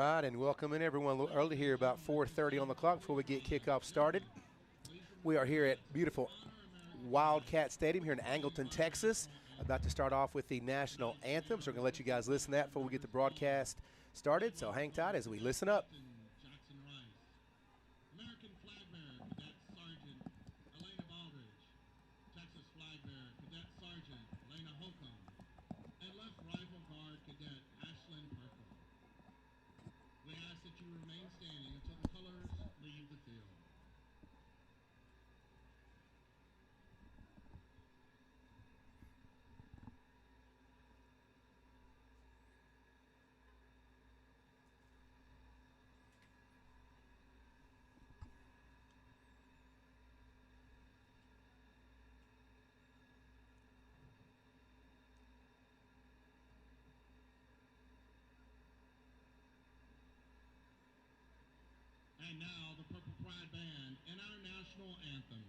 right, and welcome in everyone a little early here, about 4:30 on the clock before we get kickoff started. We are here at beautiful Wildcat Stadium here in Angleton, Texas, about to start off with the national anthem. So we're going to let you guys listen to that before we get the broadcast started. So hang tight as we listen up. And now the Purple Pride Band and our national anthem.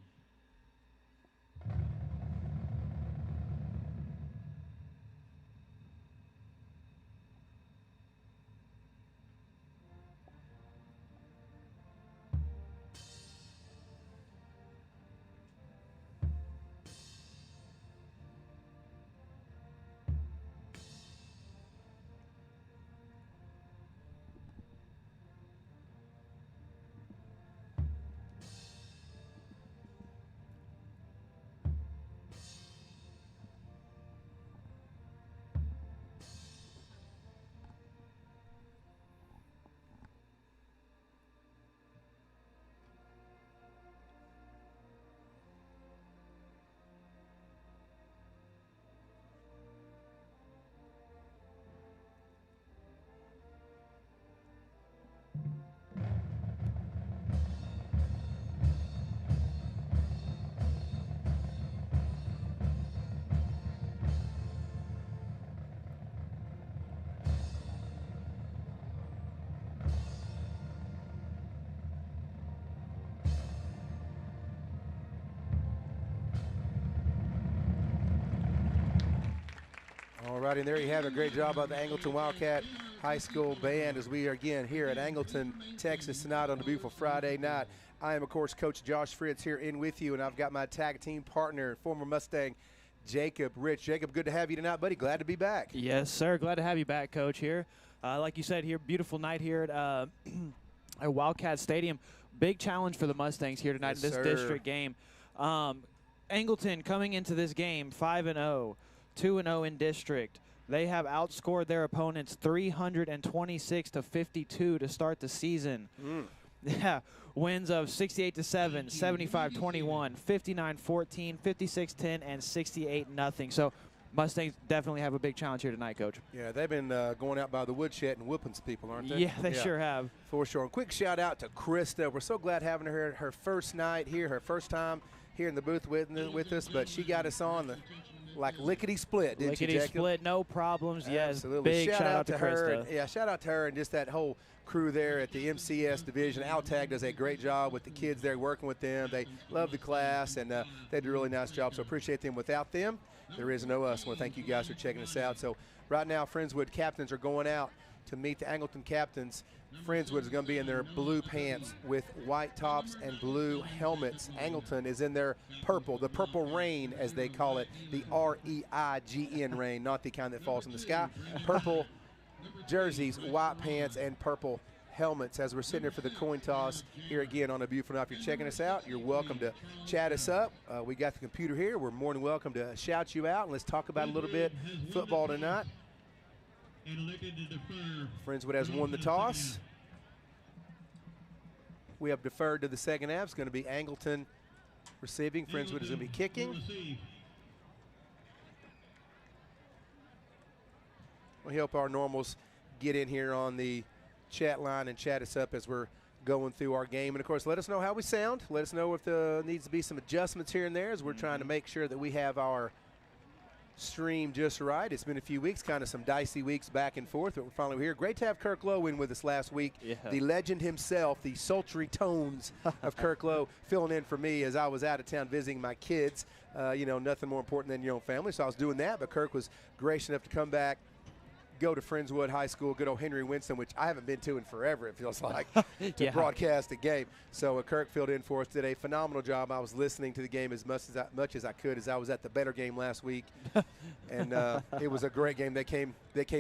All right, and there you have it. Great job by the Angleton Wildcat High School Band as we are again here at Angleton, Texas tonight on a beautiful Friday night. I am, of course, Coach Josh Fritz here in with you, and I've got my tag team partner, former Mustang, Jacob Rich. Jacob, good to have you tonight, buddy. Glad to be back. Yes, sir. Glad to have you back, Coach, here. Like you said, here, beautiful night here at Wildcat Stadium. Big challenge for the Mustangs here tonight Yes, in this sir. district game. Angleton coming into this game 5-0, 2-0 in district. They have outscored their opponents 326-52 to start the season. Yeah, wins of 68-7, 75-21, 59-14, 56-10, and 68-0. So Mustangs definitely have a big challenge here tonight, Coach. Yeah, they've been going out by the woodshed and whooping some people, aren't they? Yeah, they sure have. For sure. And quick shout out to Krista. We're so glad having her here, her first night here, her first time here in the booth with us, but she got us on the like lickety-split, didn't she, Jacob? Lickety-split, no problems. Yes, absolutely. Big shout out to her. Krista. Yeah, shout out to her and just that whole crew there at the MCS division. Altag does a great job with the kids there, working with them. They love the class, and they do a really nice job, so appreciate them. Without them, there is no us. I want to thank you guys for checking us out. So right now, Friendswood captains are going out to meet the Angleton captains. Friendswood is going to be in their blue pants with white tops and blue helmets. Angleton is in their purple, the purple rain as they call it, the R-E-I-G-N rain, not the kind that falls in the sky. Purple jerseys, white pants, and purple helmets as we're sitting here for the coin toss here again on a beautiful night. If you're checking us out, you're welcome to chat us up. We got the computer here. We're more than welcome to shout you out, and let's talk about a little bit football tonight. Friendswood has won the toss. We have deferred to the second half. It's going to be Angleton receiving. Friendswood is going to be kicking. We hope our normals get in here on the chat line and chat us up as we're going through our game. And, of course, let us know how we sound. Let us know if there needs to be some adjustments here and there as we're trying to make sure that we have our stream just right. It's been a few weeks, kind of some dicey weeks back and forth, but we're finally here. Great to have Kirk Lowe in with us last week. Yeah. The legend himself, the sultry tones of Kirk Lowe filling in for me as I was out of town visiting my kids. You know, nothing more important than your own family, so I was doing that, but Kirk was gracious enough to come back, go to Friendswood High School, good old Henry Winston, which I haven't been to in forever, it feels like, to Yeah. broadcast a game. So Kirk filled in for us, did a phenomenal job. I was listening to the game as much as I could, as I was at the Better game last week. And it was a great game. They came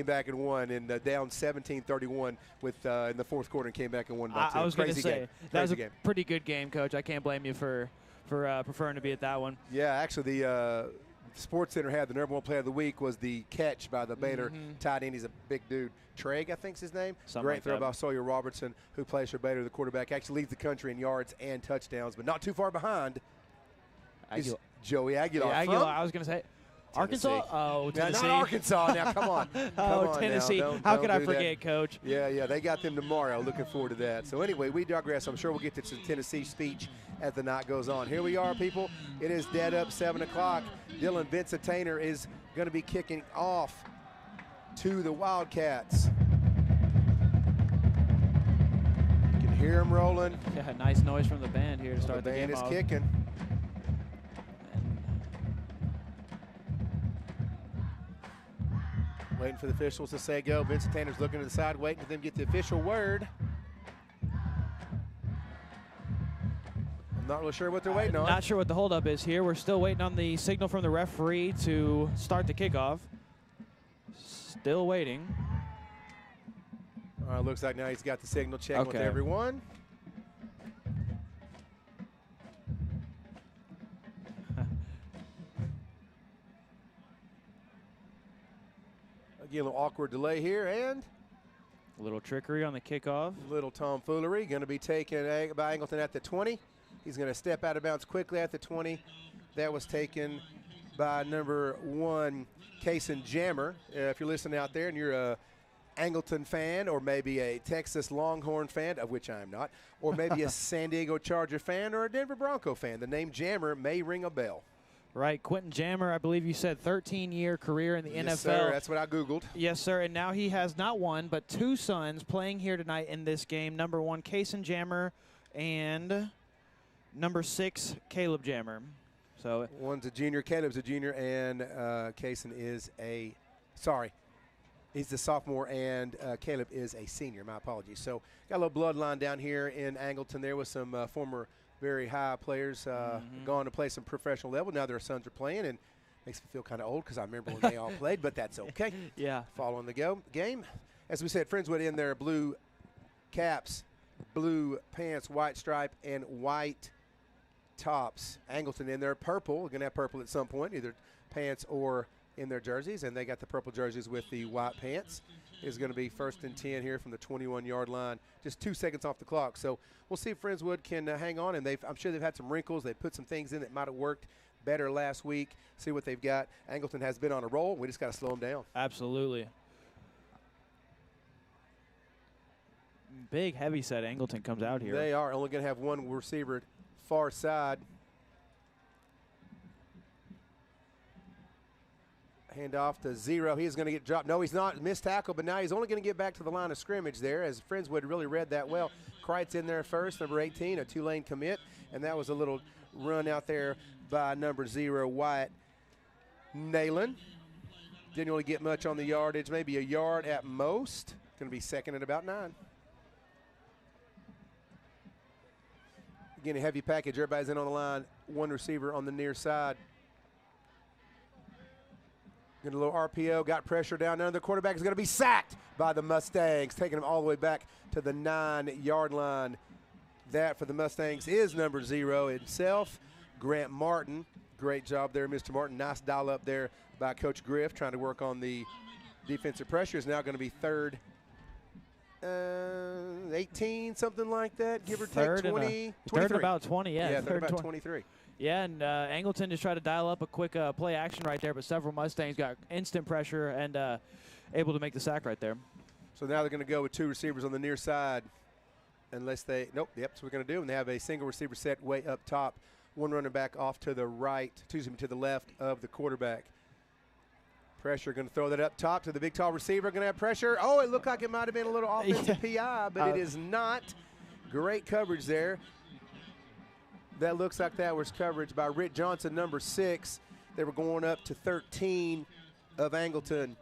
back and won, and down 17-31 with in the fourth quarter, and came back and won by 2. I was going to say, game. that was a game. pretty good game, Coach. I can't blame you for preferring to be at that one. Yeah, actually, the Sports Center had the number 1 play of the week was the catch by the Baylor tight end. He's a big dude. Treg, I think's his name. Something Great like throw that. by Sawyer Robertson, who plays for Baylor. The quarterback actually leads the country in yards and touchdowns, but not too far behind is Joey Aguilar. Yeah, Aguilar, I was going to say. Tennessee. Arkansas? Oh, No, Tennessee. not Arkansas. Now, come on. Oh, Come on Tennessee. now. How Don't could I do that. forget, Coach? Yeah, they got them tomorrow. Looking forward to that. So anyway, we digress. I'm sure we'll get to some Tennessee speech as the night goes on. Here we are, people. It is dead up 7 o'clock. Dylan Vincent Tainer is going to be kicking off to the Wildcats. You can hear him rolling. Yeah, nice noise from the band here to start The the band game is off. kicking. Waiting for the officials to say go. Vincent Tanner's looking to the side, waiting for them to get the official word. I'm not really sure what they're waiting on. Not sure what the holdup is here. We're still waiting on the signal from the referee to start the kickoff. Still waiting. All right, looks like now he's got the signal, checking with Okay. everyone. Again, a little awkward delay here, and A little trickery on the kickoff. little tomfoolery. Going to be taken by Angleton at the 20. He's going to step out of bounds quickly at the 20. That was taken by number 1, Kason Jammer. If you're listening out there and you're a Angleton fan, or maybe a Texas Longhorn fan, of which I am not, or maybe a San Diego Charger fan or a Denver Bronco fan, the name Jammer may ring a bell. Right, Quentin Jammer, I believe you said 13-year career in the Yes, NFL. sir. That's what I Googled. Yes, sir, and now he has not one, but 2 sons playing here tonight in this game. Number 1, Kason Jammer, and number 6, Caleb Jammer. So One's a junior, Caleb's a junior, and Kason is a, he's the sophomore, and Caleb is a senior. My apologies. So got a little bloodline down here in Angleton there with some former very high players gone to play some professional level. Now their sons are playing, and makes me feel kind of old because I remember when they all played, but that's okay. yeah, Following the game. As we said, Friendswood in their blue caps, blue pants, white stripe, and white tops. Angleton in their purple. We're going to have purple at some point, either pants or in their jerseys, and they got the purple jerseys with the white pants. Is going to be 1st and 10 here from the 21-yard line, just 2 seconds off the clock. So we'll see if Friendswood can hang on, and I'm sure they've had some wrinkles. They put some things in that might have worked better last week. See what they've got. Angleton has been on a roll. We just got to slow them down. absolutely. Big, heavy set Angleton comes out here. They are only going to have one receiver far side. Hand off to 0. He's going to get dropped. No, he's not. Missed tackle, but now he's only going to get back to the line of scrimmage there, as Friendswood really read that well. Kreitz in there first, number 18, a Tulane commit, and that was a little run out there by number 0, Wyatt Nayland. Didn't really get much on the yardage, maybe a yard at most. Going to be 2nd and about 9. Again, a heavy package. Everybody's in on the line. One receiver on the near side. Get a little RPO, got pressure down there. The quarterback is going to be sacked by the Mustangs, taking him all the way back to the 9-yard line. That for the Mustangs is number 0 himself, Grant Martin. Great job there, Mr. Martin. Nice dial up there by Coach Griff, trying to work on the defensive pressure. Is now going to be 3rd, 18, something like that, give or take 20, 23. Third and about 20, yeah. Third about 23. Yeah, and Angleton just tried to dial up a quick play action right there, but several Mustangs got instant pressure and able to make the sack right there. So now they're going to go with 2 receivers on the near side, unless they – nope, yep, that's what we're going to do. And they have a single receiver set way up top, one running back off to the right, to the left of the quarterback. Pressure, going to throw that up top to the big, tall receiver. Going to have pressure. Oh, it looked like it might have been a little offensive PI, but it is not. Great coverage there. That looks like that was coverage by Rick Johnson, number 6. They were going up to 13 of Angleton.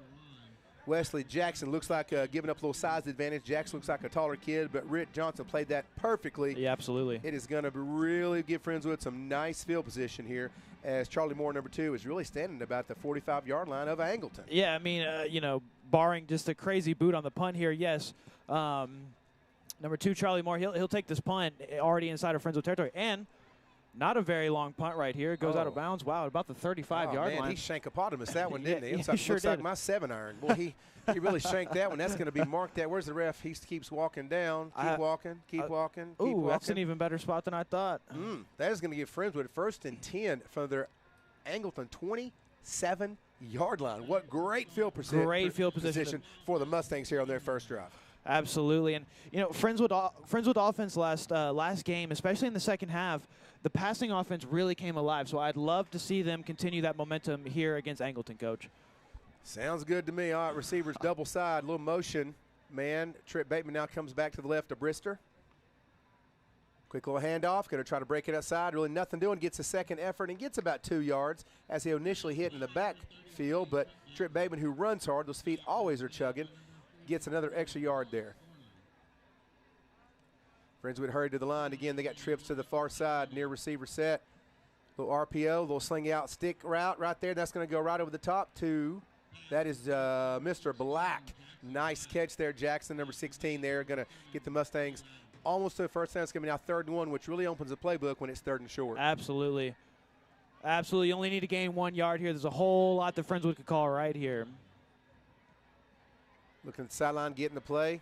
Wesley Jackson looks like giving up a little size advantage. Jackson looks like a taller kid, but Rick Johnson played that perfectly. Yeah, absolutely. It is going to really give Friendswood some nice field position here, as Charlie Moore, number 2, is really standing about the 45-yard line of Angleton. Yeah, I mean, you know, barring just a crazy boot on the punt here, yes. Number 2, Charlie Moore, he'll take this punt already inside of Friendswood territory. And not a very long punt right here. It goes out of bounds. Wow, about the 35-yard line. He shankopotamus that one, didn't he? Yeah, he sure looks did. like my 7-iron. Boy, he really shanked that one. That's going to be marked that. Where's the ref? He keeps walking down. Keep walking. Keep walking. Ooh, that's an even better spot than I thought. That is going to give Friendswood 1st and 10 from their Angleton 27-yard line. What great field position. Great field position for the Mustangs here on their first drive. Absolutely, and you know, Friendswood offense last game, especially in the second half, the passing offense really came alive. So I'd love to see them continue that momentum here against Angleton, Coach. Sounds good to me. All right, receivers double side, little motion, man. Trip Bateman now comes back to the left of Brister. Quick little handoff, going to try to break it outside. Really nothing doing. Gets a second effort and gets about 2 yards as he initially hit in the backfield. But Trip Bateman, who runs hard, those feet always are chugging, gets another extra yard there. Friendswood hurried to the line. Again, they got trips to the far side near receiver set. Little RPO, little sling out stick route right there. That's going to go right over the top to, that is Mr. Black. Nice catch there, Jackson, number 16 there. Going to get the Mustangs almost to the first down. It's going to be now 3rd and 1, which really opens the playbook when it's 3rd and short. Absolutely. Absolutely. You only need to gain 1 yard here. There's a whole lot that Friendswood could call right here. Looking at the sideline, getting the play.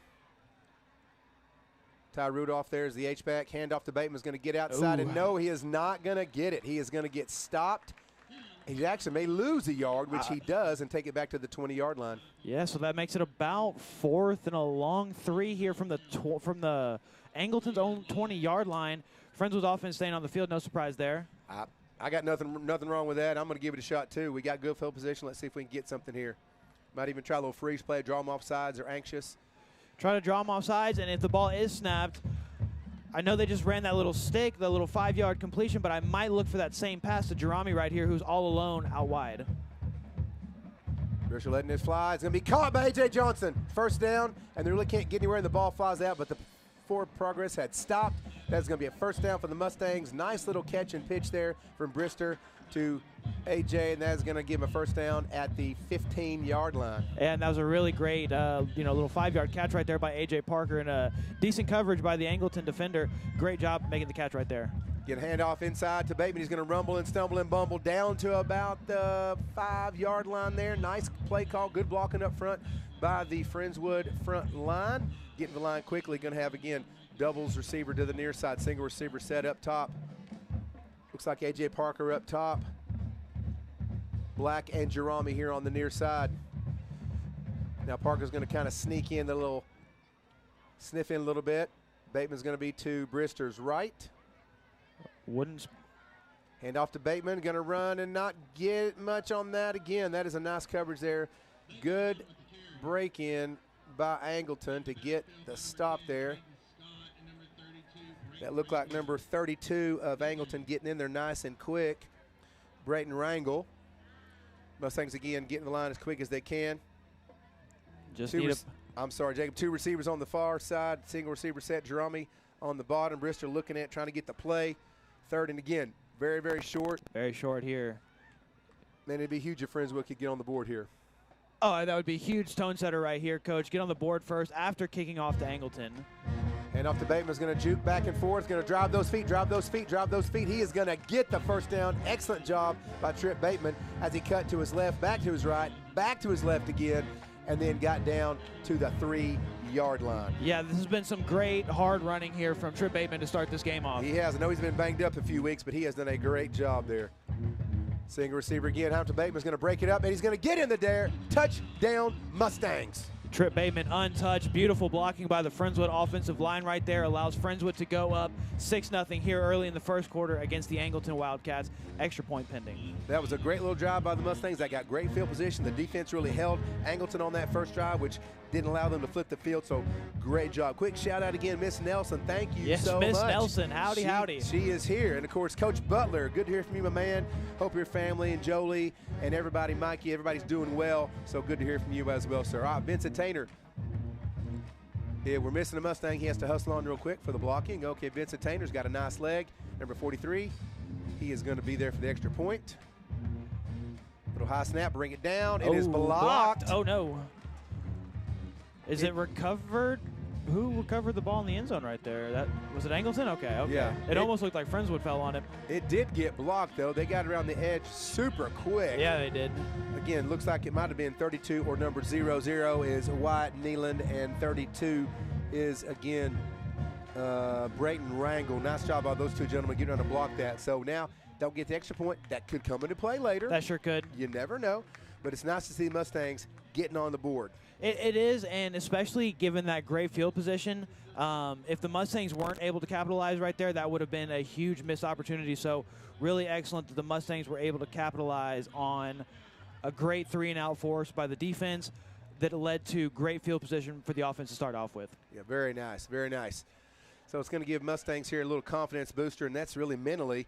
Ty Rudolph there is the H-back. Handoff to Bateman is going to get outside. Ooh. And no, he is not going to get it. He is going to get stopped. He actually may lose a yard, which he does, and take it back to the 20-yard line. Yeah, so that makes it about 4th and a long 3 here from the Angleton's own 20-yard line. Friendswood offense staying on the field. No surprise there. I got nothing wrong with that. I'm going to give it a shot, too. We got good field position. Let's see if we can get something here. Might even try a little freeze play, draw them off sides. They're anxious. Try to draw them off sides, and if the ball is snapped, I know they just ran that little stick, the little 5-yard completion, but I might look for that same pass to Jerami right here, who's all alone out wide. Grisher letting it fly. It's going to be caught by A.J. Johnson. First down, and they really can't get anywhere, and the ball flies out, but the forward progress had stopped. That's going to be a first down for the Mustangs. Nice little catch and pitch there from Brister to A.J., and that's going to give him a first down at the 15-yard line. And that was a really great, little 5-yard catch right there by A.J. Parker, and decent coverage by the Angleton defender. Great job making the catch right there. Get a handoff inside to Bateman. He's going to rumble and stumble and bumble down to about the 5-yard line there. Nice play call. Good blocking up front by the Friendswood front line. Getting the line quickly. Going to have, again, doubles receiver to the near side. Single receiver set up top. Looks like A.J. Parker up top. Black and Jerami here on the near side. Now Parker's going to kind of sneak in sniff in a little bit. Bateman's going to be to Brister's right. Hand off to Bateman, going to run and not get much on that again. That is a nice coverage there. Good break in by Angleton to get the stop there. That looked like number 32 of Angleton getting in there nice and quick. Brayton Rangel. Mustangs again getting the line as quick as they can. I'm sorry, Jacob. 2 receivers on the far side. Single receiver set. Jerami on the bottom. Brister looking at trying to get the play. 3rd and again, very, very short. Very short here. Man, it'd be huge if Friendswood could get on the board here. Oh, that would be a huge tone setter right here, Coach. Get on the board first after kicking off to Angleton. Hand off to Bateman, is going to juke back and forth, going to drive those feet, drive those feet, drive those feet. He is going to get the first down. Excellent job by Trip Bateman as he cut to his left, back to his right, back to his left again, and then got down to the 3-yard line. Yeah, this has been some great hard running here from Trip Bateman to start this game off. He has. I know he's been banged up a few weeks, but he has done a great job there. Single receiver again. Hunter Bateman's going to break it up, and he's going to get in the dare. Touchdown, Mustangs. Trip Bateman untouched. Beautiful blocking by the Friendswood offensive line right there. Allows Friendswood to go up 6-0 here early in the first quarter against the Angleton Wildcats. Extra point pending. That was a great little drive by the Mustangs. They got great field position. The defense really held Angleton on that first drive, which didn't allow them to flip the field, so great job. Quick shout out again, Miss Nelson. Thank you so much. Yes, Miss Nelson. Howdy, howdy. She is here. And, of course, Coach Butler, good to hear from you, my man. Hope your family and Jolie and everybody, Mikey, everybody's doing well. So good to hear from you as well, sir. All right, Vincent Tainer. Yeah, we're missing a Mustang. He has to hustle on real quick for the blocking. Okay, Vincent Tainer's got a nice leg. Number 43. He is going to be there for the extra point. Little high snap, bring it down. It is blocked. Oh, no. Is it recovered? Who recovered the ball in the end zone right there? That was it Angleton? Okay. Yeah. It almost looked like Friendswood fell on it. It did get blocked, though. They got around the edge super quick. Yeah, they did. Again, looks like it might have been 32 or number 00 is Wyatt Neeland, and 32 is, again, Brayton Rangel. Nice job by those two gentlemen getting on to block that. So now don't get the extra point. That could come into play later. That sure could. You never know. But it's nice to see the Mustangs getting on the board. It is, and especially given that great field position, if the Mustangs weren't able to capitalize right there, that would have been a huge missed opportunity. So really excellent that the Mustangs were able to capitalize on a great 3-and-out force by the defense that led to great field position for the offense to start off with. Yeah, very nice, very nice. So it's going to give Mustangs here a little confidence booster, and that's really mentally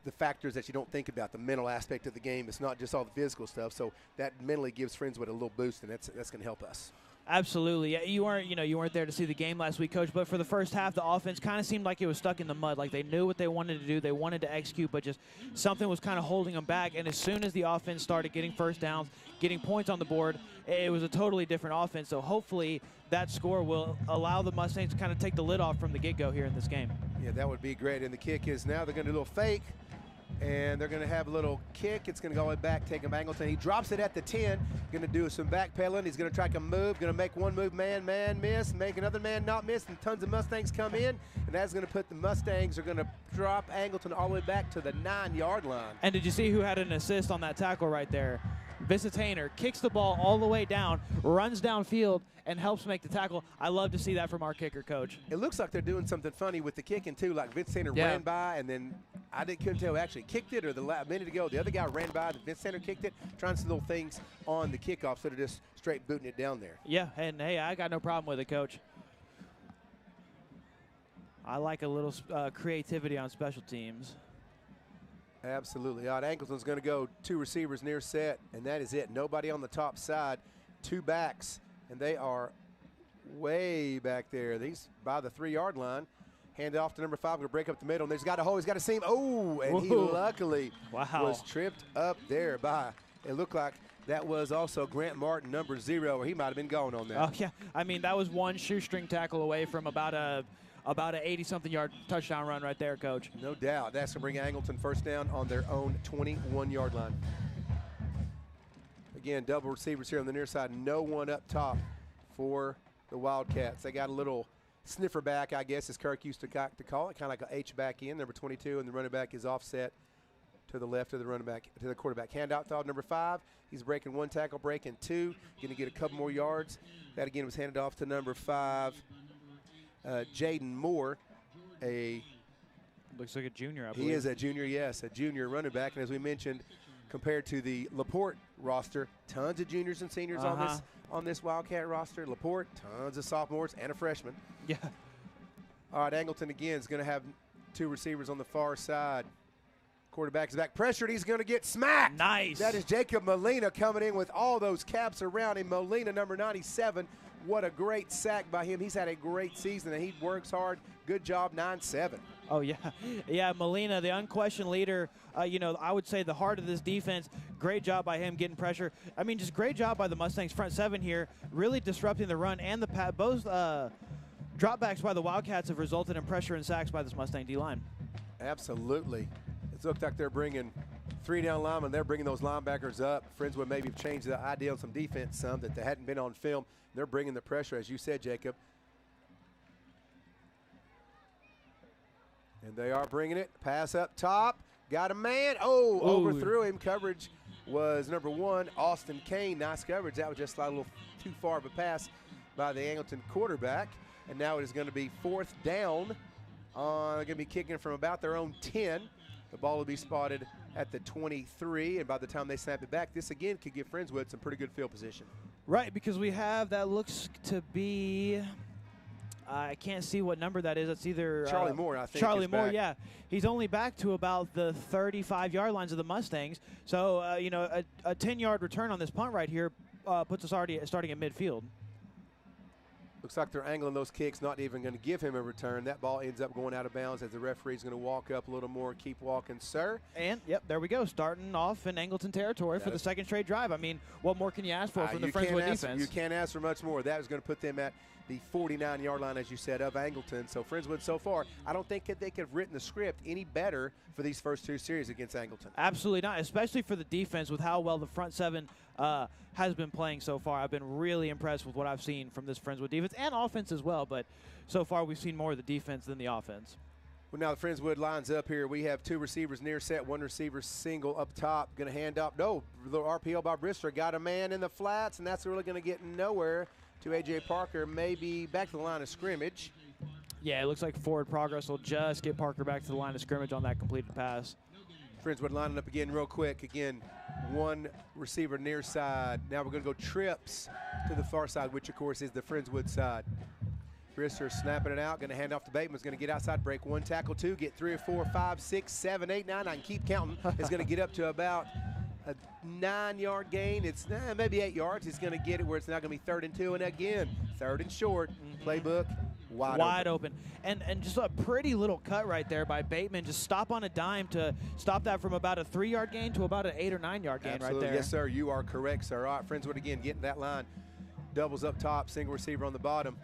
the factors that you don't think about, the mental aspect of the game. It's not just all the physical stuff. So that mentally gives Friendswood a little boost, and that's going to help us. Absolutely. Yeah, you weren't there to see the game last week, Coach, but for the first half, the offense kind of seemed like it was stuck in the mud. Like they knew what they wanted to do. They wanted to execute, but just something was kind of holding them back. And as soon as the offense started getting first downs, getting points on the board, it was a totally different offense. So hopefully that score will allow the Mustangs to kind of take the lid off from the get-go here in this game. Yeah, that would be great. And the kick is now they're going to do a little fake. And they're going to have a little kick. It's going to go all the way back, take him Angleton. He drops it at the 10. Going to do some backpedaling. He's going to try to move. Going to make one move, man, miss. Make another man, not miss. And tons of Mustangs come in. And that's going to put the Mustangs are going to drop Angleton all the way back to the 9-yard line. And did you see who had an assist on that tackle right there? Vincent Tainer kicks the ball all the way down, runs downfield, and helps make the tackle. I love to see that from our kicker, Coach. It looks like they're doing something funny with the kicking, too. Like Vincent Tainer ran by, and then couldn't tell who actually kicked it, or a minute ago the other guy ran by, the Vincent Tainer kicked it, trying some little things on the kickoff instead of just straight booting it down there. Yeah, and hey, I got no problem with it, Coach. I like a little creativity on special teams. Absolutely. All right, Angleton's going to go 2 receivers near set, and that is it. Nobody on the top side, 2 backs, and they are way back there. He's by the 3-yard line. Hand it off to number 5. Going to break up the middle, and he's got a hole. He's got a seam. Oh, and he luckily was tripped up there by, it looked like that was also Grant Martin, number 0, or he might have been going on that. Oh, yeah. I mean, that was one shoestring tackle away from about an 80-something yard touchdown run right there, Coach. No doubt. That's going to bring Angleton first down on their own 21-yard line. Again, double receivers here on the near side. No one up top for the Wildcats. They got a little sniffer back, I guess, as Kirk used to call it, kind of like an H-back in, number 22, and the running back is offset to the left of the running back, to the quarterback. Handout to number 5. He's breaking 1 tackle, breaking 2. Going to get a couple more yards. That, again, was handed off to number 5. Jaden Moore, looks like a junior, I believe. He is a junior, yes, a junior running back. And as we mentioned, compared to the LaPorte roster, tons of juniors and seniors on this Wildcat roster. LaPorte, tons of sophomores and a freshman. Yeah. All right, Angleton again is going to have 2 receivers on the far side. Quarterback is back pressured. He's going to get smacked. Nice. That is Jacob Molina coming in with all those caps around him. Molina, number 97. What a great sack by him. He's had a great season, and he works hard. Good job, 9-7. Oh, yeah. Yeah, Molina, the unquestioned leader, I would say the heart of this defense. Great job by him getting pressure. I mean, just great job by the Mustangs front 7 here, really disrupting the run and the both dropbacks by the Wildcats have resulted in pressure and sacks by this Mustang D-line. Absolutely. It looks like they're bringing 3 down linemen. They're bringing those linebackers up. Friendswood maybe have changed the idea on some defense some that they hadn't been on film. They're bringing the pressure, as you said, Jacob. And they are bringing it. Pass up top. Got a man. Oh, overthrew him. Coverage was number 1, Austin Kane. Nice coverage. That was just a little too far of a pass by the Angleton quarterback. And now it is going to be 4th down. Going to be kicking from about their own 10. The ball will be spotted at the 23, and by the time they snap it back, this again could give Friendswood some pretty good field position. Right, because we have, that looks to be, I can't see what number that is. It's either Charlie Moore, I think. Charlie is Moore, back. yeah. He's only back to about the 35-yard lines of the Mustangs. So, you know, a 10-yard return on this punt right here puts us already starting at midfield. Looks like they're angling those kicks, not even going to give him a return. That ball ends up going out of bounds as the referee's going to walk up a little more. Keep walking, sir. And, yep, there we go. Starting off in Angleton territory for the second straight drive. I mean, what more can you ask for from the Friendswood defense? You can't ask for much more. That is going to put them at the 49-yard line, as you said, of Angleton. So Friendswood so far, I don't think that they could have written the script any better for these first 2 series against Angleton. Absolutely not, especially for the defense with how well the front seven has been playing so far. I've been really impressed with what I've seen from this Friendswood defense and offense as well, but so far we've seen more of the defense than the offense. Well, now the Friendswood lines up here. We have 2 receivers near set, 1 receiver single up top. Going to hand up. No, the RPO by Brister. Got a man in the flats, and that's really going to get nowhere to A.J. Parker, maybe back to the line of scrimmage. Yeah, it looks like forward progress will just get Parker back to the line of scrimmage on that completed pass. Friendswood lining up again real quick. Again, 1 receiver near side. Now we're going to go trips to the far side, which, of course, is the Friendswood side. Brister snapping it out, going to hand off to Bateman's going to get outside, break 1, tackle 2, get 3 or 4, 5, 6, 7, 8, 9. I can keep counting. It's going to get up to about a 9-yard gain. It's maybe 8 yards. He's going to get it where it's now going to be 3rd and 2. And again, 3rd and short. Playbook wide open. And just a pretty little cut right there by Bateman. Just stop on a dime to stop that from about a 3-yard gain to about an 8 or 9-yard gain. Absolutely. Right there. Yes, sir. You are correct, sir. All right, Friendswood again getting that line. Doubles up top, single receiver on the bottom.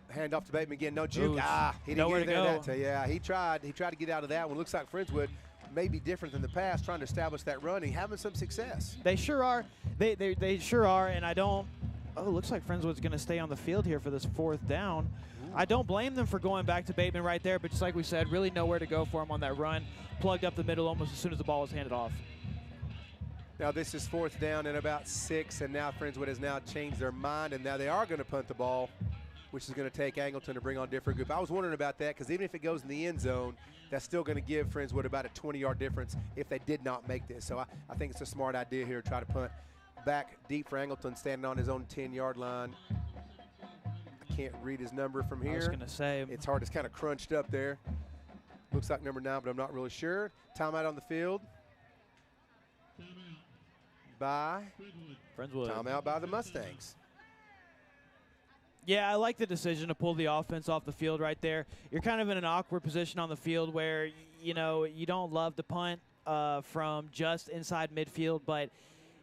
Hand off to Bateman again. No juke. Ooh, He didn't get nowhere there to that time. Yeah, he tried to get out of that one. Looks like Friendswood may be different than the past, trying to establish that running, having some success. They sure are. They sure are, and I don't. Oh, looks like Friendswood's going to stay on the field here for this 4th down. I don't blame them for going back to Bateman right there, but just like we said, really nowhere to go for him on that run. Plugged up the middle almost as soon as the ball was handed off. Now this is 4th down and about 6, and now Friendswood has now changed their mind, and now they are going to punt the ball, which is going to take Angleton to bring on different group. I was wondering about that because even if it goes in the end zone, that's still going to give Friendswood about a 20-yard difference if they did not make this. So I think it's a smart idea here to try to punt back deep for Angleton, standing on his own 10-yard line. I can't read his number from here. I was going to say. It's hard. It's kind of crunched up there. Looks like number 9, but I'm not really sure. Timeout on the field by Friendswood. Timeout by the Mustangs. Yeah, I like the decision to pull the offense off the field right there. You're kind of in an awkward position on the field where, you know, you don't love to punt from just inside midfield, but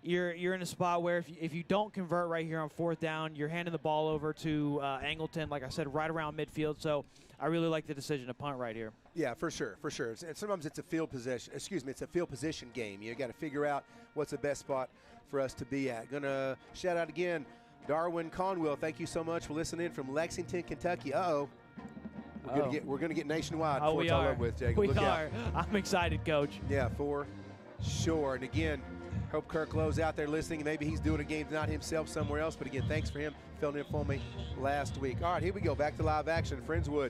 you're in a spot where if you don't convert right here on 4th down, you're handing the ball over to Angleton, like I said, right around midfield. So I really like the decision to punt right here. Yeah, for sure, for sure. And sometimes it's a field possession. Excuse me, it's a field position game. You got to figure out what's the best spot for us to be at. Gonna shout out again, Darwin Conwell. Thank you so much for listening from Lexington, Kentucky. We're gonna get nationwide. Oh, we are. With, Jacob. We Look are. out. I'm excited, Coach. Yeah, for sure. And again, hope Kirk Lowe's out there listening. Maybe he's doing a game tonight himself somewhere else. But again, thanks for him filling in for me last week. All right, here we go. Back to live action. Friendswood.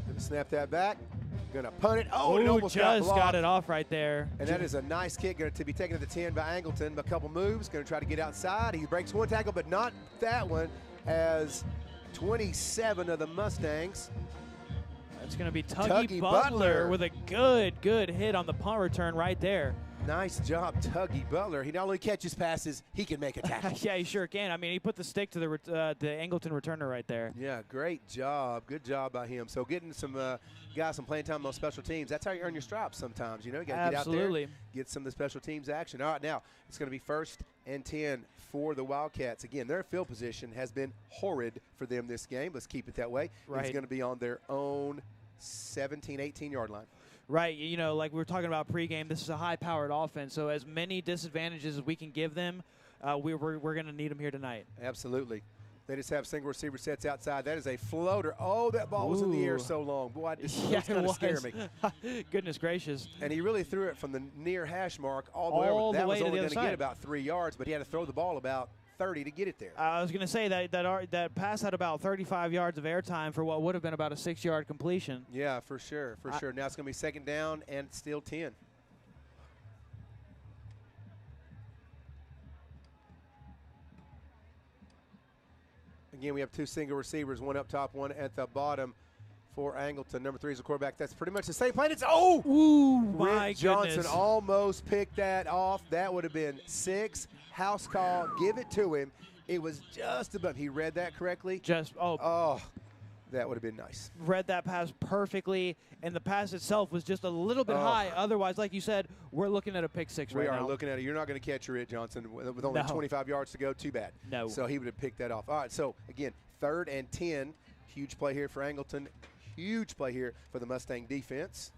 Gonna snap that back. Gonna punt it. Oh, it almost got it off right there. And that is a nice kick. Going to be taken to the 10 by Angleton. A couple moves. Going to try to get outside. He breaks 1 tackle, but not that one. As 27 of the Mustangs. It's going to be Tuggy Butler with a good hit on the punt return right there. Nice job, Tuggy Butler. He not only catches passes, he can make a tackle. Yeah, he sure can. I mean, he put the stick to the Angleton returner right there. Yeah, great job. Good job by him. So getting some guys some playing time on those special teams, that's how you earn your stripes sometimes. You know, you got to get out there, get some of the special teams action. All right, now it's going to be 1st and 10 for the Wildcats. Again, their field position has been horrid for them this game. Let's keep it that way. Right. It's going to be on their own 17, 18-yard line. Right, you know, like we were talking about pregame, this is a high-powered offense, so as many disadvantages as we can give them, we're going to need them here tonight. Absolutely. They just have single receiver sets outside. That is a floater. Oh, that ball was in the air Ooh. so long. Boy, it Yeah, kind of scared me. Goodness gracious. And he really threw it from the near hash mark all the All way over. the That way was to only the going to other get side. about 3 yards, but he had to throw the ball about 30 to get it there. I was going to say that pass had about 35 yards of airtime for what would have been about a 6-yard completion. Yeah, for sure, for sure. Now it's going to be second down and still 10. Again, we have 2 single receivers, one up top, one at the bottom for Angleton. Number 3 is the quarterback. That's pretty much the same play. It's Ooh, my Rick Johnson goodness. almost picked that off. That would have been 6. House call. Give it to him. It was just above. He read that correctly. Oh, that would have been nice. Read that pass perfectly, and the pass itself was just a little bit high. Otherwise, like you said, we're looking at a pick 6 right now. We are looking at it. You're not going to catch Rick Johnson with only 25 yards to go. Too bad. No. So he would have picked that off. All right, so again, 3rd and 10. Huge play here for Angleton. Huge play here for the Mustang defense.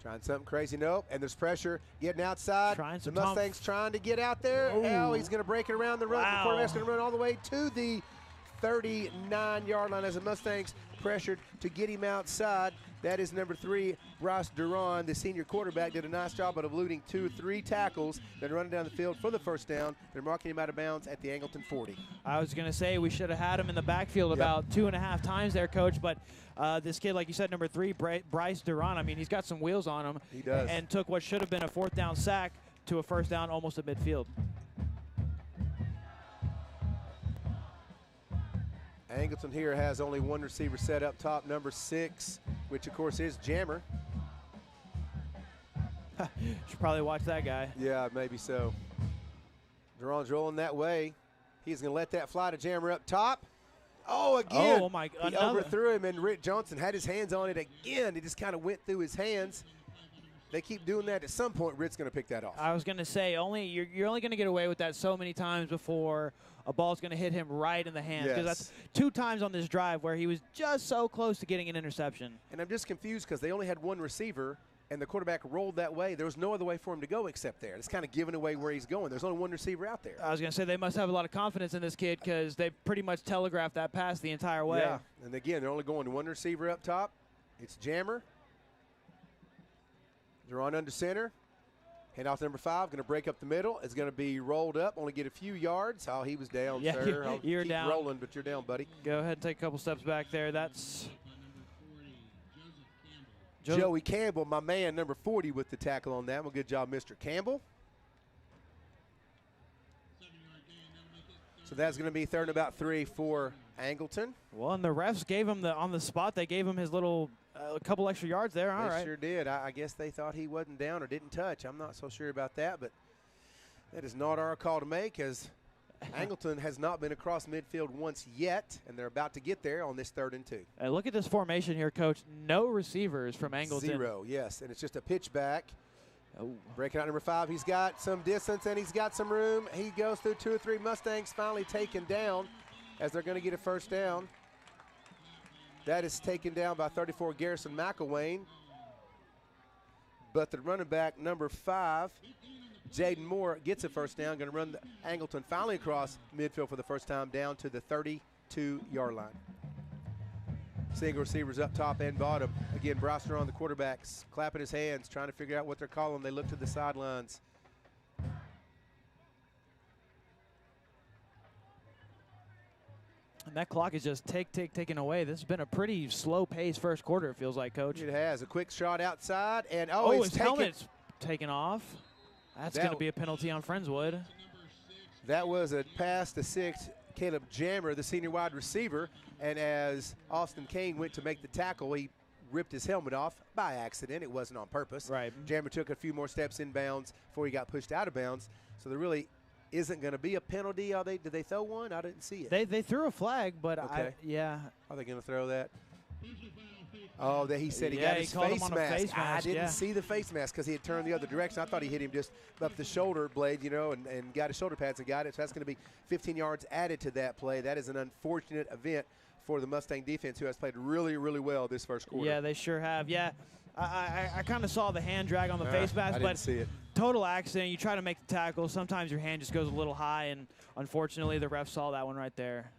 Trying something crazy, nope. And there's pressure getting outside. The Mustangs trying to get out there. Oh, he's going to break it around the run. Wow. The quarterback's going to run all the way to the 39-yard line as the Mustangs pressured to get him outside. That is number 3, Bryce Duran, the senior quarterback, did a nice job of eluding 2-3 tackles, then running down the field for the first down. They're marking him out of bounds at the Angleton 40. I was going to say we should have had him in the backfield about 2.5 times there, Coach, but this kid, like you said, number 3, Bryce Duran, I mean, he's got some wheels on him. He does. And took what should have been a 4th down sack to a 1st down almost at midfield. Angleton here has only 1 receiver set up top, number 6, which of course is Jammer. Should probably watch that guy. Yeah, maybe so. Duran's rolling that way. He's going to let that fly to Jammer up top. Oh, again. Oh, my. He overthrew him, and Rick Johnson had his hands on it again. He just kind of went through his hands. They keep doing that. At some point, Rick's going to pick that off. I was going to say, you're only going to get away with that so many times before a ball's going to hit him right in the hands. Because that's 2 times on this drive where he was just so close to getting an interception. And I'm just confused because they only had 1 receiver, and the quarterback rolled that way. There was no other way for him to go except there. It's kind of giving away where he's going. There's only 1 receiver out there. I was going to say they must have a lot of confidence in this kid because they pretty much telegraphed that pass the entire way. Yeah, and again, they're only going to 1 receiver up top. It's Jammer. Duran under center. Hand off number 5, going to break up the middle. It's going to be rolled up, only get a few yards. Oh, he was down, yeah, sir. You're keep down. rolling, but you're down, buddy. Go ahead and take a couple steps back there. That's Joey Campbell, my man, number 40 with the tackle on that one. Good job, Mr. Campbell. So that's going to be 3rd and about 3 for Angleton. Well, and the refs gave him on the spot. They gave him his little a couple extra yards there. All right. They sure did. I guess they thought he wasn't down or didn't touch. I'm not so sure about that, but that is not our call to make as Angleton has not been across midfield once yet, and they're about to get there on this 3rd and 2. Look at this formation here, Coach. No receivers from Angleton. 0, yes, and it's just a pitch back. Oh. Breaking out number 5. He's got some distance and he's got some room. He goes through 2 or 3 Mustangs, finally taken down as they're going to get a 1st down. That is taken down by 34 Garrison McElwain. But the running back, number 5, Jaden Moore, gets a 1st down. Going to run the Angleton finally across midfield for the first time down to the 32-yard line. Single receivers up top and bottom. Again, Brosser on the quarterbacks, clapping his hands, trying to figure out what they're calling. They look to the sidelines. And that clock is just ticking away. This has been a pretty slow pace first quarter, it feels like, Coach. It has. A quick shot outside, and his helmet's taken off. That's going to be a penalty on Friendswood. That was a pass to 6, Caleb Jammer, the senior wide receiver, and as Austin Kane went to make the tackle, he ripped his helmet off by accident. It wasn't on purpose. Right. Jammer took a few more steps in bounds before he got pushed out of bounds, so there really isn't going to be a penalty. Did they throw one? I didn't see it. They threw a flag, but okay. Yeah. Are they going to throw that? Oh, he said he got his face mask. I didn't see the face mask because he had turned the other direction. I thought he hit him just up the shoulder blade, and got his shoulder pads and got it. So that's going to be 15 yards added to that play. That is an unfortunate event for the Mustang defense, who has played really, really well this first quarter. Yeah, they sure have. Yeah, I kind of saw the hand drag on the face mask, I didn't see it. Total accident. You try to make the tackle. Sometimes your hand just goes a little high, and unfortunately the ref saw that one right there.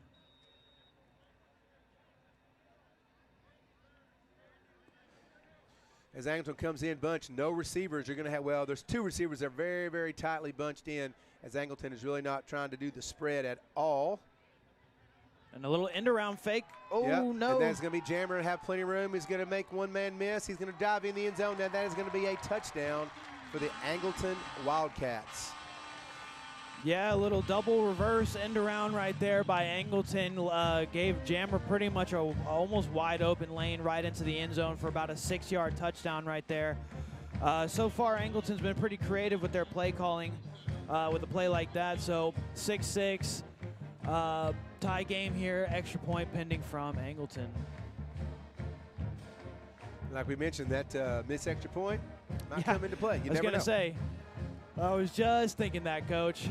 As Angleton comes in bunch, no receivers. You're going to have, well, there's 2 receivers that are very, very tightly bunched in, as Angleton is really not trying to do the spread at all. And a little end around fake. Oh, yep. no. And that's going to be Jammer and have plenty of room. He's going to make one man miss. He's going to dive in the end zone. Now that is going to be a touchdown for the Angleton Wildcats. Yeah, a little double reverse end around right there by Angleton. Gave Jammer pretty much a almost wide open lane right into the end zone for about a 6-yard touchdown right there. So far, Angleton's been pretty creative with their play calling with a play like that. So 6-6, tie game here, extra point pending from Angleton. Like we mentioned, that missed extra point might come into play. You I was never going to know. say, I was just thinking that, Coach.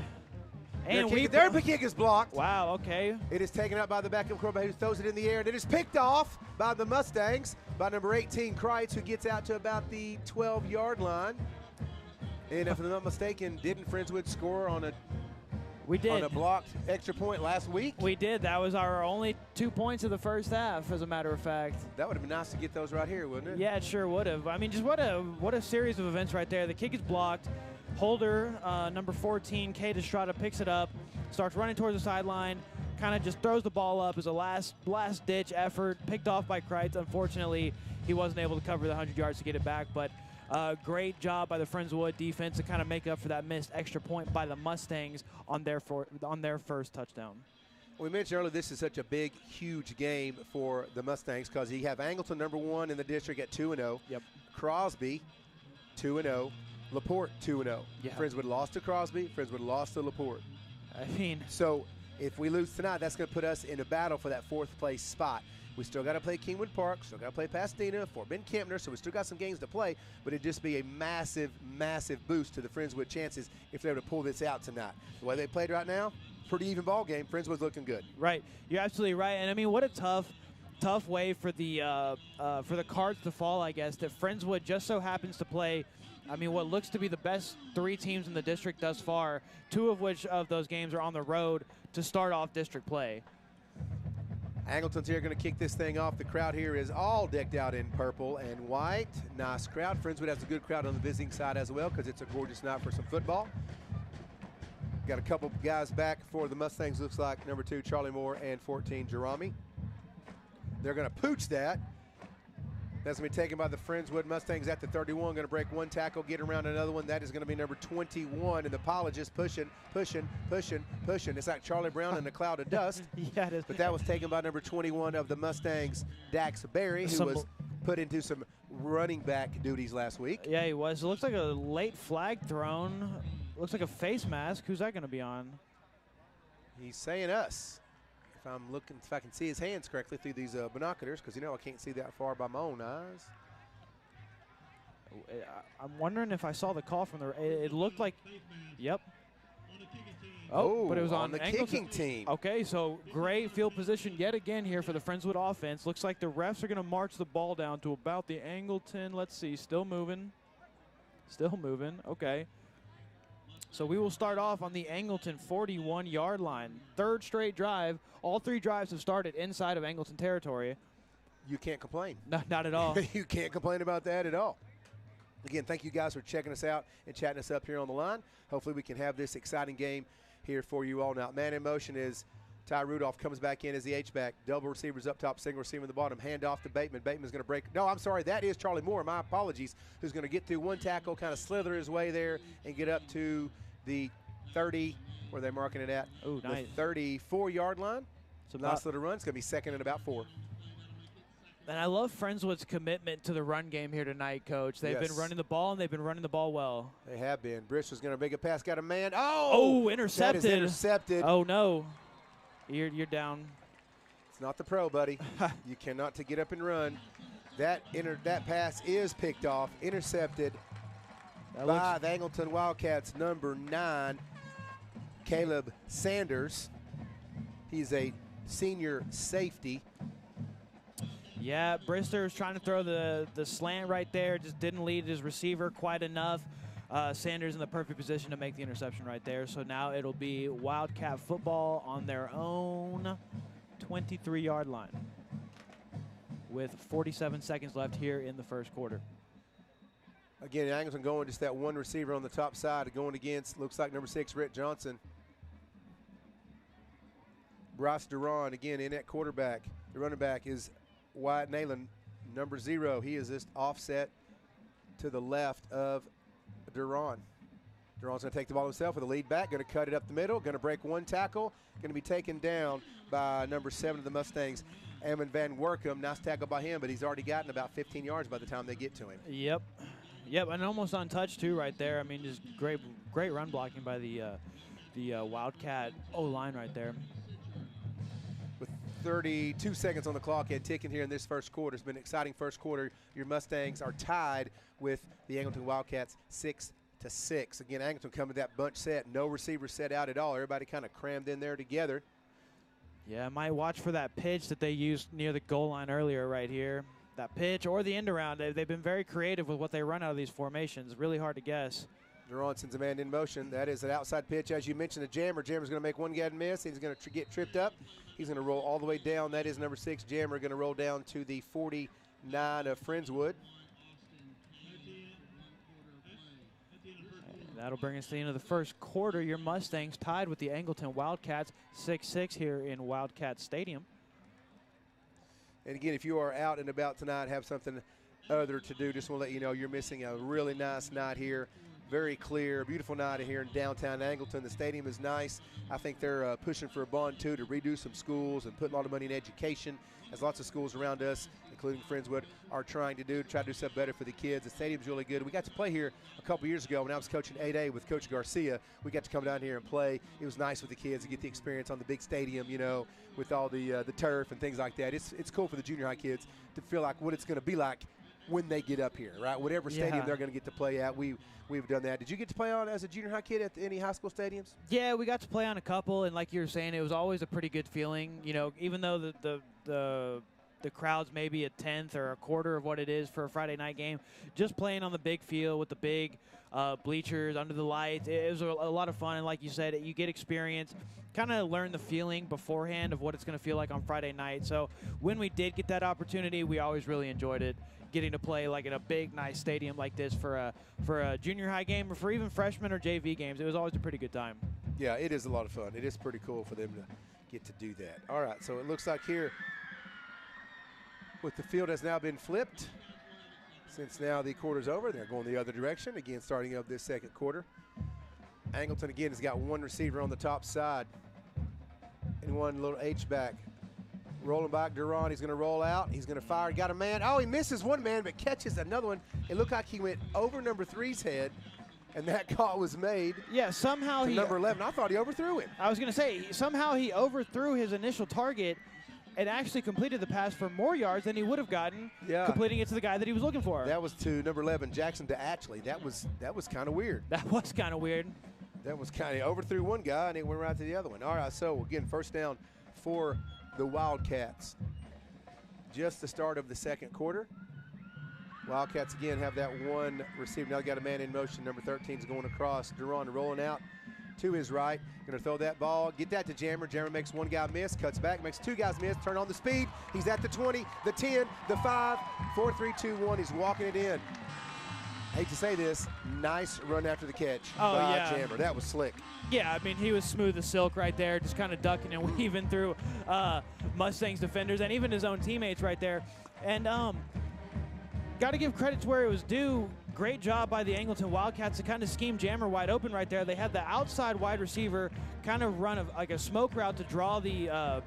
And their kick is blocked. Wow, okay. It is taken up by the backup quarterback who throws it in the air, and it is picked off by the Mustangs by number 18, Kreitz, who gets out to about the 12-yard line. And if I'm not mistaken, didn't Friendswood score on a blocked extra point last week? We did. That was our only 2 points of the first half, as a matter of fact. That would have been nice to get those right here, wouldn't it? Yeah, it sure would have. I mean, just what a series of events right there. The kick is blocked. Holder, number 14, Kate Estrada, picks it up, starts running towards the sideline, kind of just throws the ball up as a last-ditch effort, picked off by Kreitz. Unfortunately, he wasn't able to cover the 100 yards to get it back, but great job by the Friendswood defense to kind of make up for that missed extra point by the Mustangs on their first touchdown. We mentioned earlier this is such a big, huge game for the Mustangs because you have Angleton, number 1 in the district at 2-0. Yep. Crosby, 2-0. LaPorte 2-0. Yeah. Friendswood lost to Crosby. Friendswood lost to LaPorte. I mean, so if we lose tonight, that's going to put us in a battle for that 4th place spot. We still got to play Kingwood Park, still got to play Pasadena, Fort Bend Kempner, so we still got some games to play, but it'd just be a massive, massive boost to the Friendswood chances if they were to pull this out tonight. The way they played right now, pretty even ball game. Friendswood's looking good. Right. You're absolutely right. And I mean, what a tough way for the cards to fall, I guess, that Friendswood just so happens to play, I mean, what looks to be the best 3 teams in the district thus far, 2 of which of those games are on the road to start off district play. Angleton's here going to kick this thing off. The crowd here is all decked out in purple and white. Nice crowd. Friendswood has a good crowd on the visiting side as well because it's a gorgeous night for some football. Got a couple guys back for the Mustangs. Looks like number 2, Charlie Moore, and 14, Jerami. They're going to pooch that. That's going to be taken by the Friendswood Mustangs at the 31. Going to break one tackle, get around another one. That is going to be number 21. And the Pilot just pushing. It's like Charlie Brown in a cloud of dust. Yeah, it is. But that was taken by number 21 of the Mustangs, Dax Berry, who was put into some running back duties last week. Yeah, he was. It looks like a late flag thrown. Looks like a face mask. Who's that going to be on? He's saying us. If I'm looking, if I can see his hands correctly through these binoculars, because, you know, I can't see that far by my own eyes. I'm wondering if I saw the call from the. It looked like, yep. Oh, but it was on the kicking team. Okay, so great field position yet again here for the Friendswood offense. Looks like the refs are going to march the ball down to about the Angleton. Let's see, still moving. Okay. So we will start off on the Angleton 41-yard line. 3rd straight drive. All 3 drives have started inside of Angleton territory. You can't complain. No, not at all. You can't complain about that at all. Again, thank you guys for checking us out and chatting us up here on the line. Hopefully we can have this exciting game here for you all. Now, man in motion is Ty Rudolph, comes back in as the H-back. Double receivers up top, single receiver in the bottom. Hand off to Bateman. Bateman's going to break. No, I'm sorry. That is Charlie Moore. My apologies. Who's going to get through one tackle, kind of slither his way there and get up to the 30, where they're marking it at. Oh, nice. The 34-yard line. So nice little run. It's going to be second and about 4. And I love Friendswood's commitment to the run game here tonight, Coach. They've been running the ball, and they've been running the ball well. They have been. Bristol's going to make a pass. Got a man. Oh, intercepted. That is intercepted. Oh, no. You're down. It's not the pro, buddy. You cannot get up and run. That pass is picked off, intercepted by the Angleton Wildcats, number 9, Caleb Sanders. He's a senior safety. Yeah, Brister's trying to throw the slant right there. Just didn't lead his receiver quite enough. Sanders in the perfect position to make the interception right there. So now it'll be Wildcat football on their own 23-yard line with 47 seconds left here in the first quarter. Again, Angleton going just that one receiver on the top side going against, looks like number 6, Rick Johnson. Bryce Duran, again, in at quarterback. The running back is Wyatt Nayland, number 0. He is just offset to the left of Duran. Duran's going to take the ball himself with a lead back, going to cut it up the middle, going to break one tackle, going to be taken down by number 7 of the Mustangs, Eamon Van Workum. Nice tackle by him, but he's already gotten about 15 yards by the time they get to him. Yep. Yep, and almost untouched too right there. I mean, just great run blocking by the Wildcat O-line right there. With 32 seconds on the clock and ticking here in this first quarter. It's been an exciting first quarter. Your Mustangs are tied with the Angleton Wildcats 6-6. Again, Angleton coming to that bunch set. No receivers set out at all. Everybody kind of crammed in there together. Yeah, might watch for that pitch that they used near the goal line earlier right here. That pitch or the end around. They've been very creative with what they run out of these formations. Really hard to guess. Duran sends a man in motion. That is an outside pitch. As you mentioned, the Jammer. Jammer's going to make one guy miss. He's going to get tripped up. He's going to roll all the way down. That is number 6, Jammer, going to roll down to the 49 of Friendswood. And that'll bring us to the end of the first quarter. Your Mustangs tied with the Angleton Wildcats 6-6 here in Wildcat Stadium. And again, if you are out and about tonight, have something other to do, just want to let you know you're missing a really nice night here. Very clear, beautiful night here in downtown Angleton. The stadium is nice. I think they're pushing for a bond, too, to redo some schools and put a lot of money in education, as lots of schools around us, including Friendswood, are trying to do, try to do something better for the kids. The stadium's really good. We got to play here a couple years ago when I was coaching 8A with Coach Garcia. We got to come down here and play. It was nice with the kids to get the experience on the big stadium, you know, with all the turf and things like that. It's cool for the junior high kids to feel like what it's going to be like when they get up here, right? Whatever stadium they're going to get to play at, we've done that. Did you get to play on as a junior high kid at any high school stadiums? Yeah, we got to play on a couple, and like you were saying, it was always a pretty good feeling. You know, even though the crowd's maybe a tenth or a quarter of what it is for a Friday night game, just playing on the big field with the big bleachers under the lights, it was a lot of fun. And like you said, you get experience, kind of learn the feeling beforehand of what it's going to feel like on Friday night. So when we did get that opportunity, we always really enjoyed it. Getting to play like in a big, nice stadium like this for a junior high game or for even freshman or JV games, it was always a pretty good time. Yeah, it is a lot of fun. It is pretty cool for them to get to do that. All right, so it looks like here with the field has now been flipped. Since now the quarter's over, they're going the other direction. Again, starting up this second quarter. Angleton again has got one receiver on the top side and one little H-back. Rolling back, Duran, he's going to roll out. He's going to fire. Got a man. Oh, he misses one man, but catches another one. It looked like he went over number 3's head, and that call was made. Yeah, somehow he. Number 11. I thought he overthrew him. I was going to say, somehow he overthrew his initial target and actually completed the pass for more yards than he would have gotten completing it to the guy that he was looking for. That was to number 11, Jackson to Ashley. That was kind of weird. That was kind of weird. That was kind of overthrew one guy, and it went right to the other one. All right, so again, first down for the Wildcats. Just the start of the second quarter. Wildcats again have that one receiver. Now they got a man in motion. Number 13 is going across. Duran rolling out to his right. Going to throw that ball. Get that to Jammer. Jammer makes one guy miss. Cuts back. Makes two guys miss. Turn on the speed. He's at the 20, the 10, the 5. 4, 3, 2, 1. He's walking it in. Hate to say this, nice run after the catch by Jammer. That was slick. Yeah, I mean, he was smooth as silk right there, just kind of ducking and weaving through Mustangs defenders and even his own teammates right there. And got to give credit to where it was due. Great job by the Angleton Wildcats to kind of scheme Jammer wide open right there. They had the outside wide receiver kind of run like a smoke route to draw the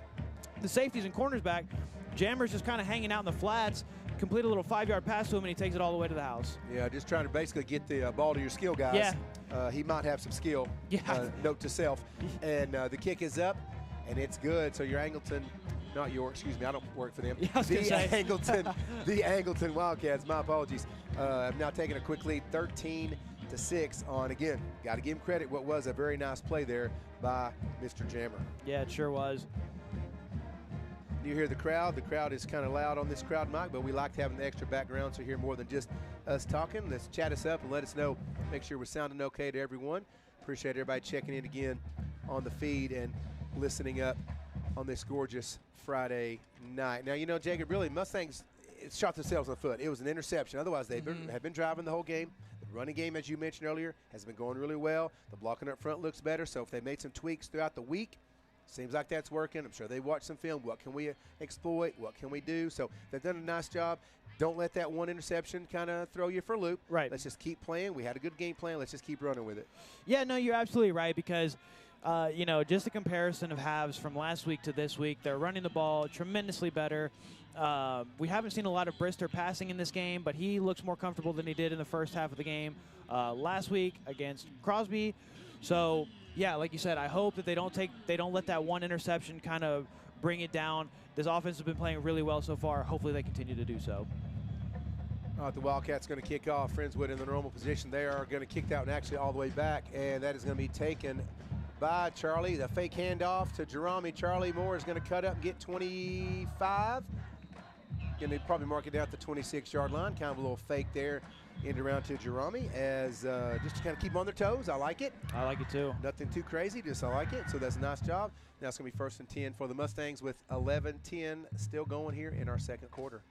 safeties and corners back. Jammer's just kind of hanging out in the flats. Complete a little 5-yard pass to him, and he takes it all the way to the house. Yeah, just trying to basically get the ball to your skill guys. Yeah. He might have some skill, note to self. And the kick is up, and it's good. So your Angleton, not your, excuse me, I don't work for them. Yeah, I was gonna say. The Angleton Wildcats, my apologies, have now taken a quick lead, 13-6 on, again, got to give him credit, what was a very nice play there by Mr. Jammer. Yeah, it sure was. You hear the crowd. The crowd is kind of loud on this crowd mic, but we like having the extra background so you hear more than just us talking. Let's chat us up and let us know. Make sure we're sounding okay to everyone. Appreciate everybody checking in again on the feed and listening up on this gorgeous Friday night. Now, you know, Jacob, really, Mustangs shot themselves in the foot. It was an interception. Otherwise, they have been driving the whole game. The running game, as you mentioned earlier, has been going really well. The blocking up front looks better. So if they made some tweaks throughout the week, seems like that's working. I'm sure they watched some film. What can we exploit? What can we do? So they've done a nice job. Don't let that one interception kind of throw you for a loop. Right. Let's just keep playing. We had a good game plan. Let's just keep running with it. Yeah, no, you're absolutely right because, you know, just a comparison of halves from last week to this week, they're running the ball tremendously better. We haven't seen a lot of Brister passing in this game, but he looks more comfortable than he did in the first half of the game last week against Crosby. So, yeah, like you said, I hope that they don't let that one interception kind of bring it down. This offense has been playing really well so far. Hopefully they continue to do so. All right, the Wildcats going to kick off. Friendswood in the normal position. They are going to kick that one actually all the way back, and that is going to be taken by Charlie. The fake handoff to Jerome. Charlie Moore is going to cut up and get 25. Going to probably mark it down at the 26-yard line. Kind of a little fake there. End around to Jerome as just to kind of keep them on their toes. I like it. I like it too. Nothing too crazy, just I like it. So that's a nice job. Now it's going to be 1st and 10 for the Mustangs with 11-10 still going here in our second quarter.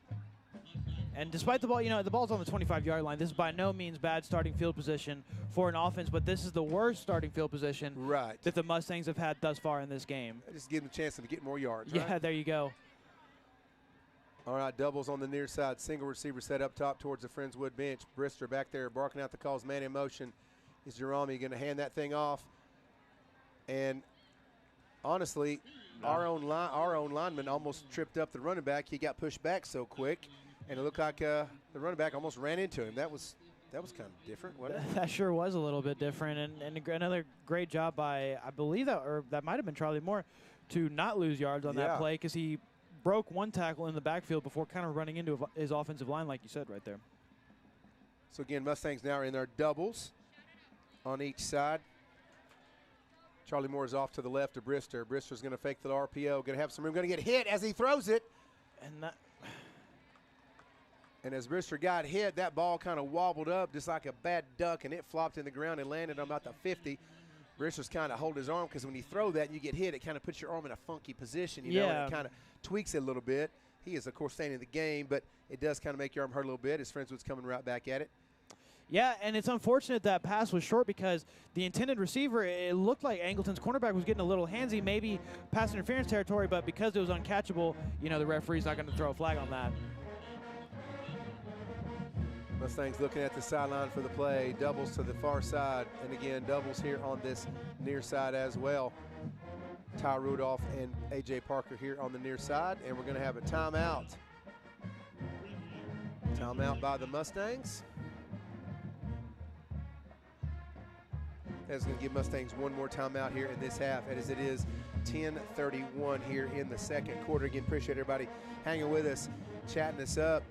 And despite the ball, you know, the ball's on the 25-yard line. This is by no means bad starting field position for an offense, but this is the worst starting field position that the Mustangs have had thus far in this game. Just give them a chance to get more yards, Yeah, there you go. All right, doubles on the near side. Single receiver set up top towards the Friendswood bench. Brister back there barking out the calls. Man in motion. Is Jerome going to hand that thing off? And honestly, our own lineman almost tripped up the running back. He got pushed back so quick, and it looked like the running back almost ran into him. That was kind of different, wasn't it? That sure was a little bit different, and another great job by, I believe that might have been Charlie Moore, to not lose yards on that play because he broke one tackle in the backfield before kind of running into his offensive line, like you said right there. So again, Mustangs now are in their doubles on each side. Charlie Moore is off to the left of Brister. Brister's going to fake the RPO, going to have some room, going to get hit as he throws it. And as Brister got hit, that ball kind of wobbled up just like a bad duck, and it flopped in the ground and landed on about the 50. Brister's kind of holding his arm because when you throw that and you get hit, it kind of puts your arm in a funky position, you know, and it kind of tweaks it a little bit. He is, of course, staying in the game, but it does kind of make your arm hurt a little bit. His Friendswood's coming right back at it. Yeah, and it's unfortunate that pass was short because the intended receiver, it looked like Angleton's cornerback was getting a little handsy, maybe pass interference territory, but because it was uncatchable, you know, the referee's not going to throw a flag on that. Mustangs looking at the sideline for the play. Doubles to the far side, and again, doubles here on this near side as well. Ty Rudolph and A.J. Parker here on the near side, and we're going to have a timeout. Timeout by the Mustangs. That's going to give Mustangs one more timeout here in this half, as it is 10:31 here in the second quarter. Again, appreciate everybody hanging with us, chatting us up.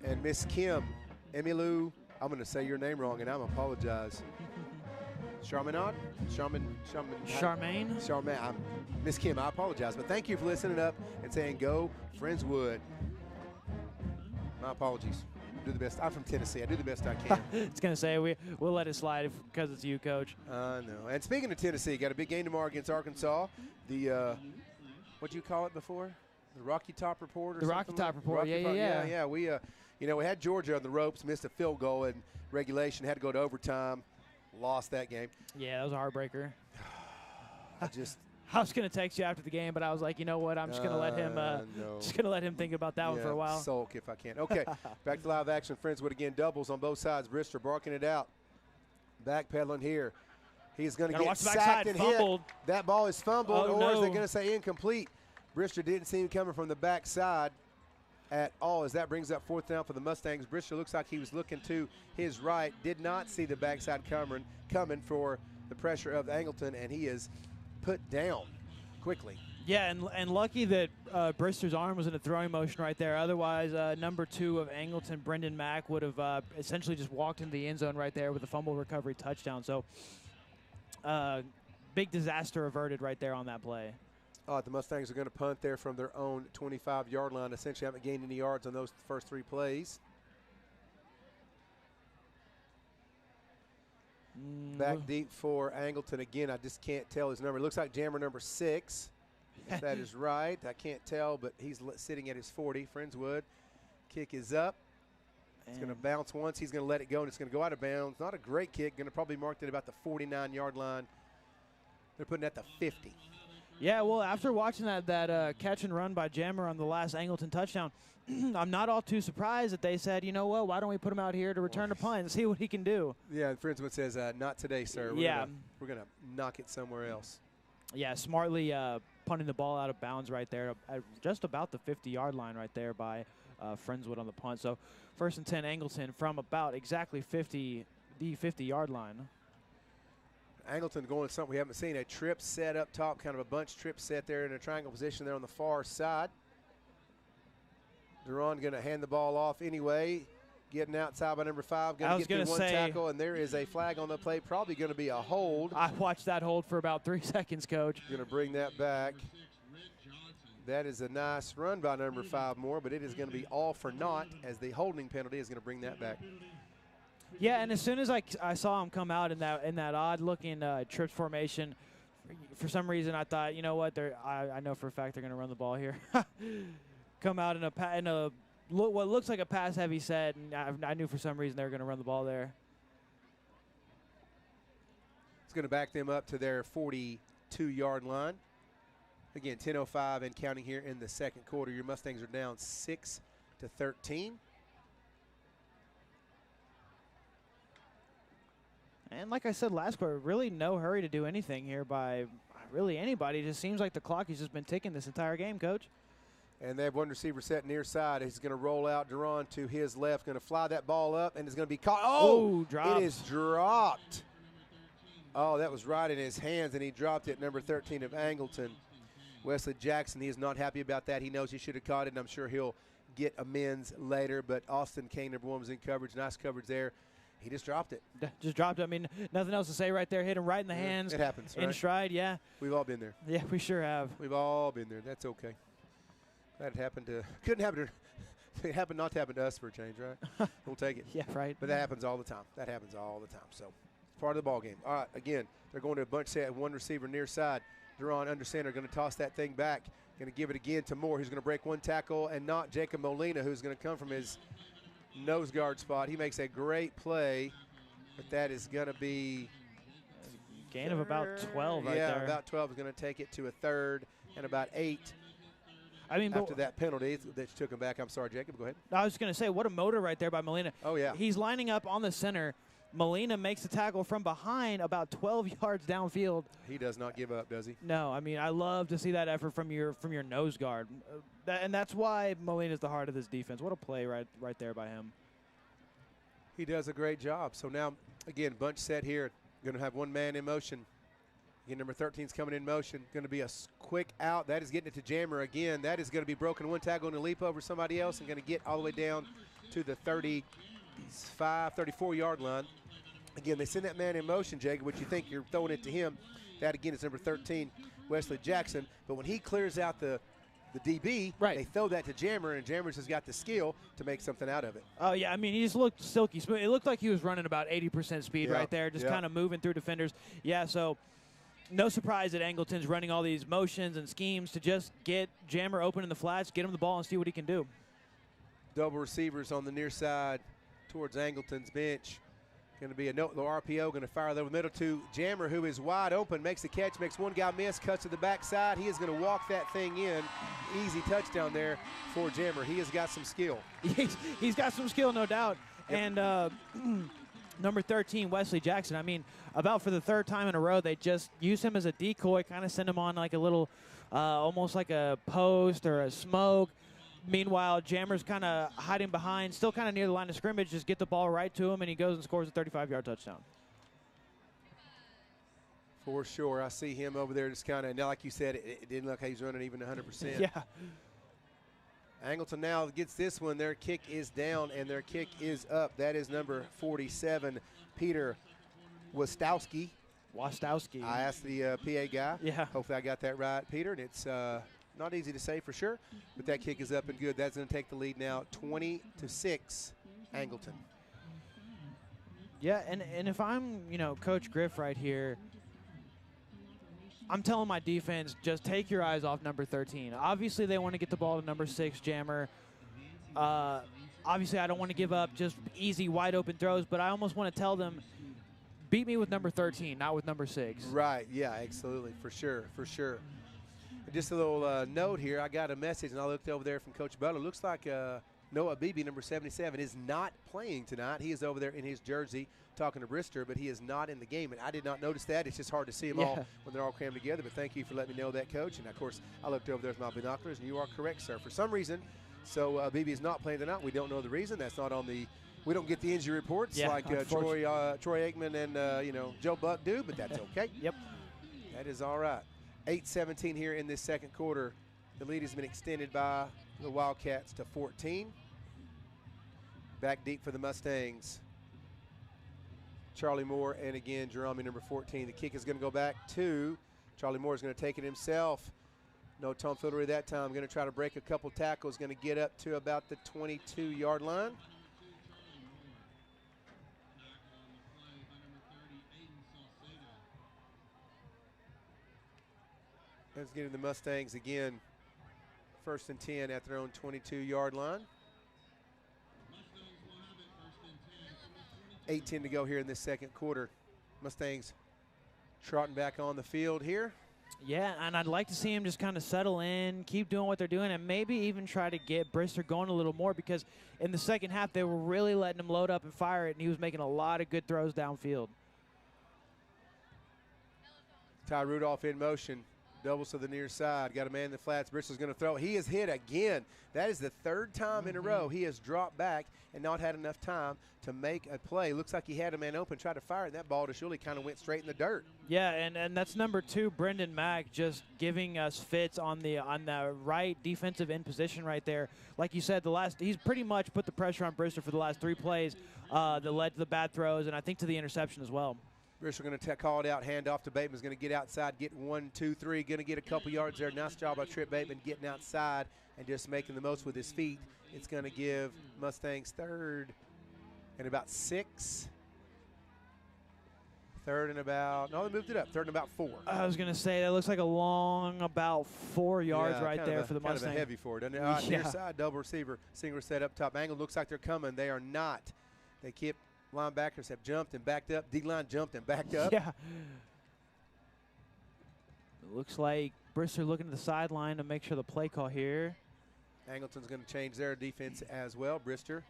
And Miss Kim, Emmylou, I'm going to say your name wrong, and I apologize. Charmaine? Miss Kim, I apologize. But thank you for listening up and saying go Friendswood. My apologies. Do the best. I'm from Tennessee. I do the best I can. It's going to say we'll let it slide because it's you, Coach. I know. And speaking of Tennessee, got a big game tomorrow against Arkansas. The, what do you call it before? The Rocky Top Report or something? The Rocky Top Report, yeah. We, you know, we had Georgia on the ropes, missed a field goal in regulation, had to go to overtime, lost that game. Yeah, that was a heartbreaker. I was going to text you after the game, but I was like, you know what? I'm just going to let him think about that one for a while. Sulk if I can. Okay, back to live action. Friendswood again, doubles on both sides. Brister barking it out. Backpedaling here. He's going to get sacked and hit. That ball is fumbled, or is they going to say incomplete? Brister didn't see him coming from the backside at all, as that brings up 4th down for the Mustangs. Brister looks like he was looking to his right, did not see the backside coming for the pressure of Angleton, and he is put down quickly. Yeah, and lucky that Brister's arm was in a throwing motion right there. Otherwise, number 2 of Angleton, Brendan Mack, would have essentially just walked into the end zone right there with a fumble recovery touchdown. So big disaster averted right there on that play. The Mustangs are going to punt there from their own 25-yard line. Essentially haven't gained any yards on those first 3 plays. Back deep for Angleton again. I just can't tell his number. It looks like jammer number 6. If that is right. I can't tell, but he's sitting at his 40. Friendswood. Kick is up. It's going to bounce once. He's going to let it go, and it's going to go out of bounds. Not a great kick. Going to probably mark it about the 49-yard line. They're putting it at the 50. Yeah, well, after watching that catch and run by Jammer on the last Angleton touchdown, I'm not all too surprised that they said, you know what, why don't we put him out here to return the punt and see what he can do. Yeah, and Friendswood says, not today, sir. We're gonna knock it somewhere else. Yeah, smartly punting the ball out of bounds right there, at just about the 50-yard line right there by Friendswood on the punt. So 1st and 10 Angleton from about exactly the 50-yard line. Angleton going to something we haven't seen, a trip set up top, kind of a bunch trip set there in a triangle position there on the far side. Duran going to hand the ball off anyway, getting outside by number 5, going to get through one tackle, and there is a flag on the play, probably going to be a hold. I watched that hold for about 3 seconds, Coach. Going to bring that back. That is a nice run by number 5 more, but it is going to be all for naught as the holding penalty is going to bring that back. Yeah, and as soon as I saw him come out in that odd-looking trips formation, for some reason I thought, you know what, I know for a fact they're going to run the ball here. Come out in what looks like a pass-heavy set, and I knew for some reason they were going to run the ball there. It's going to back them up to their 42-yard line. Again, 10:05 and counting here in the second quarter. Your Mustangs are down 6-13. And like I said last quarter, really no hurry to do anything here by really anybody. It just seems like the clock has just been ticking this entire game, Coach. And they have one receiver set near side. He's going to roll out Duran to his left, going to fly that ball up, and it's going to be caught. Oh, dropped. It is dropped. Oh, that was right in his hands, and he dropped it, number 13 of Angleton. Wesley Jackson, he is not happy about that. He knows he should have caught it, and I'm sure he'll get amends later. But Austin Kane, number 1, was in coverage. Nice coverage there. He just dropped it. Just dropped it. I mean, nothing else to say right there. Hit him right in the hands. It happens, in right? stride, yeah. We've all been there. Yeah, we sure have. We've all been there. That's okay. That happened to – couldn't happen to – it happened not to happen to us for a change, right? We'll take it. Yeah, right. But that happens all the time. That happens all the time. So it's part of the ball game. All right, again, they're going to a bunch set, one receiver near side. Duran under center, going to toss that thing back. Going to give it again to Moore, who's going to break one tackle, and not Jacob Molina, who's going to come from his nose guard spot. He makes a great play, but that is going to be gain of about 12 right there. Yeah, about 12 is going to take it to a third and about 8. I mean, after that penalty that took him back. I'm sorry, Jacob, go ahead. I was going to say, what a motor right there by Molina. Oh, yeah. He's lining up on the center. Molina makes the tackle from behind about 12 yards downfield. He does not give up, does he? No, I mean, I love to see that effort from your nose guard. And that's why Molina's the heart of this defense. What a play right there by him. He does a great job. So now, again, bunch set here. Going to have one man in motion. Again, number 13 is coming in motion. Going to be a quick out. That is getting it to Jammer again. That is going to be broken. One tackle and a leap over somebody else and going to get all the way down to the 35, 34-yard line. Again, they send that man in motion, Jacob, which you think you're throwing it to him. That, again, is number 13, Wesley Jackson. But when he clears out the DB, right, they throw that to Jammer, and Jammer's has got the skill to make something out of it. Oh, yeah. I mean, he just looked silky smooth. It looked like he was running about 80% speed right there, just kind of moving through defenders. Yeah, so no surprise that Angleton's running all these motions and schemes to just get Jammer open in the flats, get him the ball, and see what he can do. Double receivers on the near side towards Angleton's bench. Going to be a no RPO, going to fire over the middle to Jammer, who is wide open, makes the catch, makes one guy miss, cuts to the backside. He is going to walk that thing in. Easy touchdown there for Jammer. He has got some skill. He's got some skill, no doubt. Yep. And number 13, Wesley Jackson, I mean, about for the third time in a row, they just use him as a decoy, kind of send him on like a little, almost like a post or a smoke. Meanwhile, Jammer's kind of hiding behind, still kind of near the line of scrimmage, just get the ball right to him, and he goes and scores a 35-yard touchdown. For sure. I see him over there just kind of, now like you said, it didn't look like he's running even 100%. Yeah. Angleton now gets this one. Their kick is down, and their kick is up. That is number 47, Peter Wastowski. Wastowski. I asked the PA guy. Yeah. Hopefully I got that right, Peter. And it's not easy to say for sure, but that kick is up and good. That's going to take the lead now, 20-6, Angleton. Yeah, and if I'm, Coach Griff right here, I'm telling my defense, just take your eyes off number 13. Obviously, they want to get the ball to number 6, Jammer. Obviously, I don't want to give up just easy, wide-open throws, but I almost want to tell them, beat me with number 13, not with number 6. Right, yeah, absolutely, for sure, for sure. Just a little note here. I got a message, and I looked over there from Coach Butler. Looks like Noah Beebe, number 77, is not playing tonight. He is over there in his jersey talking to Brister, but he is not in the game. And I did not notice that. It's just hard to see them all when they're all crammed together. But thank you for letting me know that, Coach. And, of course, I looked over there with my binoculars, and you are correct, sir. For some reason, so Beebe is not playing tonight. We don't know the reason. That's not on the – we don't get the injury reports like Troy Aikman and, Joe Buck do, but that's okay. Yep. That is all right. 8:17 here in this second quarter. The lead has been extended by the Wildcats to 14. Back deep for the Mustangs. Charlie Moore and again Jerome, number 14. The kick is going to go back to Charlie Moore. Is going to take it himself. No tomfoolery that time. Going to try to break a couple tackles. Going to get up to about the 22-yard line. Let's get the Mustangs again. 1st and 10 at their own 22-yard line. 8:10 to go here in this second quarter. Mustangs trotting back on the field here. Yeah, and I'd like to see him just kind of settle in, keep doing what they're doing, and maybe even try to get Brister going a little more, because in the second half they were really letting him load up and fire it, and he was making a lot of good throws downfield. Ty Rudolph in motion. Doubles to the near side. Got a man in the flats. Bristol's going to throw. He is hit again. That is the 3rd time in a row he has dropped back and not had enough time to make a play. Looks like he had a man open, tried to fire it, and that ball just really kind of went straight in the dirt. Yeah, and that's number 2, Brendan Mack, just giving us fits on the right defensive end position right there. Like you said, he's pretty much put the pressure on Brister for the last 3 plays that led to the bad throws, and I think to the interception as well. Bristol going to call it out, hand off to Bateman's going to get outside, get 1, 2, 3, going to get a couple yards there. Nice job by Trip Bateman getting outside and just making the most with his feet. It's going to give Mustangs 3rd and about 6. 3rd and about, no, they moved it up, 3rd and about 4. I was going to say, that looks like a long about 4 yards right there for the Mustangs. Kind of a heavy for it, doesn't it? Near side, double receiver, single set up top. Angle looks like they're coming. They are not. They keep. Linebackers have jumped and backed up. D-line jumped and backed up. Yeah. It looks like Brister looking to the sideline to make sure the play call here. Angleton's going to change their defense as well. Brister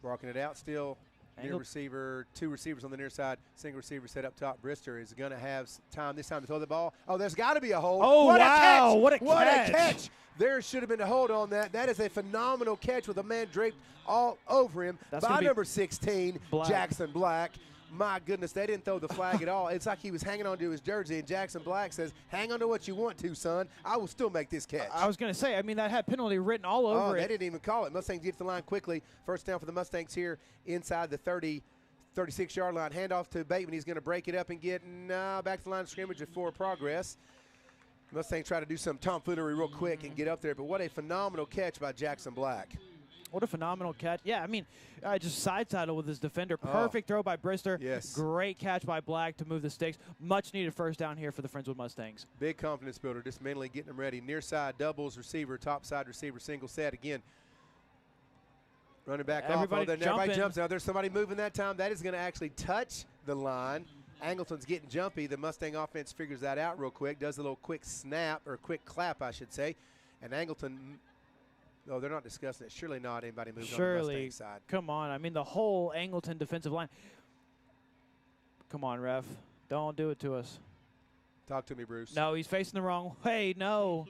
walking it out. Still near receiver, 2 receivers on the near side. Single receiver set up top. Brister is going to have time this time to throw the ball. Oh, there's got to be a hold. Oh, what wow. A catch. What a catch. What a catch. There should have been a hold on that. That is a phenomenal catch with a man draped all over him by number 16, Jackson Black. My goodness, they didn't throw the flag at all. It's like he was hanging on to his jersey, and Jackson Black says, hang on to what you want to, son. I will still make this catch. I was going to say, I mean, that had penalty written all over it. They didn't even call it. Mustangs get to the line quickly. First down for the Mustangs here inside the 36-yard line. Handoff to Bateman. He's going to break it up and get back to the line of scrimmage with 4 progress. Mustangs try to do some tomfoolery real quick and get up there, but what a phenomenal catch by Jackson Black. What a phenomenal catch. Yeah, I mean, just side-saddle with his defender. Perfect throw by Brister. Yes. Great catch by Black to move the sticks. Much needed first down here for the Friendswood Mustangs. Big confidence builder, just mentally getting them ready. Near side doubles, receiver, top side receiver, single set. Again, running back everybody off. Everybody jumps. Now there's somebody moving that time. That is going to actually touch the line. Angleton's getting jumpy. The Mustang offense figures that out real quick, does a little quick snap, or quick clap, I should say. And Angleton, oh, they're not discussing it. Surely not anybody moved on the Mustang side. Come on. I mean, the whole Angleton defensive line. Come on, ref. Don't do it to us. Talk to me, Bruce. No, he's facing the wrong way. No.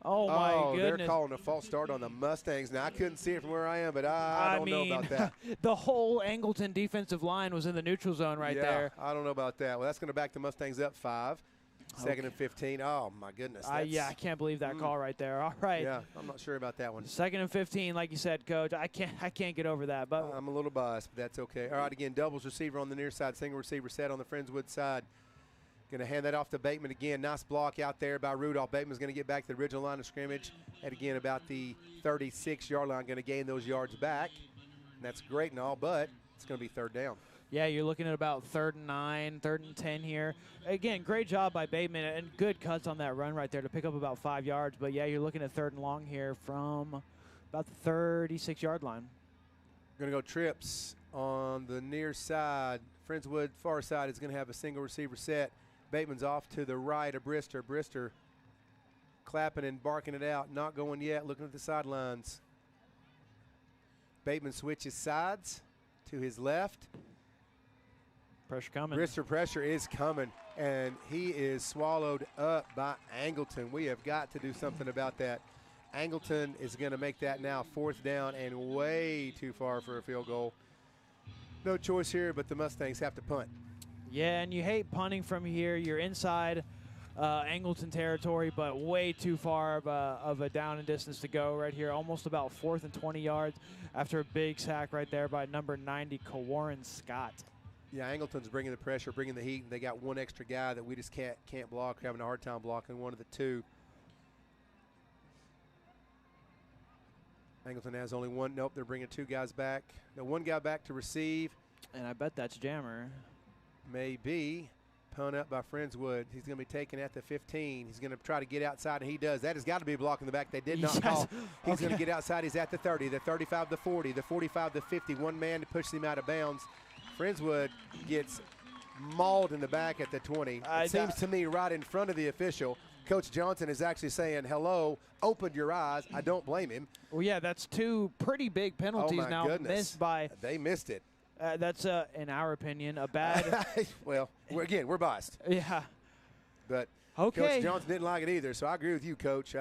Oh, my goodness. They're calling a false start on the Mustangs. Now, I couldn't see it from where I am, but I don't know about that. The whole Angleton defensive line was in the neutral zone right there. I don't know about that. Well, that's going to back the Mustangs up 5. Second and 15. Oh, my goodness. Yeah, I can't believe that call right there. All right. Yeah, I'm not sure about that one. 2nd and 15, like you said, Coach. I can't get over that. But I'm a little biased, but that's okay. All right, again, doubles receiver on the near side, single receiver set on the Friendswood side. Going to hand that off to Bateman again. Nice block out there by Rudolph. Bateman's going to get back to the original line of scrimmage at, again, about the 36-yard line. Going to gain those yards back. And that's great and all, but it's going to be third down. Yeah, you're looking at about 3rd and 9, 3rd and 10 here. Again, great job by Bateman and good cuts on that run right there to pick up about 5 yards. But, yeah, you're looking at 3rd and long here from about the 36-yard line. Going to go trips on the near side. Friendswood far side is going to have a single receiver set. Bateman's off to the right of Brister. Brister clapping and barking it out. Not going yet, looking at the sidelines. Bateman switches sides to his left. Pressure coming. Brister pressure is coming, and he is swallowed up by Angleton. We have got to do something about that. Angleton is going to make that now 4th down and way too far for a field goal. No choice here, but the Mustangs have to punt. Yeah, and you hate punting from here. You're inside Angleton territory, but way too far of a down and distance to go right here. Almost about 4th and 20 yards after a big sack right there by number 90, Kawarren Scott. Yeah, Angleton's bringing the pressure, bringing the heat, and they got one extra guy that we just can't block. We're having a hard time blocking one of the two. Angleton has only one. Nope, they're bringing 2 guys back. No, 1 guy back to receive. And I bet that's Jammer. Maybe. Punt up by Friendswood. He's going to be taken at the 15. He's going to try to get outside, and he does. That has got to be a block in the back. They did not call. He's going to get outside. He's at the 30, the 35, the 40, the 45, the 50. One man to push him out of bounds. Friendswood gets mauled in the back at the 20. It seems to me right in front of the official. Coach Johnson is actually saying, hello, open your eyes. I don't blame him. Well, yeah, that's 2 pretty big penalties now missed by. They missed it. That's, in our opinion, a bad. Well, we're biased. Yeah. But okay. Coach Johnson didn't like it either, so I agree with you, Coach.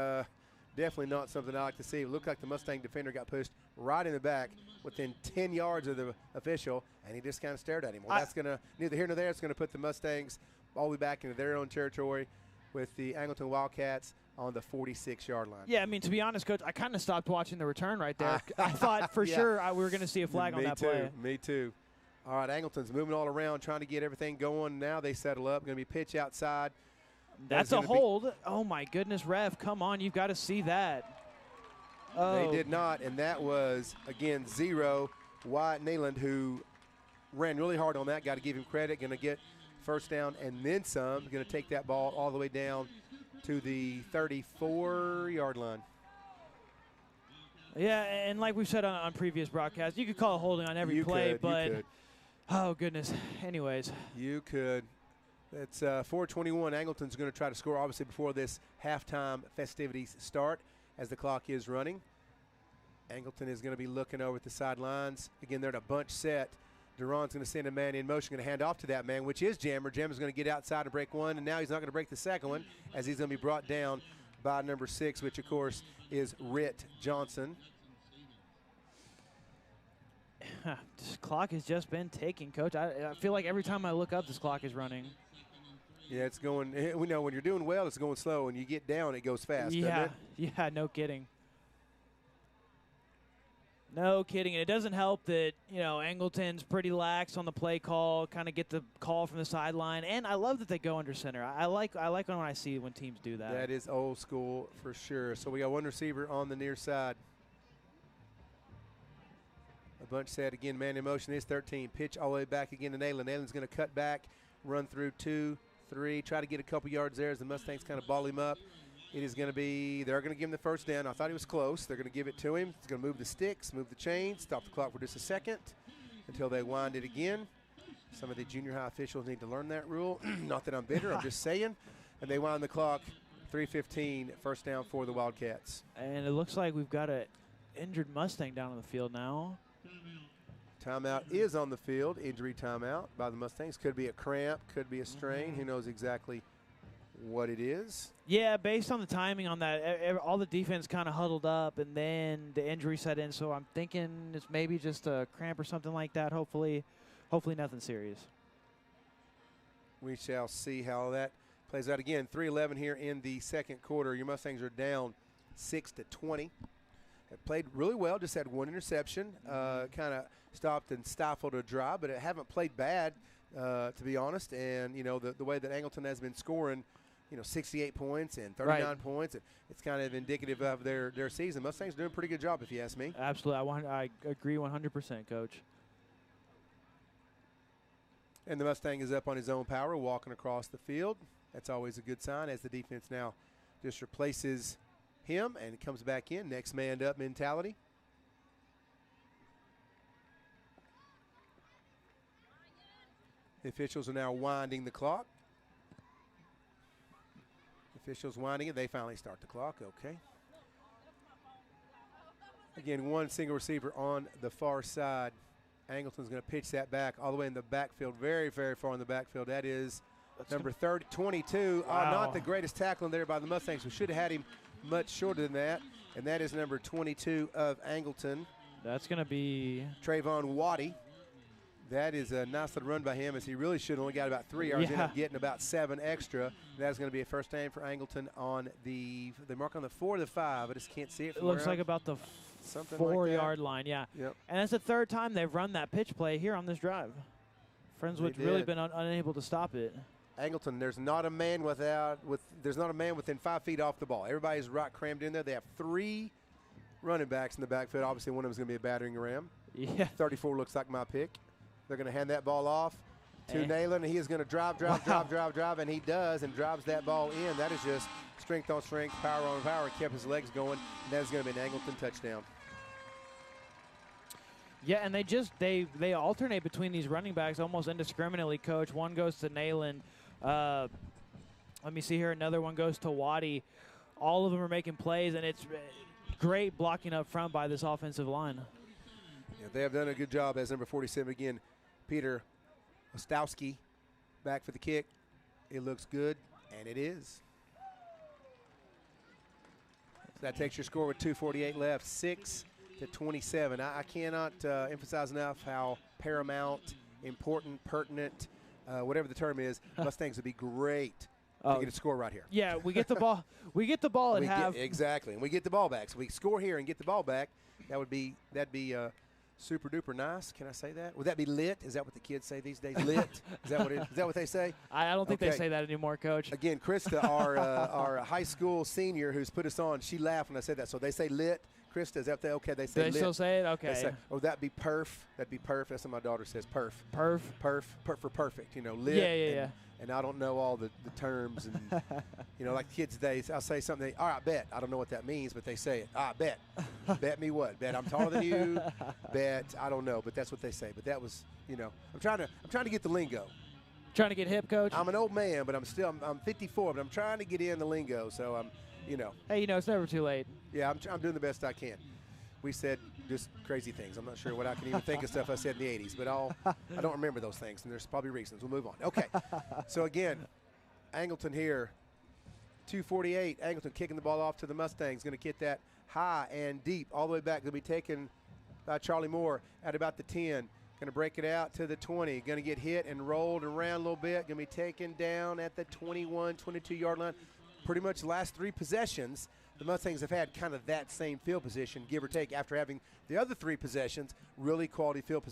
Definitely not something I like to see. It looked like the Mustang defender got pushed right in the back within 10 yards of the official, and he just kind of stared at him. Well, that's going to, neither here nor there, it's going to put the Mustangs all the way back into their own territory with the Angleton Wildcats on the 46-yard line. Yeah, I mean, to be honest, Coach, I kind of stopped watching the return right there. I thought for sure we were going to see a flag on that play. Me too. All right, Angleton's moving all around, trying to get everything going. Now they settle up. Going to be pitch outside. That's a hold. Oh, my goodness, ref. Come on, you've got to see that. They did not, and that was, again, 0. Wyatt Nealand, who ran really hard on that. Got to give him credit. Going to get first down and then some. Going to take that ball all the way down to the 34-yard line. Yeah, and like we've said on previous broadcasts, you could call a holding on every play, but oh, goodness. Anyways. You could. It's 4:21. Angleton's going to try to score, obviously, before this halftime festivities start as the clock is running. Angleton is going to be looking over at the sidelines. Again, they're in a bunch set. Duran's going to send a man in motion, going to hand off to that man, which is Jammer. Jammer's going to get outside and break one, and now he's not going to break the second one as he's going to be brought down by number 6, which, of course, is Ritt Johnson. This clock has just been ticking, Coach. I feel like every time I look up, this clock is running. Yeah, it's going – we know when you're doing well, it's going slow. When you get down, it goes fast, doesn't it? Yeah, no kidding. No kidding. And it doesn't help that, Angleton's pretty lax on the play call, kind of get the call from the sideline. And I love that they go under center. I like when I see when teams do that. That is old school for sure. So we got one receiver on the near side. A bunch set again, man in motion is 13. Pitch all the way back again to Nayland. Nayland's going to cut back, run through 2, 3, try to get a couple yards there as the Mustangs kind of ball him up. It is going to be, they're going to give him the first down. I thought he was close. They're going to give it to him. He's going to move the sticks, move the chains, stop the clock for just a second until they wind it again. Some of the junior high officials need to learn that rule. Not that I'm bitter, I'm just saying. And they wind the clock, 3:15, first down for the Wildcats. And it looks like we've got an injured Mustang down on the field now. Timeout is on the field, injury timeout by the Mustangs. Could be a cramp, could be a strain. Who knows exactly what it is. Yeah, based on the timing on that, all the defense kind of huddled up, and then the injury set in. So I'm thinking it's maybe just a cramp or something like that. Hopefully nothing serious. We shall see how that plays out. Again, 3:11 here in the second quarter. Your Mustangs are down 6-20. Have played really well, just had one interception. Kind of stopped and stifled a drive, but it haven't played bad. to be honest. And, you know, the way that Angleton has been scoring, you know, 68 points and 39 points, it's kind of indicative of their season. Mustangs doing a pretty good job, if you ask me. Absolutely. I agree 100%, Coach. And the Mustang is up on his own power, walking across the field. That's always a good sign as the defense now just replaces him and comes back in. Next man up mentality. The officials are now winding the clock. Officials winding it. They finally start the clock. Okay. Again, one single receiver on the far side. Angleton's going to pitch that back all the way in the backfield, very, very far in the backfield. That is number 22. Wow. Not the greatest tackling there by the Mustangs. We should have had him much shorter than that. And that is number 22 of Angleton. That's going to be Trayvon Waddy. That is a nice little run by him, as he really should have only got about 3 yards. Ended up getting about 7 extra. That's going to be a first down for Angleton on the mark on the 4 to the 5. I just can't see it. It looks like about the 4-yard line, yeah. Yep. And that's the third time they've run that pitch play here on this drive. Friendswood's really been unable to stop it. Angleton, there's not a man within 5 feet off the ball. Everybody's right crammed in there. They have 3 running backs in the backfield. Obviously, one of them is going to be a battering ram. Yeah. 34 looks like my pick. They're going to hand that ball off to Nayland, and he is going to drive, and he does, and drives that ball in. That is just strength on strength, power on power. Kept his legs going, and that is going to be an Angleton touchdown. Yeah, and they alternate between these running backs almost indiscriminately, Coach. One goes to Nayland. Let me see here. Another one goes to Waddy. All of them are making plays, and it's great blocking up front by this offensive line. Yeah, they have done a good job as number 47 again. Peter Ostowski back for the kick. It looks good, and it is. So that takes your score with 2:48 left, 6-27. I cannot emphasize enough how paramount, important, pertinent, whatever the term is, Mustangs would be great to get a score right here. Yeah, we get the ball. We get the ball at half. Exactly, and we get the ball back. So we score here and get the ball back. That'd be super duper nice. Can I say that? Would that be lit? Is that what the kids say these days? Lit? Is that what they say? I don't think they say that anymore, Coach. Again, Krista, our high school senior who's put us on, she laughed when I said that. So they say lit. Krista, is that okay? They say lit. They still say it? Okay. Say, that'd be perf. That'd be perf. That's what my daughter says. Perf. Perf. Perf for perfect. You know, lit. Yeah. And I don't know all the terms and you know, like kids days. I'll say something. All right, bet. I don't know what that means, but they say it. Bet. Bet me what? Bet I'm taller than you. Bet I don't know, but that's what they say. But that was, you know, I'm trying to get the lingo. Trying to get hip, Coach. I'm an old man, but I'm 54, but I'm trying to get in the lingo. So I'm, you know. Hey, you know, it's never too late. Yeah, I'm doing the best I can. We said just crazy things. I'm not sure what I can even think of stuff I said in the 80s, but I don't remember those things, and there's probably reasons. We'll move on. Okay. So, again, Angleton here, 2:48. Angleton kicking the ball off to the Mustangs. Going to get that high and deep all the way back. Going to be taken by Charlie Moore at about the 10. Going to break it out to the 20. Going to get hit and rolled around a little bit. Going to be taken down at the 21, 22-yard line. Pretty much the last 3 possessions, the Mustangs have had kind of that same field position, give or take, after having the other 3 possessions, really quality field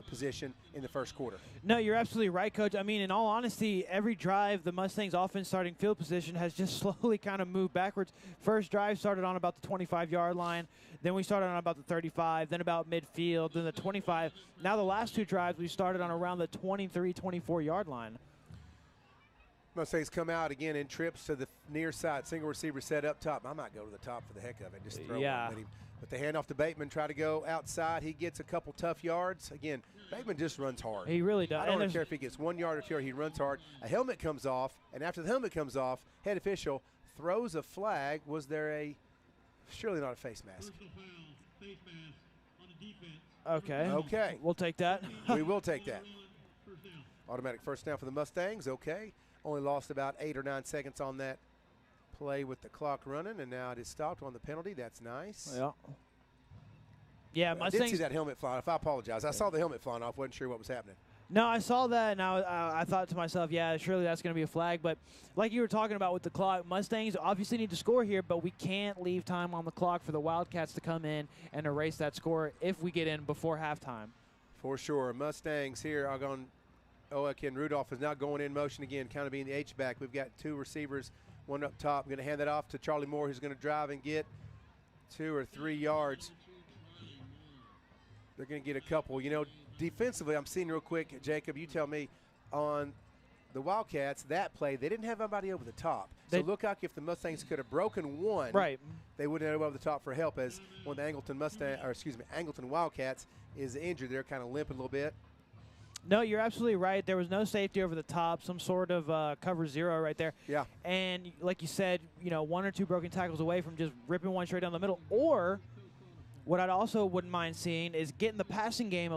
position in the first quarter. No, you're absolutely right, Coach. I mean, in all honesty, every drive the Mustangs offense starting field position has just slowly kind of moved backwards. First drive started on about the 25-yard line. Then we started on about the 35, then about midfield, then the 25. Now the last 2 drives we started on around the 23, 24-yard line. Mustangs come out again in trips to the near side. Single receiver set up top. I might go to the top for the heck of it. Just throw one at him. But they hand off to Bateman, try to go outside. He gets a couple tough yards. Again, Bateman just runs hard. He really does. I don't care if he gets 1 yard or 2 yards. He runs hard. A helmet comes off, and after the helmet comes off, head official throws a flag. Was there surely not a face mask. Okay. Okay. We'll take that. We will take that. Automatic first down for the Mustangs. Okay. Only lost about 8 or 9 seconds on that play with the clock running, and now it is stopped on the penalty. That's nice. Yeah. Yeah, I did see that helmet flying off. I apologize. I saw the helmet flying off. Wasn't sure what was happening. No, I saw that, and I thought to myself, yeah, surely that's going to be a flag. But like you were talking about with the clock, Mustangs obviously need to score here, but we can't leave time on the clock for the Wildcats to come in and erase that score if we get in before halftime. For sure. Mustangs here are going Ken Rudolph is now going in motion again, kind of being the H-back. We've got 2 receivers, one up top. I'm going to hand that off to Charlie Moore, who's going to drive and get 2 or 3 yards. They're going to get a couple. You know, defensively, I'm seeing real quick, Jacob, you tell me, on the Wildcats, that play, they didn't have anybody over the top. So look like if the Mustangs could have broken one, right, they wouldn't have over the top for help, as one of the Angleton Wildcats is injured. They're kind of limping a little bit. No, you're absolutely right. There was no safety over the top, some sort of cover 0 right there. Yeah. And like you said, you know, 1 or 2 broken tackles away from just ripping one straight down the middle. Or what I'd also wouldn't mind seeing is getting the passing game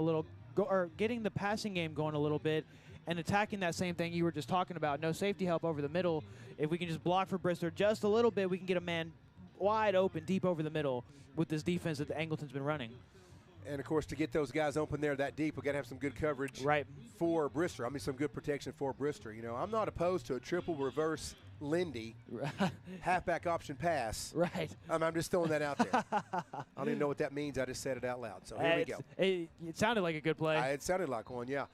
getting the passing game going a little bit and attacking that same thing you were just talking about. No safety help over the middle. If we can just block for Brister just a little bit, we can get a man wide open, deep over the middle with this defense that the Angleton's been running. And, of course, to get those guys open there that deep, we've got to have some good coverage for Brister. I mean, some good protection for Brister. You know, I'm not opposed to a triple reverse Lindy halfback option pass. Right. I'm just throwing that out there. I don't even know what that means. I just said it out loud. So here we go. It sounded like a good play. It sounded like one, yeah.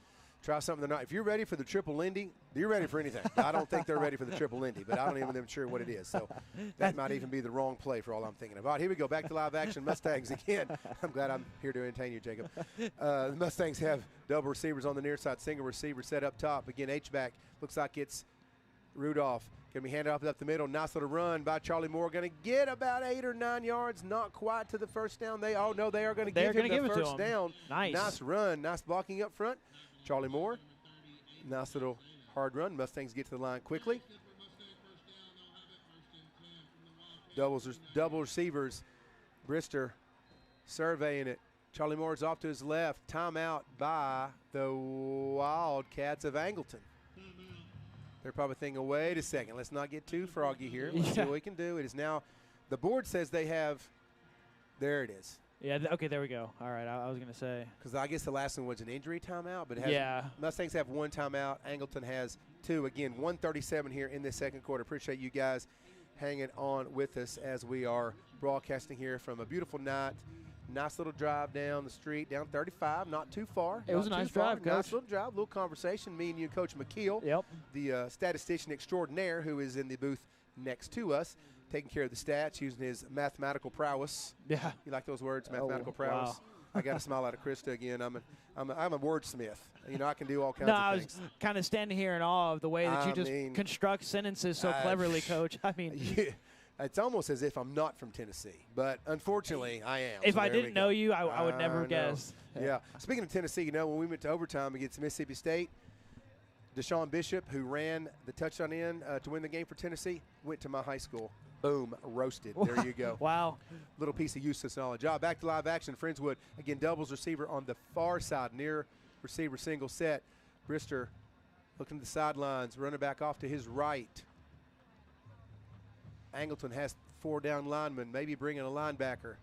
Try something tonight. If you're ready for the triple Lindy, you're ready for anything. I don't think they're ready for the triple Lindy, but I don't even sure what it is. So that might even be the wrong play for all I'm thinking of. All right, here we go. Back to live action. Mustangs again. I'm glad I'm here to entertain you, Jacob. The Mustangs have double receivers on the near side, single receiver set up top. Again, H-back. Looks like it's Rudolph. Can be handed off up the middle. Nice little run by Charlie Moore. Going to get about 8 or 9 yards. Not quite to the first down. They are going to give him the first down. Nice run. Nice blocking up front. Charlie Moore. Nice little hard run. Mustangs get to the line quickly. Double receivers. Brister surveying it. Charlie Moore's off to his left. Timeout by the Wildcats of Angleton. They're probably thinking, wait a second, let's not get too froggy here. Let's see what we can do. It is now, the board says they have, there it is. Yeah, okay, there we go. All right, I was going to say. Because I guess the last one was an injury timeout, but Mustangs have 1 timeout. Angleton has 2. Again, 1:37 here in the second quarter. Appreciate you guys hanging on with us as we are broadcasting here from a beautiful night. Nice little drive down the street, down 35, not too far. It was a nice drive, Coach. Nice little drive, little conversation. Me and you and Coach McKeel, the statistician extraordinaire who is in the booth next to us, taking care of the stats, using his mathematical prowess. Yeah. You like those words, mathematical prowess? Wow. I got a smile out of Krista again. I'm a wordsmith. You know, I can do all kinds no, of I things. was kind of standing here in awe of the way that you just construct sentences so cleverly, Coach. I mean, it's almost as if I'm not from Tennessee, but unfortunately I am. If I didn't know you, I would never guess. Yeah. Speaking of Tennessee, you know, when we went to overtime against Mississippi State, Deshaun Bishop, who ran the touchdown in to win the game for Tennessee, went to my high school. Boom, roasted. There you go. Wow. Little piece of useless knowledge. Back to live action. Friendswood, again, doubles receiver on the far side, near receiver single set. Brister looking to the sidelines, running back off to his right. Angleton has 4 down linemen, maybe bringing a linebacker.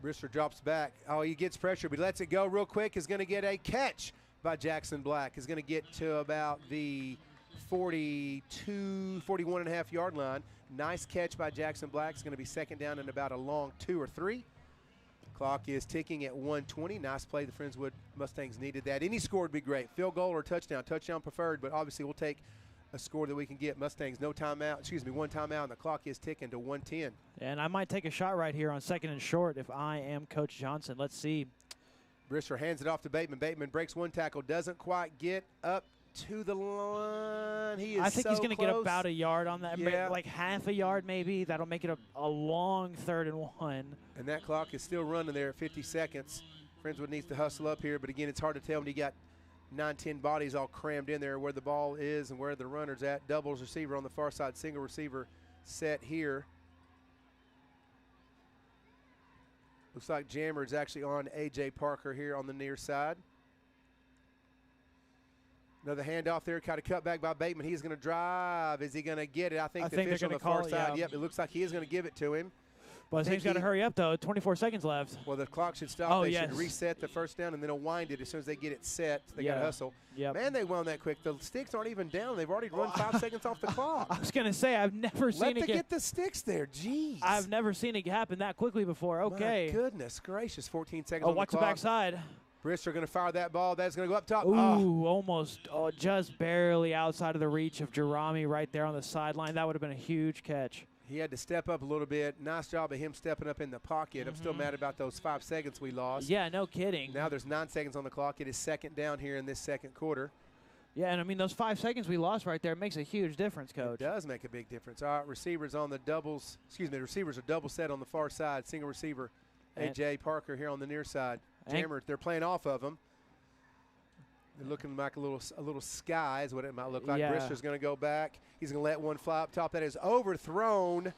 Brister drops back. Oh, he gets pressure, but he lets it go real quick. Is going to get a catch by Jackson Black. Is going to get to about the 41 and a half yard line. Nice catch by Jackson Black. It's going to be second down and about a long 2 or 3. Clock is ticking at 1:20. Nice play. The Friendswood Mustangs needed that. Any score would be great. Field goal or touchdown. Touchdown preferred, but obviously we'll take a score that we can get. Mustangs, 1 timeout, and the clock is ticking to 1:10. And I might take a shot right here on 2nd and short if I am Coach Johnson. Let's see. Brister hands it off to Bateman. Bateman breaks 1 tackle, doesn't quite get up to the line. I think he's going to get about a yard on that, yeah. like half a yard maybe. That'll make it a long 3rd and 1. And that clock is still running there at 50 seconds. Friendswood needs to hustle up here, but again, it's hard to tell when you got 9-10 bodies all crammed in there where the ball is and where the runner's at. Doubles receiver on the far side, single receiver set here. Looks like Jammer is actually on A.J. Parker here on the near side. Another handoff there, kind of cut back by Bateman. He's going to drive. Is he going to get it? I think the fish on the far side. Yep, it looks like he is going to give it to him. Well, he's got to hurry up, though. 24 seconds left. Well, the clock should stop. They should reset the first down, and then they'll wind it as soon as they get it set. They got to hustle. Yep. Man, they wound that quick. The sticks aren't even down. They've already run 5 seconds off the clock. I was going to say, I've never seen it get the sticks there. Jeez. I've never seen it happen that quickly before. Okay. My goodness gracious. 14 seconds on the clock. Watch the backside. Brister going to fire that ball. That's going to go up top. Ooh, almost just barely outside of the reach of Jerami right there on the sideline. That would have been a huge catch. He had to step up a little bit. Nice job of him stepping up in the pocket. I'm still mad about those 5 seconds we lost. Yeah, no kidding. Now there's 9 seconds on the clock. It is second down here in this second quarter. Yeah, and I mean, those 5 seconds we lost right there makes a huge difference, Coach. It does make a big difference. All right, receivers on the doubles. Excuse me, the receivers are double set on the far side. Single receiver, A.J. Parker here on the near side. Jammer, they're playing off of him. They're looking like a little sky is what it might look like. Yeah. Brister's going to go back. He's going to let one fly up top. That is overthrown.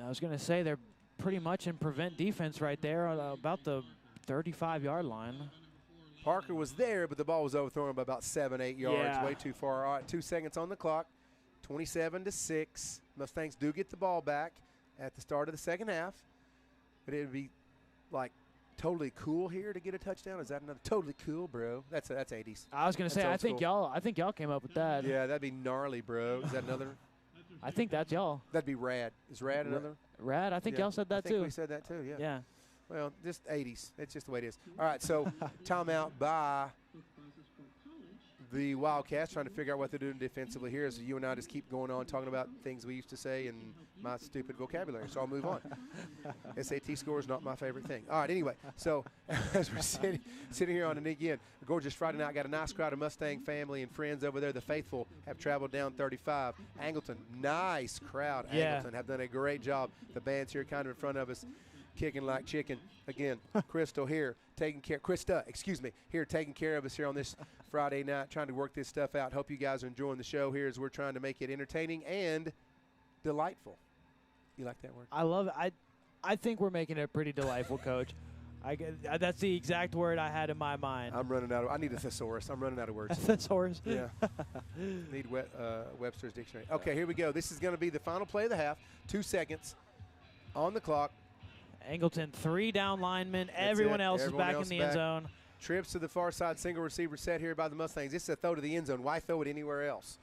I was going to say they're pretty much in prevent defense right there on about the 35-yard line. Parker was there, but the ball was overthrown by about 7, 8 yards, Yeah. way too far. All right, 2 seconds on the clock, 27-6. Mustangs do get the ball back at the start of the second half, but it would be like totally cool here to get a touchdown. Is that another totally cool, bro? That's 80s. I was going to say I think y'all came up with that. Yeah, that'd be gnarly, bro. Is that another? I think that's y'all. That'd be rad. Is rad another? Rad. I think y'all said that I think too. we said that too. Yeah. Yeah. Well, just 80s. It's just the way it is. All right, so timeout by the Wildcats, trying to figure out what they're doing defensively here as you and I just keep going on talking about things we used to say and my stupid vocabulary. So I'll move on. SAT score is not my favorite thing. All right, anyway, so as we're sitting here on again, a gorgeous Friday night, got a nice crowd of Mustang family and friends over there. The faithful have traveled down 35. Angleton, nice crowd. Yeah. Angleton have done a great job. The band's here kind of in front of us, kicking like chicken. Again, Crystal here taking care, Krista, excuse me, here taking care of us here on this Friday night, trying to work this stuff out. Hope you guys are enjoying the show here as we're trying to make it entertaining and delightful. You like that word? I love it. I think we're making it pretty delightful, Coach. That's the exact word I had in my mind. I'm running out of, I need a thesaurus. I'm running out of words. Thesaurus. Yeah. Need Webster's dictionary. Okay, here we go. This is going to be the final play of the half. 2 seconds on the clock. Angleton, 3 down linemen. Everyone else is back in the end zone. Trips to the far side, single receiver set here by the Mustangs. This is a throw to the end zone. Why throw it anywhere else?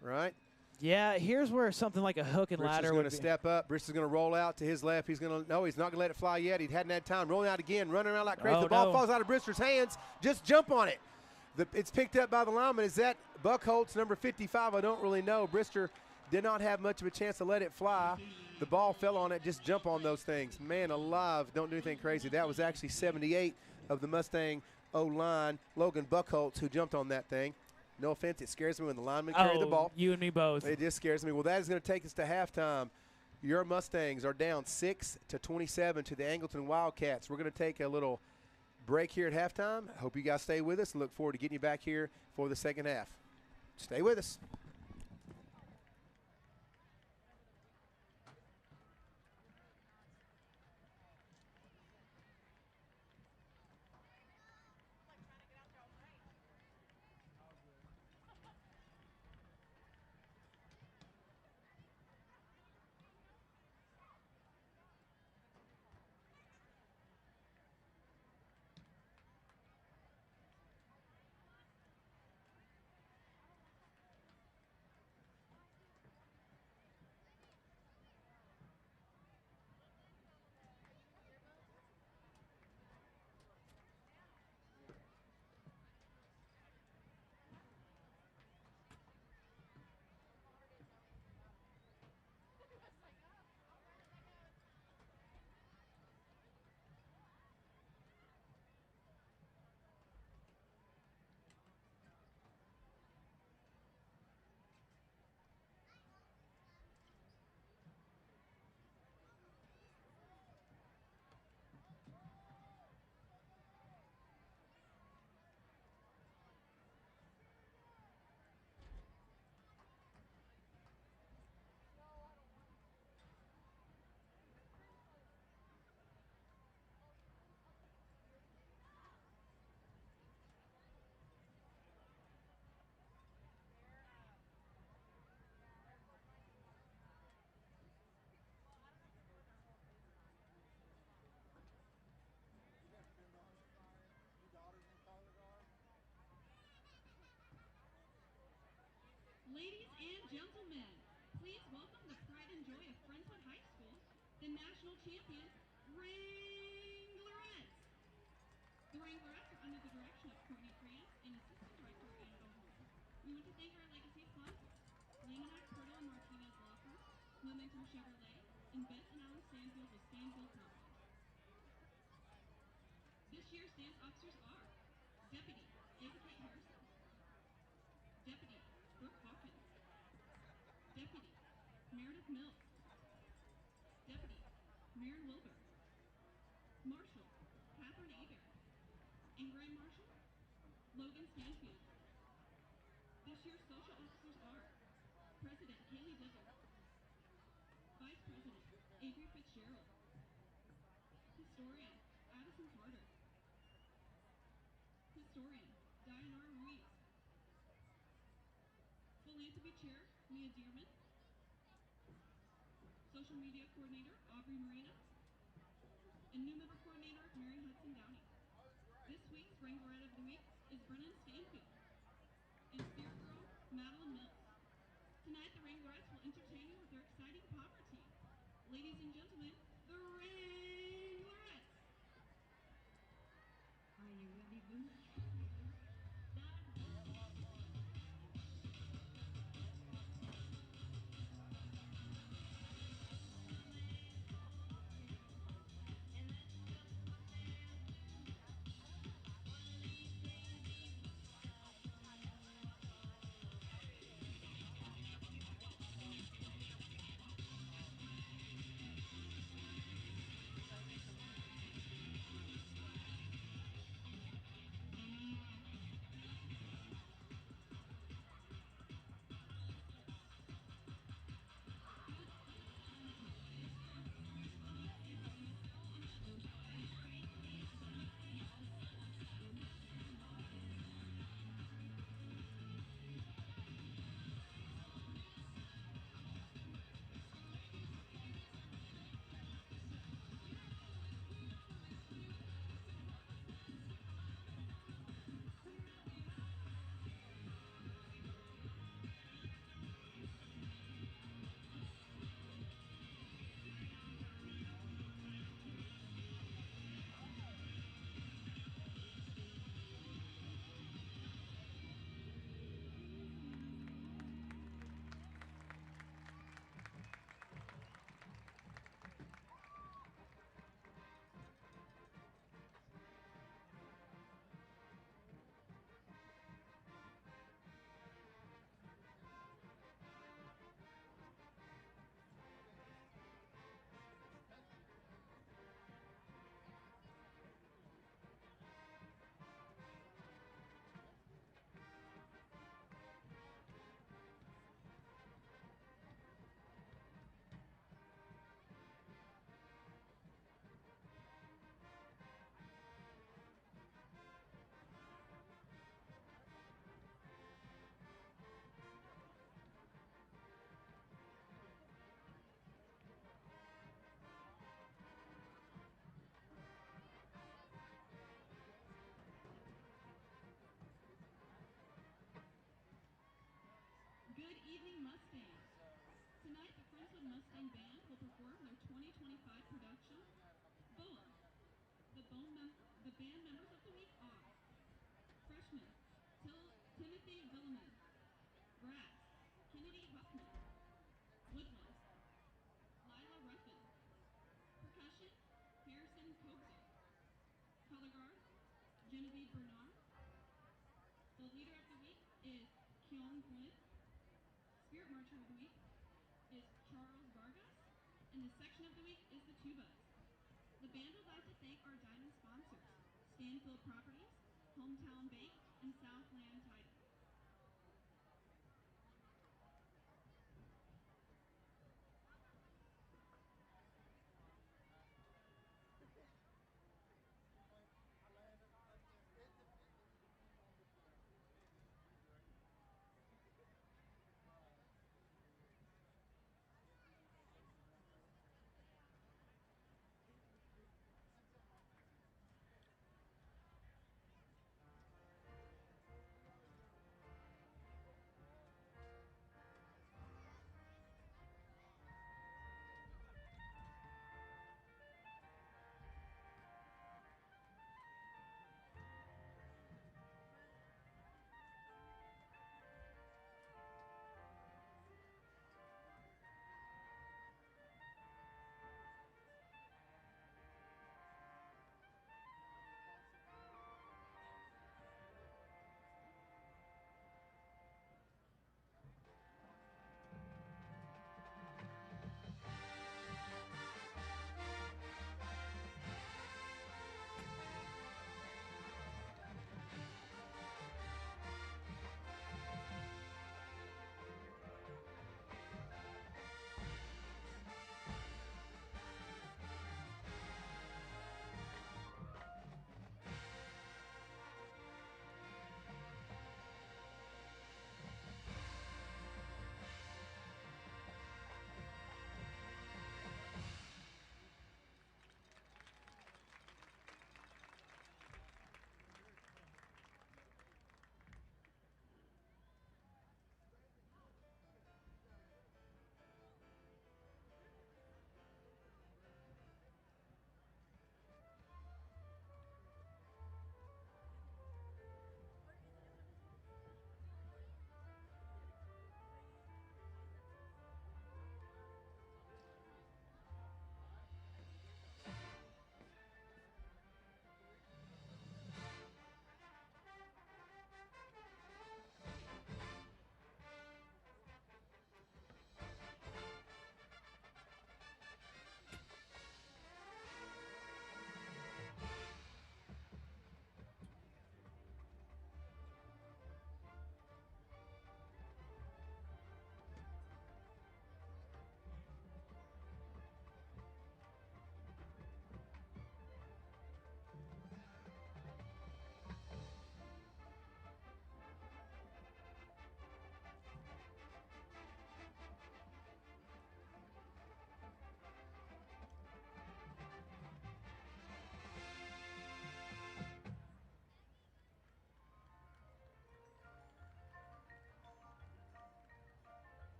Right? Yeah, here's where something like a hook and ladder would would be. be. Step up. Brister's going to roll out to his left. He's going to, no, he's not going to let it fly yet. He hadn't had time. Rolling out again, running around like crazy. Oh, The ball no. falls out of Brister's hands. Just jump on it. It's picked up by the lineman. Is that Buckholtz, number 55? I don't really know. Brister did not have much of a chance to let it fly. The ball fell on it. Just jump on those things. Man alive, don't do anything crazy. That was actually 78 of the Mustang O-line, Logan Buckholtz, who jumped on that thing. No offense, it scares me when the linemen carry the ball. You and me both. It just scares me. Well, that is going to take us to halftime. Your Mustangs are down 6-27 to the Angleton Wildcats. We're going to take a little break here at halftime. I hope you guys stay with us and look forward to getting you back here for the second half. Stay with us. Ladies and gentlemen, please welcome the pride and joy of Friendswood High School, the national champions, Wranglerettes. The We want to thank our legacy sponsors, Laminac, Turtle, and Martinez Law Firm, Momentum Chevrolet, and Vince and Allen Stanfield with Stanfield Properties. This year's dance officers are Deputy Ava Kate Harrison, Deputy Brooke Hawkins, Deputy Meredith Mills, Deputy Maren Wilbur, Marshal Catherine Hebert, and Grand Marshal Logan Stanfield. This year's social officers are President Kaylee Dibble, Vice President Avery Fitzgerald, Historian Addison Carter, Historian Dianara Ruiz, Philanthropy Chair Mia Dearman, Social Media Coordinator Aubrey Moreno, and New Member Coordinator Mary Hudson Downey. This week's Wranglerette of the Week is Brennan Stanfield and Spirit Girl Madeline Mills. Tonight the Wranglerettes will entertain you with their exciting pop routine. Ladies and gentlemen, the Wranglerettes! Are you ready, Boo? Good evening, Mustangs. Tonight, the Friendswood Mustang Band will perform their 2025 production, Bullen. The band members of the week are freshman Timothy Villeman, brass Kennedy Huffman, woodwind Lila Ruffin, percussion Harrison Kobza, color guard Genevieve Bernard. The leader of the week is Keon Gwynn. Spirit Marcher of the Week is Charles Vargas, and the section of the week is the Tubas. The band would like to thank our diamond sponsors, Stanfield Properties, Hometown Bank, and Southland Title.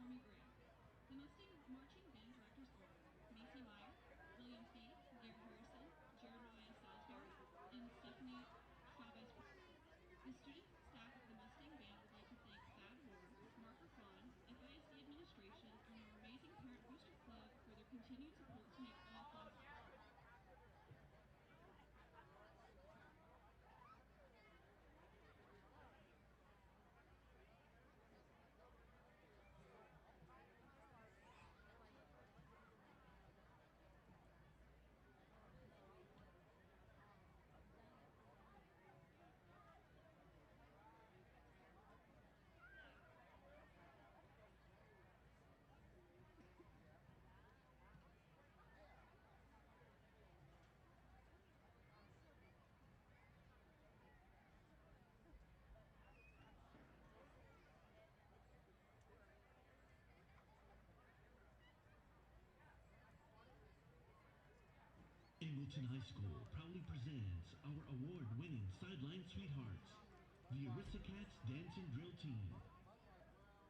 Stormy Gray. The Mustang Marching Band directors are Macy Meyer, William Fee, Garrett Harrison, Jeremiah Salisbury, and Stephanie Chavez. The students and staff of the Mustang Band would like to thank Thad Ward, Mark Raffon, FISD administration, and our amazing Parent Booster Club for their continued support to make all classes. Angleton High School proudly presents our award-winning Sideline Sweethearts, the Aristocats Dance and Drill Team.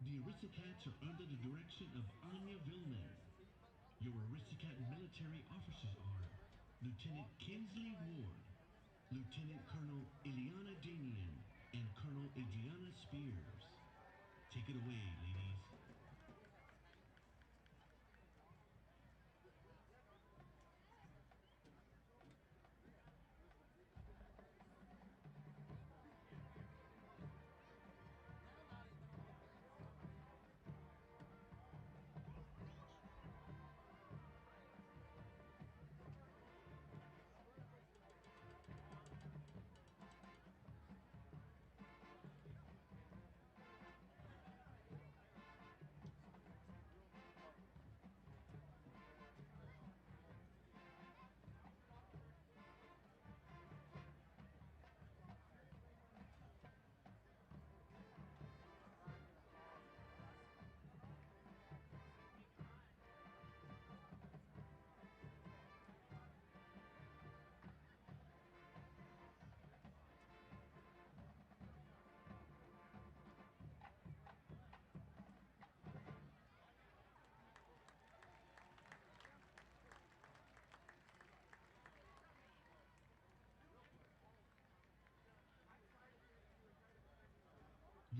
The Aristocats are under the direction of Anya Villman. Your Aristocat military officers are Lieutenant Kinsley Ward, Lieutenant Colonel Ileana Damian, and Colonel Adriana Spears. Take it away, ladies.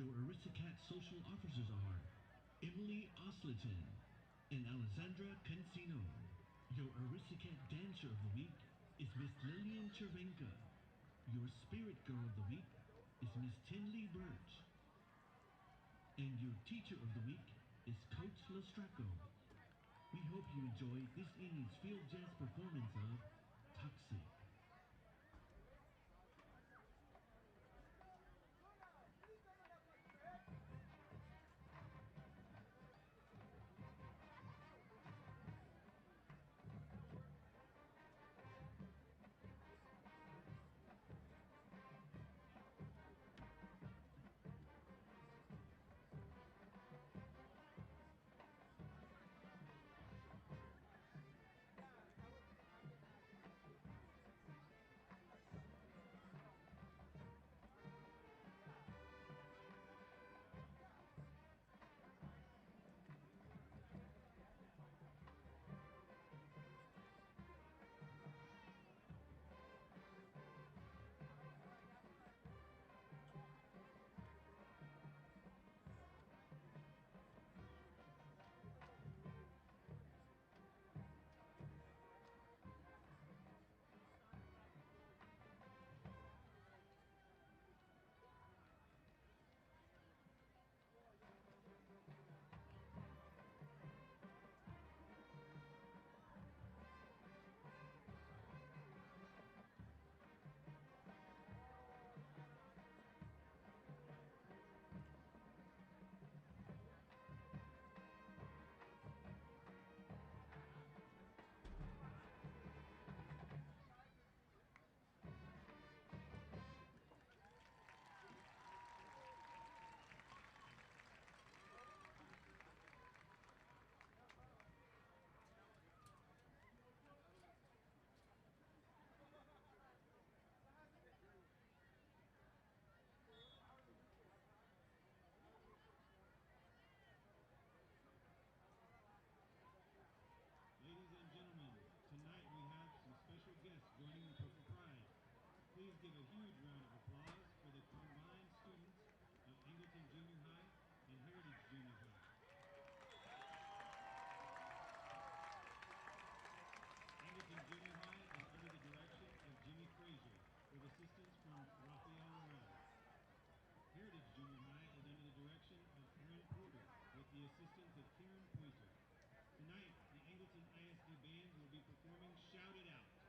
Your Aristocat social officers are Emily Osleton and Alessandra Cancino. Your Aristocat dancer of the week is Miss Lillian Chervenka. Your spirit girl of the week is Miss Tinley Birch. And your teacher of the week is Coach Lestraco. We hope you enjoy this evening's field jazz performance of Toxic. huge round of applause for the combined students of Angleton Junior High and Heritage Junior High. Angleton Junior High is under the direction of Jimmy Frazier with assistance from Rafael Morales. Heritage Junior High is under the direction of Aaron Porter with the assistance of Kieran Pointer. Tonight, the Angleton ISD bands will be performing Shout It Out.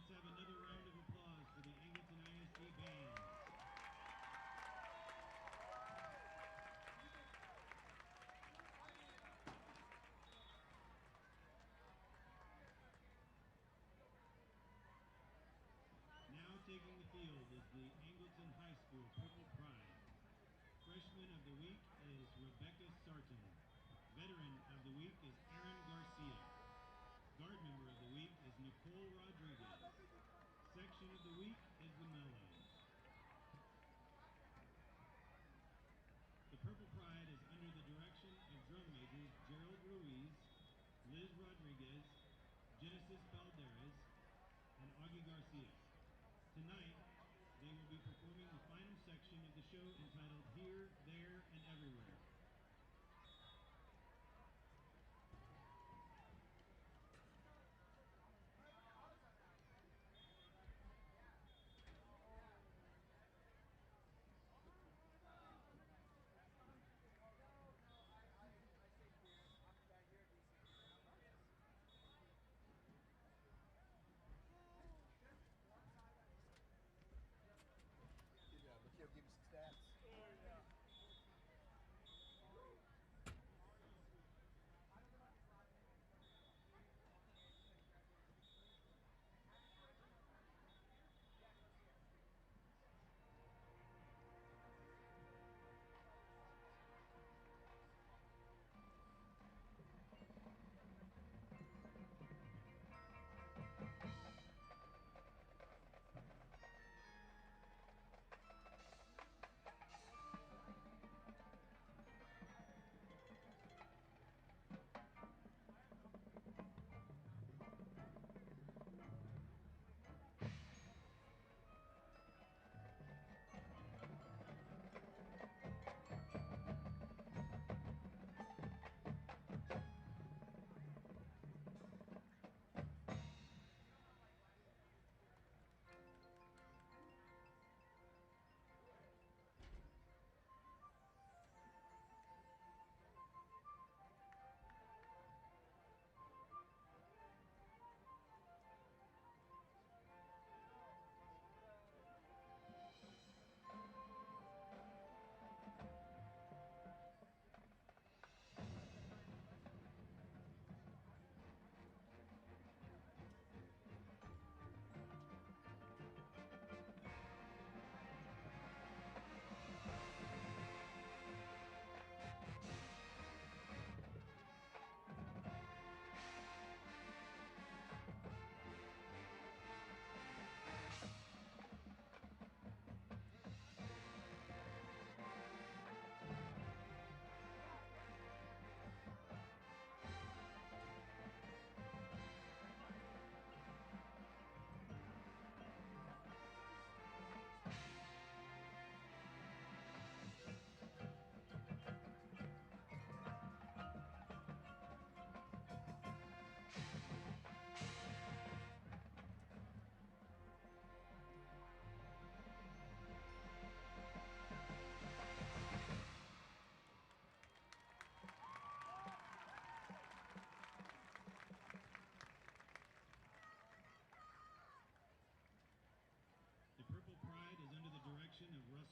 Let's have another round of applause for the Angleton ISD band. Now taking the field is the Angleton High School Purple Pride. Freshman of the Week is Rebecca Sarton. Veteran of the Week is Aaron Garcia. Guard member of the week is Nicole Rodriguez. Section of the week is the Mellows. The Purple Pride is under the direction of drum majors Gerald Ruiz, Liz Rodriguez, Genesis Balderas, and Augie Garcia. Tonight, they will be performing the final section of the show entitled Here, There, and Everywhere. Give me some stats.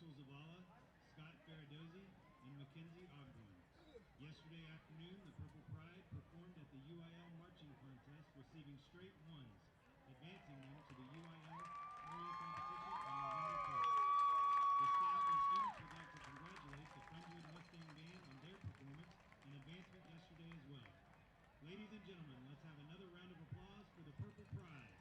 Russell Zavala, Scott Ferradosi, and Mackenzie Ogburn. Yesterday afternoon, the Purple Pride performed at the UIL marching contest, receiving straight ones, advancing them to the UIL area competition on November 1st. The staff and students would like to congratulate the Friendswood Mustang Band on their performance and advancement yesterday as well. Ladies and gentlemen, let's have another round of applause for the Purple Pride.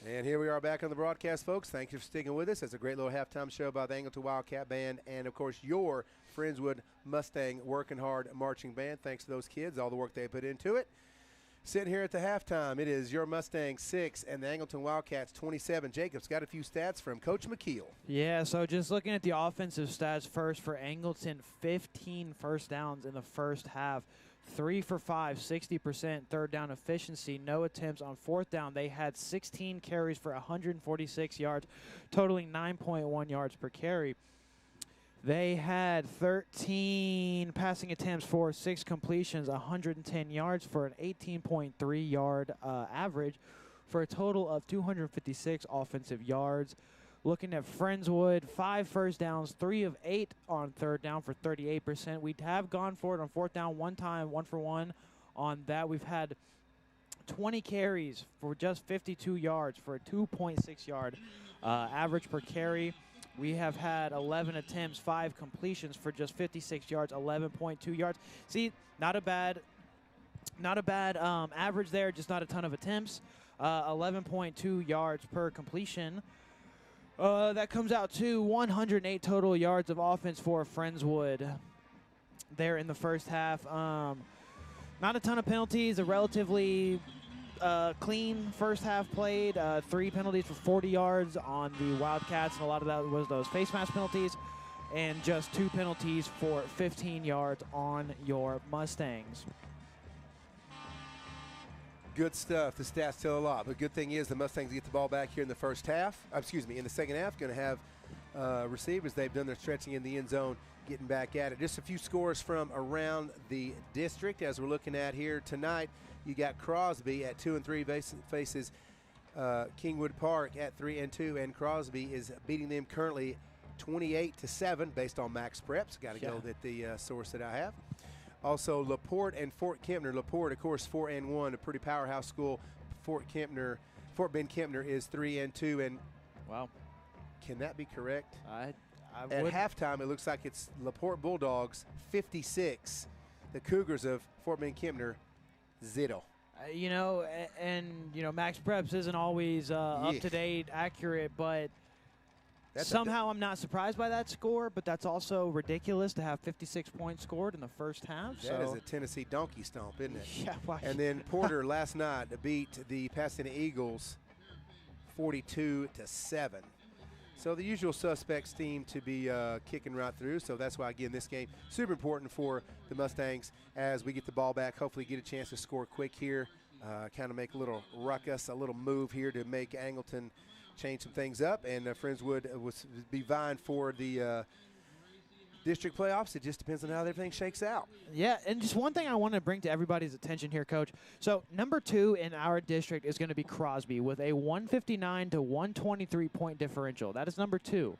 And here we are back on the broadcast, folks. Thank you for sticking with us. It's a great little halftime show by the Angleton Wildcat Band and, of course, your Friendswood Mustang Working Hard Marching Band. Thanks to those kids, all the work they put into it. Sitting here at the halftime, it is your Mustang 6 and the Angleton Wildcats 27. Jacob's got a few stats from Coach McKeel. Yeah, so just looking at the offensive stats first for Angleton, 15 first downs in the first half. 3 for 5, 60% third down efficiency. No attempts on fourth down. They had 16 carries for 146 yards, totaling 9.1 yards per carry. They had 13 passing attempts for 6 completions, 110 yards for an 18.3 yard average for a total of 256 offensive yards. Looking at Friendswood, 5 first downs, 3 of 8 on third down for 38%. We have gone for it on fourth down one time, 1 for 1 on that. We've had 20 carries for just 52 yards for a 2.6 yard average per carry. We have had 11 attempts, 5 completions for just 56 yards, 11.2 yards. See, not a bad average there, just not a ton of attempts. 11.2 yards per completion. That comes out to 108 total yards of offense for Friendswood there in the first half. Not a ton of penalties, a relatively clean first half played. 3 penalties for 40 yards on the Wildcats, and a lot of that was those face mask penalties, and just 2 penalties for 15 yards on your Mustangs. Good stuff. The stats tell a lot. But good thing is the Mustangs get the ball back here in the first half. In the second half. Going to have receivers. They've done their stretching in the end zone, getting back at it. Just a few scores from around the district as we're looking at here tonight. You got Crosby at 2-3 faces Kingwood Park at 3-2, and Crosby is beating them currently 28-7 based on Max Preps. Got to go with the source that I have. Also, LaPorte and Fort Kempner. LaPorte, of course, 4-1, a pretty powerhouse school. Fort Bend Kempner is 3-2, and wow, can that be correct? At halftime, it looks like it's LaPorte Bulldogs 56, the Cougars of Fort Bend Kempner 0. Max Preps isn't always up to date, accurate, but somehow I'm not surprised by that score, but that's also ridiculous to have 56 points scored in the first half. That is a Tennessee donkey stomp, isn't it? Yeah. Why? And then Porter last night beat the Pasadena Eagles 42-7. So the usual suspects seem to be kicking right through. So that's why, again, this game super important for the Mustangs as we get the ball back. Hopefully get a chance to score quick here, kind of make a little ruckus, a little move here to make Angleton change some things up, and Friendswood would be vying for the district playoffs. It just depends on how everything shakes out. Yeah, and just one thing I want to bring to everybody's attention here, Coach. So number 2 in our district is going to be Crosby with a 159 to 123 point differential. That is number 2.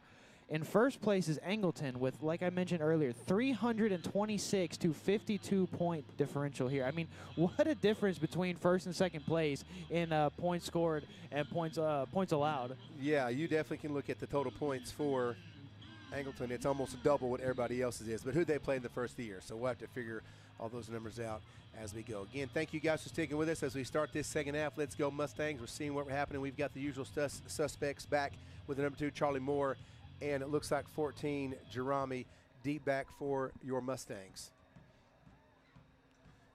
In first place is Angleton with, like I mentioned earlier, 326 to 52 point differential here. I mean, what a difference between first and second place in points scored and points allowed. Yeah, you definitely can look at the total points for Angleton. It's almost double what everybody else's is, but who they played in the first of the year. So we'll have to figure all those numbers out as we go. Again, thank you guys for sticking with us as we start this second half. Let's go Mustangs. We're seeing what's happening. We've got the usual suspects back with the number 2, Charlie Moore, and it looks like 14, Jerami, deep back for your Mustangs.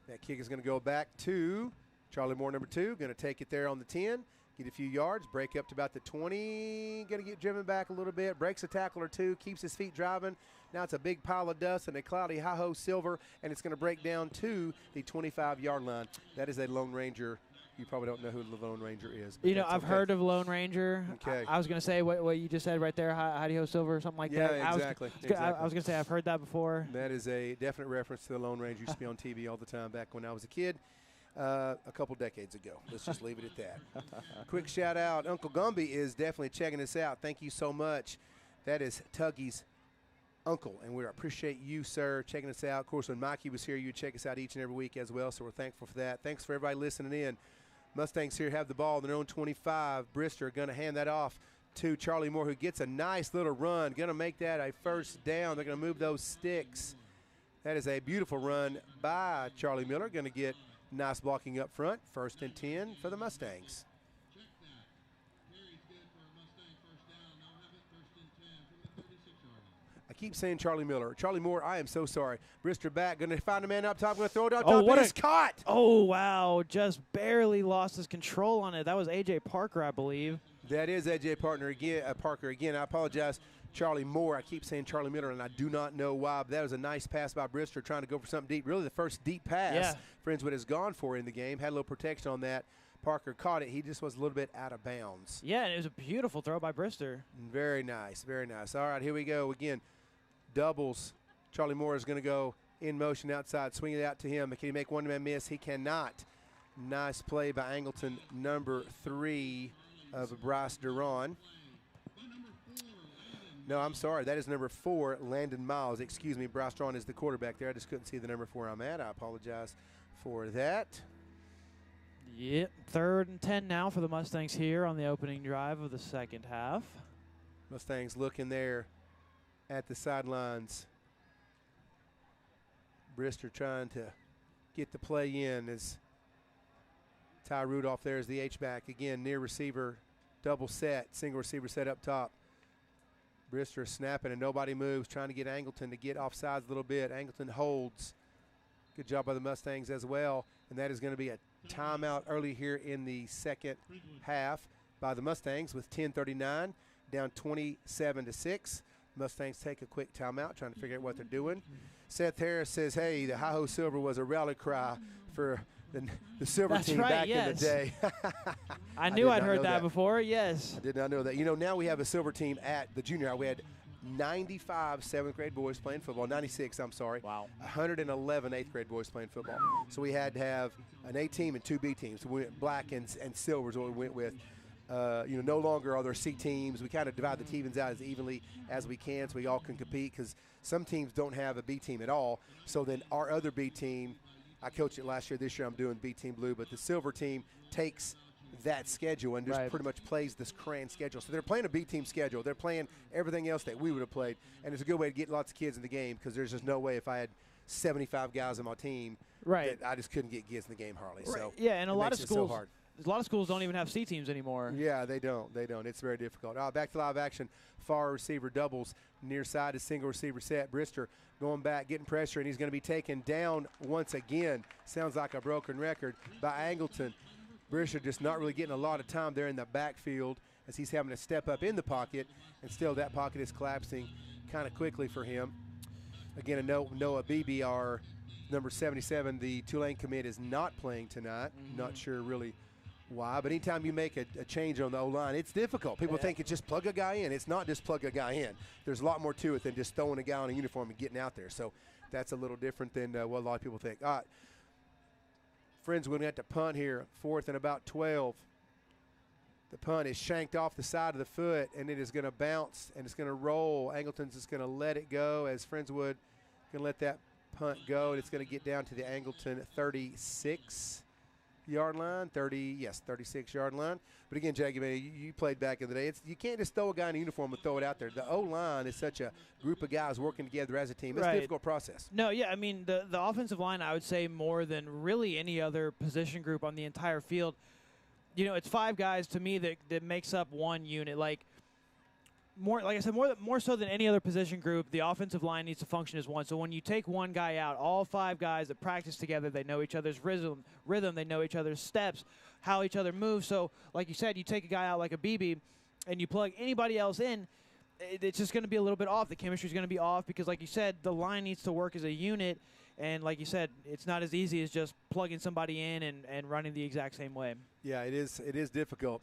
That kick is going to go back to Charlie Moore, number 2, going to take it there on the 10, get a few yards, break up to about the 20, going to get driven back a little bit, breaks a tackle or 2, keeps his feet driving. Now it's a big pile of dust and a cloudy hi-ho silver, and it's going to break down to the 25-yard line. That is a Lone Ranger. You probably don't know who the Lone Ranger is. I've heard of Lone Ranger. Okay. I was going to say what you just said right there, Hi-Ho Silver or something like that. Yeah, exactly. I was going to say I've heard that before. That is a definite reference to the Lone Ranger. Used to be on TV all the time back when I was a kid. a couple decades ago. Let's just leave it at that. Quick shout out. Uncle Gumby is definitely checking us out. Thank you so much. That is Tuggy's uncle, and we appreciate you, sir, checking us out. Of course, when Mikey was here, you'd check us out each and every week as well, so we're thankful for that. Thanks for everybody listening in. Mustangs here have the ball on their own 25. Brister going to hand that off to Charlie Moore, who gets a nice little run. Going to make that a first down. They're going to move those sticks. That is a beautiful run by Charlie Miller. Going to get nice blocking up front. 1st and 10 for the Mustangs. I keep saying Charlie Miller. Charlie Moore, I am so sorry. Brister back, going to find a man up top, going to throw it up top, and it's caught. Oh, wow, just barely lost his control on it. That was A.J. Parker, I believe. That is A.J. Parker again. I apologize, Charlie Moore. I keep saying Charlie Miller, and I do not know why, but that was a nice pass by Brister trying to go for something deep. Really the first deep pass Friendswood has gone for in the game. Had a little protection on that. Parker caught it. He just was a little bit out of bounds. Yeah, and it was a beautiful throw by Brister. Very nice, very nice. All right, here we go again. Doubles. Charlie Moore is going to go in motion outside, swing it out to him. Can he make one-man miss? He cannot. Nice play by Angleton, number 3 of Bryce Duran. No, I'm sorry. That is number 4, Landon Miles. Excuse me, Bryce Duran is the quarterback there. I just couldn't see the number 4 I'm at. I apologize for that. Yep, 3rd and 10 now for the Mustangs here on the opening drive of the second half. Mustangs looking there at the sidelines. Brister trying to get the play in as Ty Rudolph there is the H-back. Again, near receiver, double set, single receiver set up top. Brister snapping and nobody moves, trying to get Angleton to get offsides a little bit. Angleton holds. Good job by the Mustangs as well. And that is going to be a timeout early here in the second half by the Mustangs with 10:39, down 27-6. Mustangs take a quick timeout, trying to figure out what they're doing. Seth Harris says, hey, the Hi-Ho Silver was a rally cry for the Silver team back in the day. I knew I'd heard that before, yes. I did not know that. You know, now we have a Silver team at the junior high. We had 95 7th grade boys playing football, 96, I'm sorry. Wow. 111 8th grade boys playing football. So we had to have an A team and 2 B teams. So we went black and silver is what we went with. You know, no longer are there C teams. We kind of divide the teams out as evenly as we can so we all can compete, because some teams don't have a B team at all. So then our other B team, I coached it last year. This year I'm doing B team blue, but the silver team takes that schedule and just pretty much plays this Cran schedule. So they're playing a B team schedule. They're playing everything else that we would have played, and it's a good way to get lots of kids in the game, because there's just no way if I had 75 guys on my team that I just couldn't get kids in the game hardly. So yeah, and a lot of schools. So hard. A lot of schools don't even have C teams anymore. Yeah, they don't. They don't. It's very difficult. Back to live action. Far receiver doubles. Near side is single receiver set. Brister going back, getting pressure, and he's going to be taken down once again. Sounds like a broken record by Angleton. Brister just not really getting a lot of time there in the backfield as he's having to step up in the pocket, and still that pocket is collapsing kind of quickly for him. Again, a Noah BBR, number 77, the Tulane commit, is not playing tonight. Not sure really why, but anytime you make a change on the O-line, it's difficult. People think it's just plug a guy in. It's not just plug a guy in. There's a lot more to it than just throwing a guy on a uniform and getting out there. So that's a little different than what a lot of people think. All right, Friends, we're going to have to punt here, 4th and about 12. The punt is shanked off the side of the foot, and it is going to bounce, and it's going to roll. Angleton's just going to let it go as Friendswood going to let that punt go, and it's going to get down to the Angleton 36-yard line, 36-yard line. But again, Jackie, man, you played back in the day. You can't just throw a guy in a uniform and throw it out there. The O-line is such a group of guys working together as a team. It's a difficult process. No, yeah, I mean, the offensive line, I would say more than really any other position group on the entire field, you know, it's 5 guys to me that makes up one unit. Like I said, more so than any other position group, the offensive line needs to function as one. So when you take one guy out, all 5 guys that practice together, they know each other's rhythm, they know each other's steps, how each other moves. So like you said, you take a guy out like a BB and you plug anybody else in, it's just going to be a little bit off. The chemistry is going to be off because, like you said, the line needs to work as a unit. And like you said, it's not as easy as just plugging somebody in and running the exact same way. Yeah, it is difficult.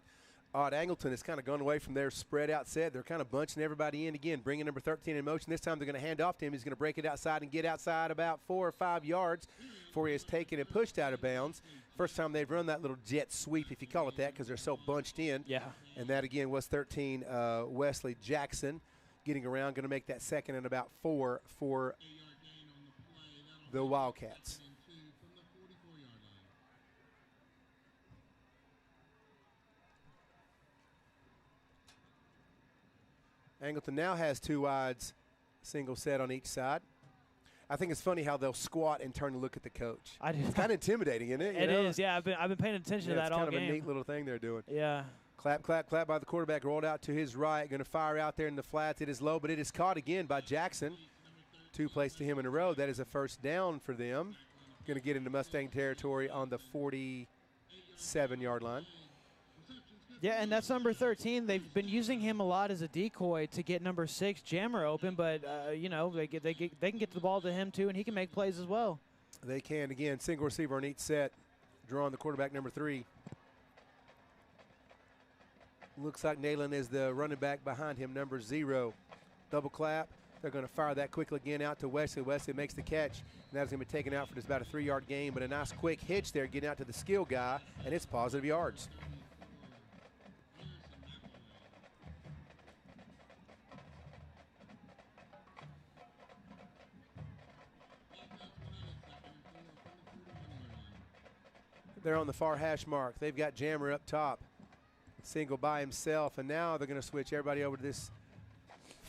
Odd Angleton has kind of gone away from their spread out set. They're kind of bunching everybody in again, bringing number 13 in motion. This time they're going to hand off to him. He's going to break it outside and get outside about 4 or 5 yards before he is taken and pushed out of bounds. First time they've run that little jet sweep, if you call it that, because they're so bunched in. Yeah. And that, again, was 13 Wesley Jackson getting around, going to make that second and about 4 for the Wildcats. Angleton now has 2 wides, single set on each side. I think it's funny how they'll squat and turn to look at the coach. It's kind of intimidating, isn't it? It is, yeah. I've been paying attention to that all game. It's kind of a neat little thing they're doing. Yeah. Clap, clap, clap by the quarterback, rolled out to his right, going to fire out there in the flats. It is low, but it is caught again by Jackson. 2 plays to him in a row. That is a first down for them. Going to get into Mustang territory on the 47-yard line. Yeah, and that's number 13. They've been using him a lot as a decoy to get number 6 Jammer open, but you know, they can get the ball to him too, and he can make plays as well. They can. Again, single receiver on each set, drawing the quarterback number 3. Looks like Nayland is the running back behind him, number 0. Double clap. They're going to fire that quickly again out to Wesley. Wesley makes the catch, and that's going to be taken out for just about a 3-yard gain, but a nice quick hitch there, getting out to the skill guy, and it's positive yards. They're on the far hash mark. They've got Jammer up top, single by himself, and now they're going to switch everybody over to this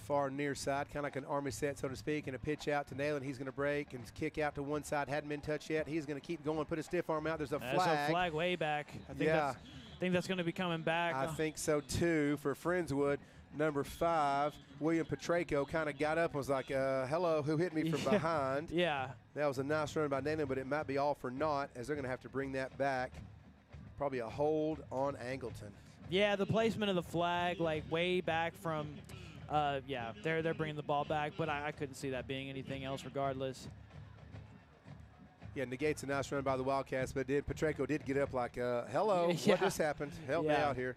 far near side, kind of like an army set, so to speak, and a pitch out to Nayland. He's going to break and kick out to one side. Hadn't been touched yet. He's going to keep going, put a stiff arm out. There's a flag. There's a flag way back. I think that's going to be coming back. I think so, too, for Friendswood. Number 5, William Petreco, kind of got up and was like, hello, who hit me from behind? Yeah. That was a nice run by Nayland, but it might be all for naught, as they're going to have to bring that back. Probably a hold on Angleton. Yeah, the placement of the flag, like way back from, yeah, they're bringing the ball back, but I couldn't see that being anything else regardless. Yeah, negates a nice run by the Wildcats, but Petreco did get up like, hello, Yeah. what just happened? Help me out here.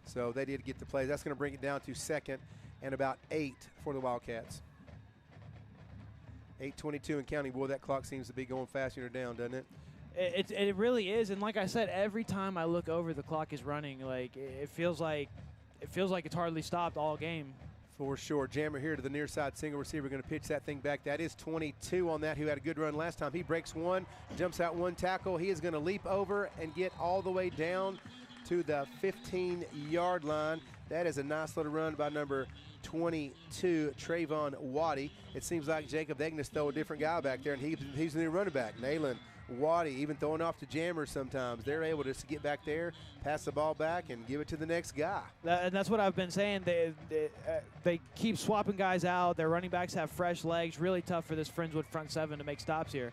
So they did get the play. That's going to bring it down to second and about 8 for the Wildcats. 8:22 and counting. Boy, that clock seems to be going faster than down, doesn't it? It really is, and like I said, every time I look over, the clock is running. Like it feels like it's hardly stopped all game. For sure. Jammer here to the near side, single receiver, going to pitch that thing back. That is 22 on that, who had a good run last time. He breaks one, jumps out one tackle. He is going to leap over and get all the way down to the 15-yard line. That is a nice little run by number 22, Trayvon Waddy. It seems like Jacob Agnes throw a different guy back there, and he's the new running back. Nayland, Waddy, even throwing off to Jammer sometimes. They're able to just get back there, pass the ball back, and give it to the next guy. And that's what I've been saying. They keep swapping guys out. Their running backs have fresh legs. Really tough for this Friendswood front 7 to make stops here.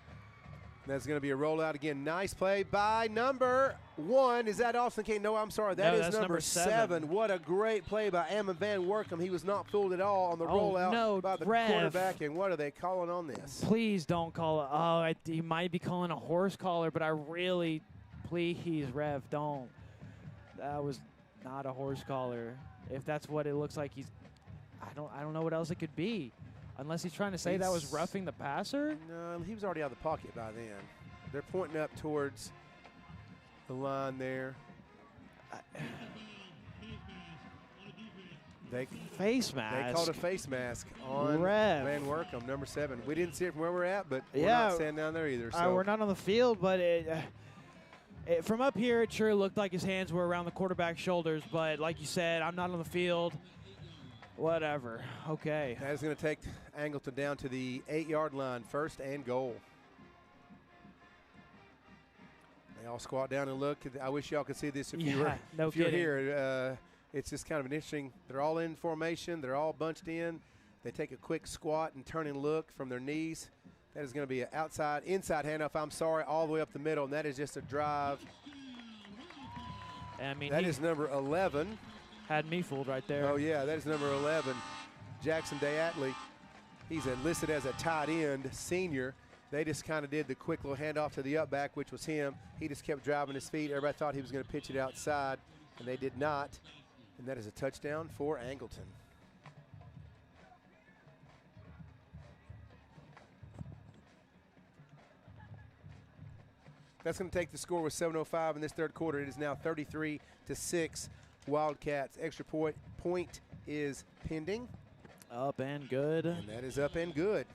That's going to be a rollout again. Nice play by number 1. Is that Austin King? No, I'm sorry. That is number 7. What a great play by Ammon Van Workham. He was not fooled at all on the rollout by the quarterback. And what are they calling on this? Please don't call it. Oh, he might be calling a horse collar, but I really, please, Rev, don't. That was not a horse collar. If that's what it looks like, I don't know what else it could be. Unless he's trying to say that was roughing the passer? No, he was already out of the pocket by then. They're pointing up towards the line there. Face mask. They called a face mask on Rev. Van Workham, number 7. We didn't see it from where we're at, but we're not standing down there either. So. We're not on the field, but from up here, it sure looked like his hands were around the quarterback's shoulders. But like you said, I'm not on the field. Whatever. Okay. That is going to take Angleton down to the 8-yard line, first and goal. They all squat down and look. I wish y'all could see this if you're here. It's just kind of an interesting. They're all in formation. They're all bunched in. They take a quick squat and turn and look from their knees. That is going to be an inside handoff, I'm sorry, all the way up the middle, and that is just a drive. I mean, that is number 11. Had me fooled right there. Oh, yeah, that is number 11, Jackson Dayatley. He's listed as a tight end, senior. They just kind of did the quick little handoff to the up back, which was him. He just kept driving his feet. Everybody thought he was going to pitch it outside. and they did not. And that is a touchdown for Angleton. That's going to take the score with 7:05 in this third quarter. It is now 33-6 Wildcats. Extra point is pending. Up and good. And that is up and good.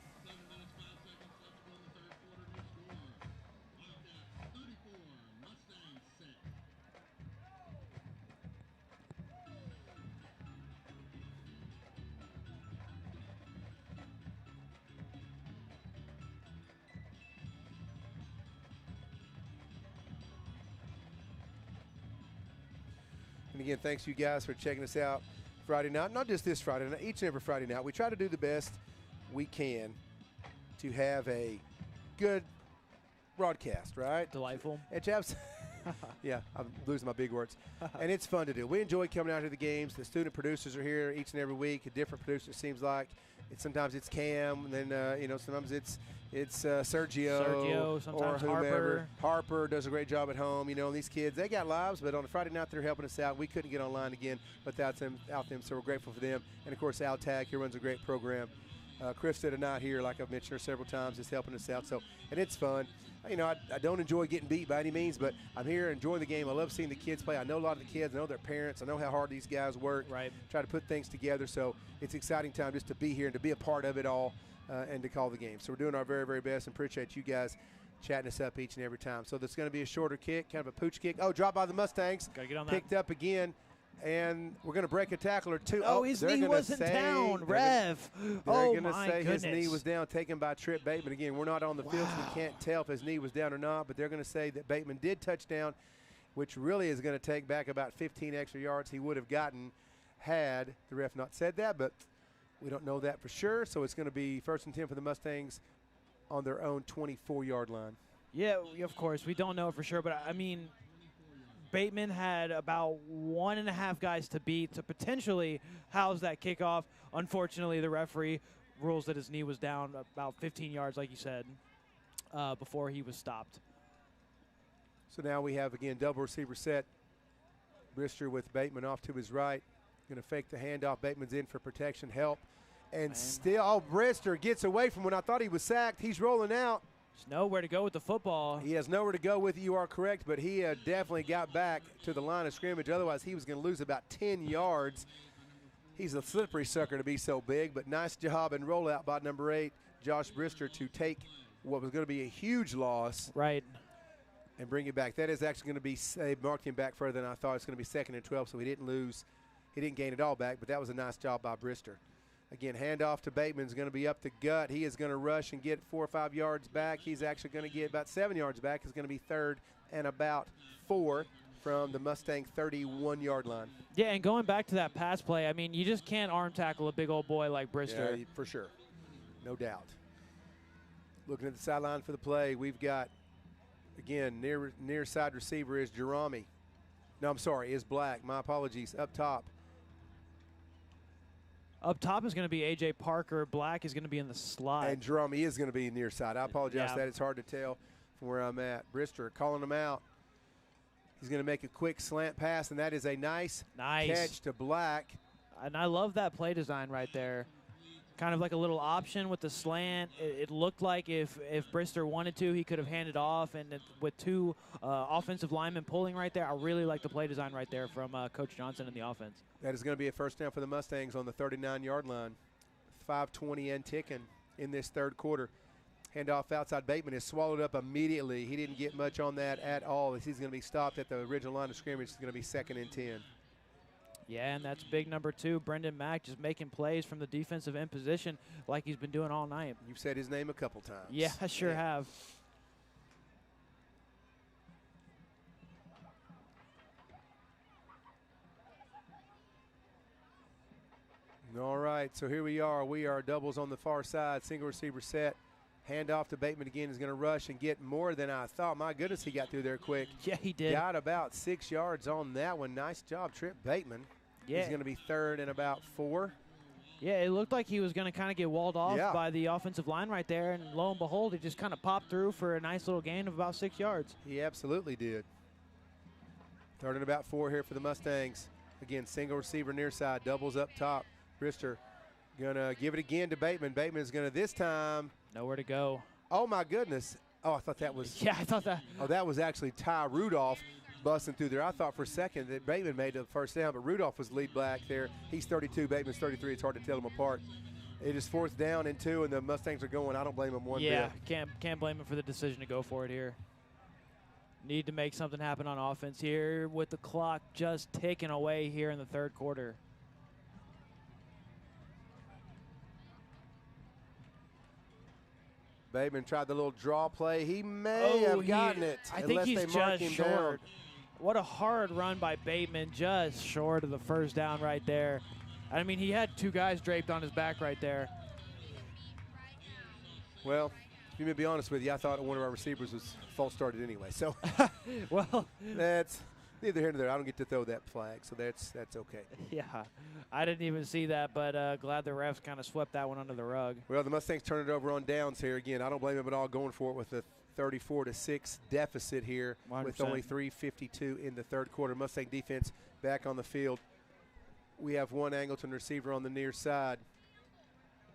And again, thanks you guys for checking us out Friday night. Not just this Friday night, each and every Friday night. We try to do the best we can to have a good broadcast, right? Delightful. It's yeah, I'm losing my big words. And it's fun to do. We enjoy coming out to the games. The student producers are here each and every week. A different producer, it seems like. Sometimes it's Cam, and then sometimes it's Sergio, sometimes or whomever. Harper. Harper does a great job at home. And these kids, they got lives, but on a Friday night they're helping us out. We couldn't get online again without them, so we're grateful for them. And of course, Al Tag here runs a great program. Krista tonight here, like I've mentioned her several times, is helping us out. And it's fun. I don't enjoy getting beat by any means, but I'm here enjoying the game. I love seeing the kids play. I know a lot of the kids. I know their parents. I know how hard these guys work. Right. Try to put things together. So it's an exciting time just to be here and to be a part of it all and to call the game. So we're doing our very, very best and appreciate you guys chatting us up each and every time. So there's going to be a shorter kick, kind of a pooch kick. Oh, dropped by the Mustangs. Got to get on that. Picked up again. And we're going to break a tackle or two. Oh, his knee wasn't down. Rev. They're Oh, going to say goodness. his knee was down, taken by Trip Bateman. Again, we're not on the field, so we can't tell if his knee was down or not. But they're going to say that Bateman did touch down, which really is going to take back about 15 extra yards he would have gotten had the ref not said that. But we don't know that for sure. So it's going to be 1st and 10 for the Mustangs on their own 24-yard line. Yeah, of course. We don't know for sure. But, I mean, Bateman had about 1.5 guys to beat to potentially house that kickoff. Unfortunately, the referee rules that his knee was down about 15 yards, like you said, before he was stopped. So now we have, again, double receiver set. Brister with Bateman off to his right. Going to fake the handoff. Bateman's in for protection, help. And still, Brister gets away from when I thought he was sacked. He's rolling out. There's nowhere to go with the football. He has nowhere to go with it. You are correct, but he definitely got back to the line of scrimmage. Otherwise, he was going to lose about 10 yards. He's a slippery sucker to be so big, but nice job and rollout by number 8, Josh Brister, to take what was going to be a huge loss. Right. And bring it back. That is actually going to be, they marked him back further than I thought. It's going to be 2nd and 12, so he didn't lose. He didn't gain it all back, but that was a nice job by Brister. Again, handoff to Bateman is going to be up the gut. He is going to rush and get 4 or 5 yards back. He's actually going to get about 7 yards back. It's going to be 3rd and about 4 from the Mustang 31-yard line. Yeah, and going back to that pass play, I mean, you just can't arm tackle a big old boy like Brister. Yeah, for sure. No doubt. Looking at the sideline for the play, we've got, again, near side receiver is Jerami. No, I'm sorry, is Black. My apologies. Up top. Up top is going to be A.J. Parker. Black is going to be in the slot. And Jerome is going to be near side. I apologize for that. It's hard to tell from where I'm at. Brister calling him out. He's going to make a quick slant pass, and that is a nice catch to Black. And I love that play design right there. Kind of like a little option with the slant. It looked like if Brister wanted to, he could have handed off. And with 2 offensive linemen pulling right there, I really like the play design right there from Coach Johnson and the offense. That is going to be a 1st down for the Mustangs on the 39-yard line. 5:20 and ticking in this third quarter. Handoff outside. Bateman is swallowed up immediately. He didn't get much on that at all. As he's going to be stopped at the original line of scrimmage. It's going to be 2nd and 10. Yeah, and that's big number 2, Brendan Mack, just making plays from the defensive end position like he's been doing all night. You've said his name a couple times. Yeah, I sure have. All right, so here we are. We are doubles on the far side. Single receiver set. Handoff to Bateman again. Is going to rush and get more than I thought. My goodness, he got through there quick. Yeah, he did. Got about 6 yards on that one. Nice job, Trip Bateman. Yeah. He's going to be 3rd and about 4. Yeah, it looked like he was going to kind of get walled off by the offensive line right there, and lo and behold, it just kind of popped through for a nice little gain of about 6 yards. He absolutely did. Third and about 4 here for the Mustangs. Again, single receiver near side, doubles up top. Brister gonna give it again to Bateman. Bateman is gonna this time. Nowhere to go. Oh my goodness. Oh, I thought that was. Yeah, I thought that. Oh, that was actually Ty Rudolph busting through there. I thought for a second that Bateman made the first down, but Rudolph was lead back there. He's 32, Bateman's 33. It's hard to tell them apart. It is 4th down and 2, and the Mustangs are going. I don't blame them one bit. Yeah, can't blame him for the decision to go for it here. Need to make something happen on offense here with the clock just ticking away here in the third quarter. Bateman tried the little draw play. He may have gotten it. I think he's they mark just him down. short. What a hard run by Bateman, just short of the first down right there. I mean, he had 2 guys draped on his back right there. Well, let me be honest with you. I thought one of our receivers was false started anyway. So Well, that's neither here nor there. I don't get to throw that flag, so that's okay. yeah, I didn't even see that, but glad the refs kind of swept that one under the rug. Well, the Mustangs turn it over on downs here again. I don't blame them at all going for it with a 34-6 deficit here 100%. with only 3:52 in the third quarter. Mustang defense back on the field. We have one Angleton receiver on the near side.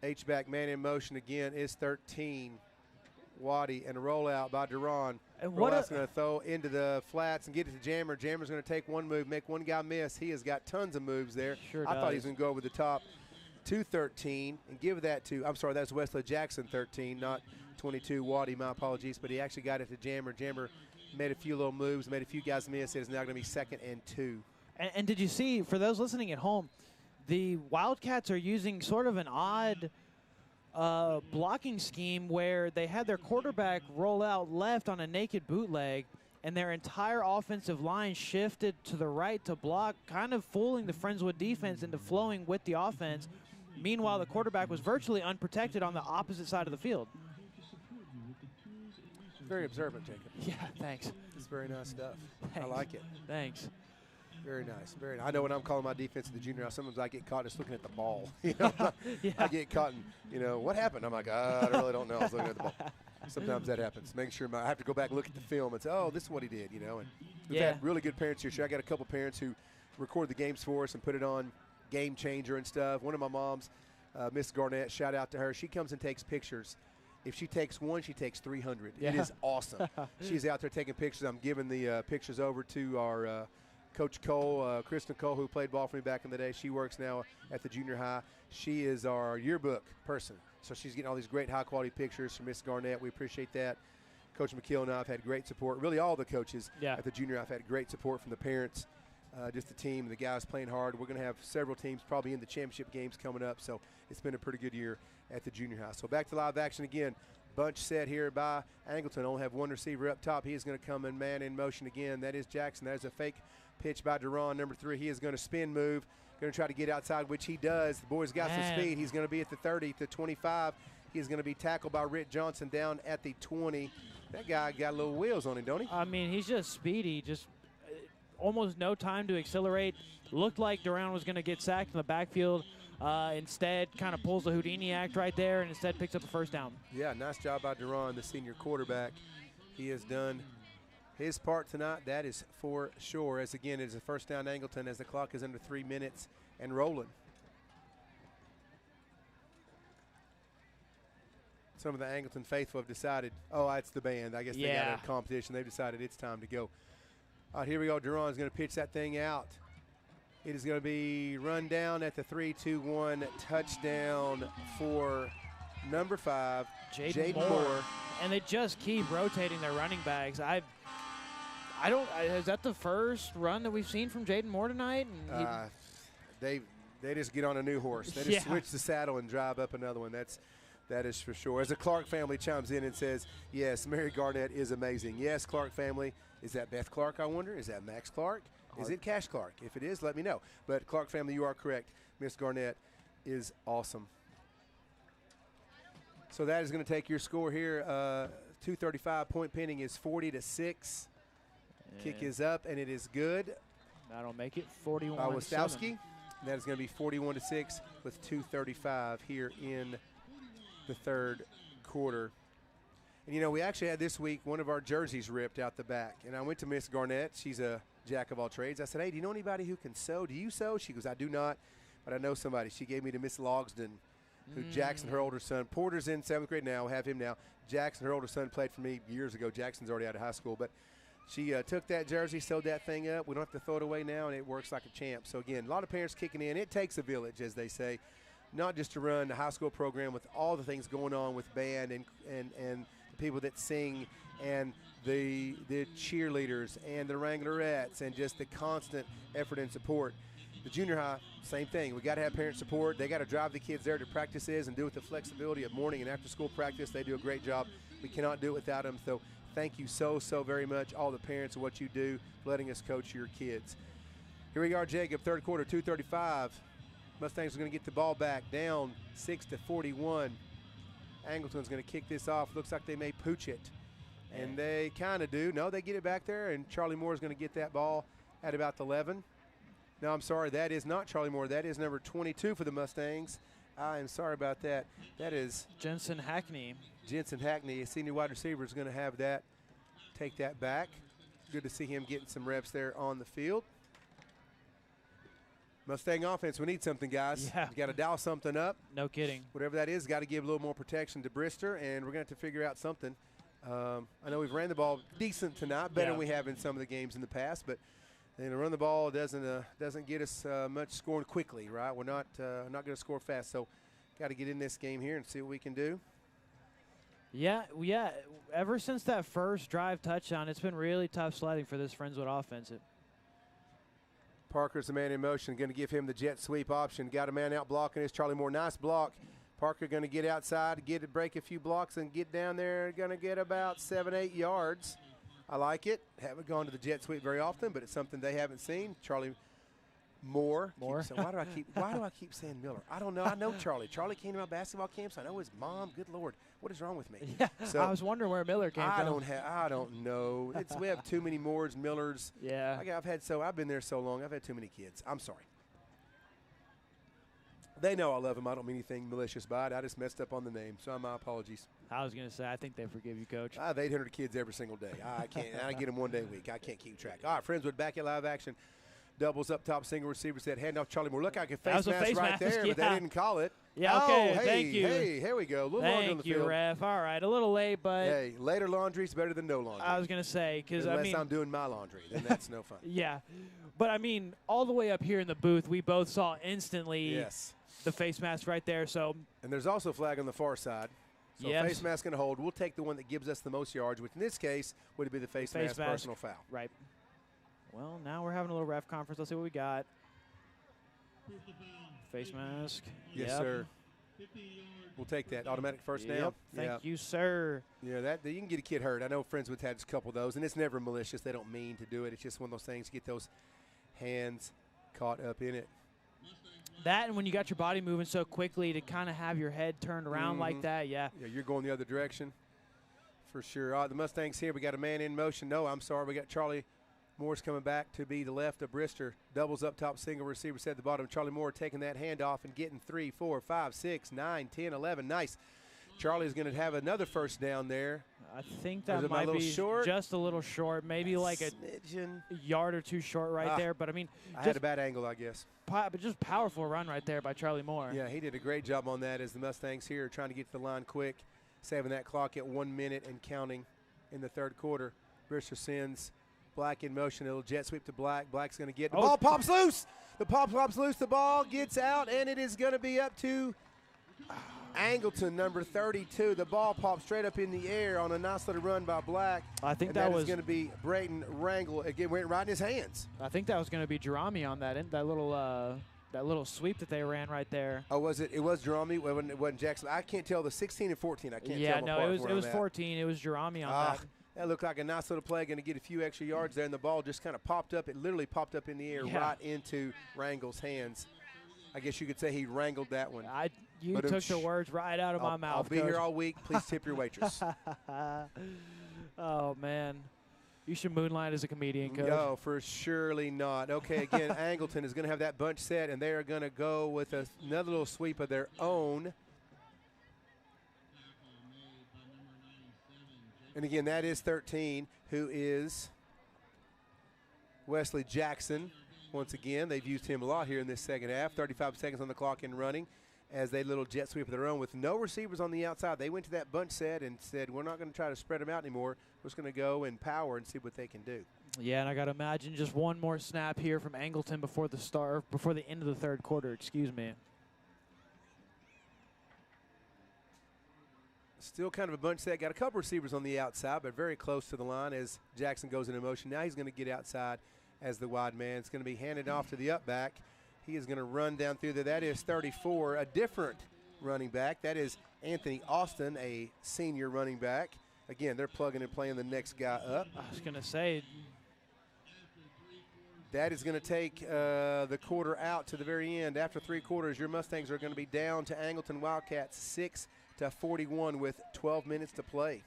H-back man in motion again is 13. Waddy and a rollout by Duran. And what Rollout's going to throw into the flats and get it to Jammer. Jammer's going to take one move, make one guy miss. He has got tons of moves there. Sure I thought he was does. going to go over the top to 13 and give that to, I'm sorry, that's Wesley Jackson 13, not 22 Waddy, my apologies, but he actually got it to Jammer. Jammer made a few little moves, made a few guys miss. It is now going to be 2nd and 2. And did you see, for those listening at home, the Wildcats are using sort of an odd blocking scheme where they had their quarterback roll out left on a naked bootleg, and their entire offensive line shifted to the right to block, kind of fooling the Friendswood defense into flowing with the offense. Meanwhile, the quarterback was virtually unprotected on the opposite side of the field. Very observant, Jacob. Yeah, thanks. It's very nice stuff. I Thanks. like it. Thanks. Very nice. Very nice. I know when I'm calling my defense at the junior high, sometimes I get caught just looking at the ball. You know, Yeah. I get caught in, what happened? I'm like, I really don't know. I was looking at the ball. Sometimes that happens. Make sure I have to go back and look at the film and say, oh, this is what he did, And we've Yeah. had really good parents here. I got a couple parents who record the games for us and put it on Game Changer and stuff. One of my moms, Miss Garnett, shout out to her. She comes and takes pictures. If she takes one, she takes 300. It Yeah. is awesome. She's out there taking pictures. I'm giving the pictures over to our Coach Cole, Kristen Cole, who played ball for me back in the day. She works now at the junior high. She is our yearbook person. So she's getting all these great high-quality pictures from Miss Garnett. We appreciate that. Coach McKeel and I have had great support. Really, all the coaches Yeah. at the junior high have had great support from the parents, just the team, the guys playing hard. We're going to have several teams probably in the championship games coming up. So it's been a pretty good year at the junior high. So back to live action again. Bunch set here by Angleton. Only have one receiver up top. He is going to come in man in motion again. That is Jackson. That is a fake pitch by Duran, number 3. He is going to spin move, going to try to get outside, which he does. The boy's got some speed. He's going to be at the 30, the 25. He is going to be tackled by Rick Johnson down at the 20. That guy got little wheels on him, don't he? I mean, he's just speedy, just almost no time to accelerate. Looked like Duran was going to get sacked in the backfield. Instead, kind of pulls the Houdini act right there and instead picks up a first down. Yeah, nice job by Duran, the senior quarterback. He has done his part tonight, that is for sure. As again, it is a first down Angleton as the clock is under 3 minutes and rolling. Some of the Angleton faithful have decided, oh, it's the band. I guess they got a competition. They've decided it's time to go. All right, here we go. Duran's going to pitch that thing out. It is going to be run down at the 3-2-1 touchdown for number 5, Jaden Moore. And they just keep rotating their running backs. Is that the first run that we've seen from Jaden Moore tonight? And They just get on a new horse. They just switch the saddle and drive up another one. That is for sure. As the Clark family chimes in and says, yes, Mary Garnett is amazing. Yes, Clark family. Is that Beth Clark, I wonder? Is that Max Clark? Is it Cash Clark? If it is, let me know. But Clark family, you are correct. Miss Garnett is awesome. So that is going to take your score here. 2:35 point pending is 40-6. Kick is up, and it is good. That'll make it 41-7. By Wastowski. That is going to be 41-6 with 2:35 here in the third quarter. And, we actually had this week one of our jerseys ripped out the back. And I went to Miss Garnett. She's a jack of all trades. I said, hey, do you know anybody who can sew? Do you sew? She goes, I do not, but I know somebody. She gave me to Miss Logsden, who Jackson, her older son. Porter's in 7th grade now. Have him now. Jackson, her older son, played for me years ago. Jackson's already out of high school, but she took that jersey, sewed that thing up. We don't have to throw it away now, and it works like a champ. So, again, a lot of parents kicking in. It takes a village, as they say, not just to run the high school program with all the things going on with band and the people that sing and the cheerleaders and the Wranglerettes and just the constant effort and support. The junior high, same thing. We got to have parent support. They got to drive the kids there to practices and do it with the flexibility of morning and after school practice. They do a great job. We cannot do it without them. So thank you so very much, all the parents, and what you do, letting us coach your kids. Here we are, Jacob, third quarter, 2:35. Mustangs are going to get the ball back, down 6-41. Angleton's going to kick this off. Looks like they may pooch it. And they kind of do. No, they get it back there, and Charlie Moore is going to get that ball at about the 11. No, I'm sorry, that is not Charlie Moore. That is number 22 for the Mustangs. I am sorry about that. That is Jensen Hackney. Jensen Hackney, a senior wide receiver, is going to have that, take that back. Good to see him getting some reps there on the field. Mustang offense, we need something, guys. Yeah. You got to dial something up. No kidding. Whatever that is, got to give a little more protection to Brister, and we're going to have to figure out something. I know we've ran the ball decent tonight, better than we have in some of the games in the past, but run the ball doesn't get us much scoring quickly, right? We're not going to score fast, so got to get in this game here and see what we can do. Yeah. Ever since that first drive touchdown, it's been really tough sledding for this Friendswood offense. Parker's the man in motion, going to give him the jet sweep option. Got a man out blocking. It's Charlie Moore. Nice block. Parker going to get outside, break a few blocks, and get down there. Going to get about 7-8 yards. I like it. Haven't gone to the jet sweep very often, but it's something they haven't seen. Charlie Moore. Why do I keep saying Miller? I don't know. I know Charlie. Charlie came to my basketball camps. I know his mom. Good Lord, what is wrong with me? Yeah, so, I was wondering where Miller came from. I don't know. We have too many Moores, Millers. Yeah. I've been there so long. I've had too many kids. I'm sorry. They know I love them. I don't mean anything malicious by it. I just messed up on the name, so my apologies. I was going to say, I think they forgive you, Coach. I have 800 kids every single day. I can't. I get them one day a week. I can't keep track. All right, Friendswood back in live action. Doubles up top, single receiver set, hand off Charlie Moore. Look, I can face mask right there, but they didn't call it. Yeah, okay, hey, thank you. Hey, here we go. A little laundry on the field. Thank you, ref. All right, a little late, but. Hey, later laundry is better than no laundry. I was going to say, because Unless I'm doing my laundry, then that's no fun. Yeah, but I mean, all the way up here in the booth, we both saw instantly the face mask right there. So. And there's also a flag on the far side. So face mask going to hold. We'll take the one that gives us the most yards, which in this case would be the face mask personal foul. Right. Well, now we're having a little ref conference. Let's see what we got. Face mask. Yes, sir. We'll take that. Automatic first down. Thank you, sir. Yeah, you can get a kid hurt. I know Friendswood's had a couple of those, and it's never malicious. They don't mean to do it. It's just one of those things, get those hands caught up in it. That and when you got your body moving so quickly to kind of have your head turned around like that, Yeah, you're going the other direction for sure. All right, the Mustangs here. We got a man in motion. No, I'm sorry. We got Charlie Moore's coming back to be the left of Brister. Doubles up top, single receiver set at the bottom. Charlie Moore taking that handoff and getting 3, 4, 5, 6, 9, 10, 11. Nice. Charlie's going to have another first down there. I think that might be just a little short, maybe like a yard or two short right there. But, I mean, I had a bad angle, I guess. But just powerful run right there by Charlie Moore. Yeah, he did a great job on that as the Mustangs here are trying to get to the line quick, saving that clock at 1 minute and counting in the third quarter. Brister sends Black in motion. A little jet sweep to Black. Black's going to get the ball. Pops loose. The ball pops loose. The ball gets out, and it is going to be up to Angleton, number 32. The ball popped straight up in the air on a nice little run by Black. I think that was going to be Brayton Wrangle. Again, went right in his hands. I think that was going to be Jerami on that little sweep that they ran right there. Oh, was it? It was Jerami. It wasn't Jackson. I can't tell the 16 and 14. I can't tell. Yeah, no, it was 14. It was Jerami on that. That looked like a nice little play, going to get a few extra yards there, and the ball just kind of popped up. It literally popped up in the air right into Wrangle's hands. I guess you could say he wrangled that one. You took the words right out of my mouth. I'll be here all week. Please tip your waitress. Oh, man. You should moonlight as a comedian, Coach. No, for surely not. Okay, again, Angleton is going to have that bunch set, and they are going to go with another little sweep of their own. And again, that is 13, who is Wesley Jackson. Once again, they've used him a lot here in this second half. 35 seconds on the clock and running as they little jet sweep of their own with no receivers on the outside. They went to that bunch set and said, we're not going to try to spread them out anymore. We're just going to go and power and see what they can do. Yeah, and I got to imagine just one more snap here from Angleton before the end of the third quarter, excuse me. Still kind of a bunch set. Got a couple receivers on the outside, but very close to the line as Jackson goes into motion. Now he's going to get outside as the wide man. It's going to be handed off to the up back. He is going to run down through there. That is 34, a different running back. That is Anthony Austin, a senior running back. Again, they're plugging and playing the next guy up. I was going to say. That is going to take the quarter out to the very end. After 3 quarters, your Mustangs are going to be down to Angleton Wildcats 6-41 with 12 minutes to play.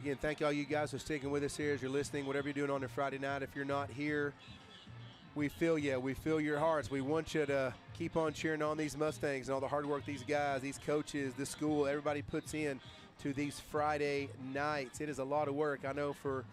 Again, thank all you guys for sticking with us here as you're listening, whatever you're doing on a Friday night. If you're not here, we feel you. We feel your hearts. We want you to keep on cheering on these Mustangs and all the hard work these guys, these coaches, the school, everybody puts in to these Friday nights. It is a lot of work. I know for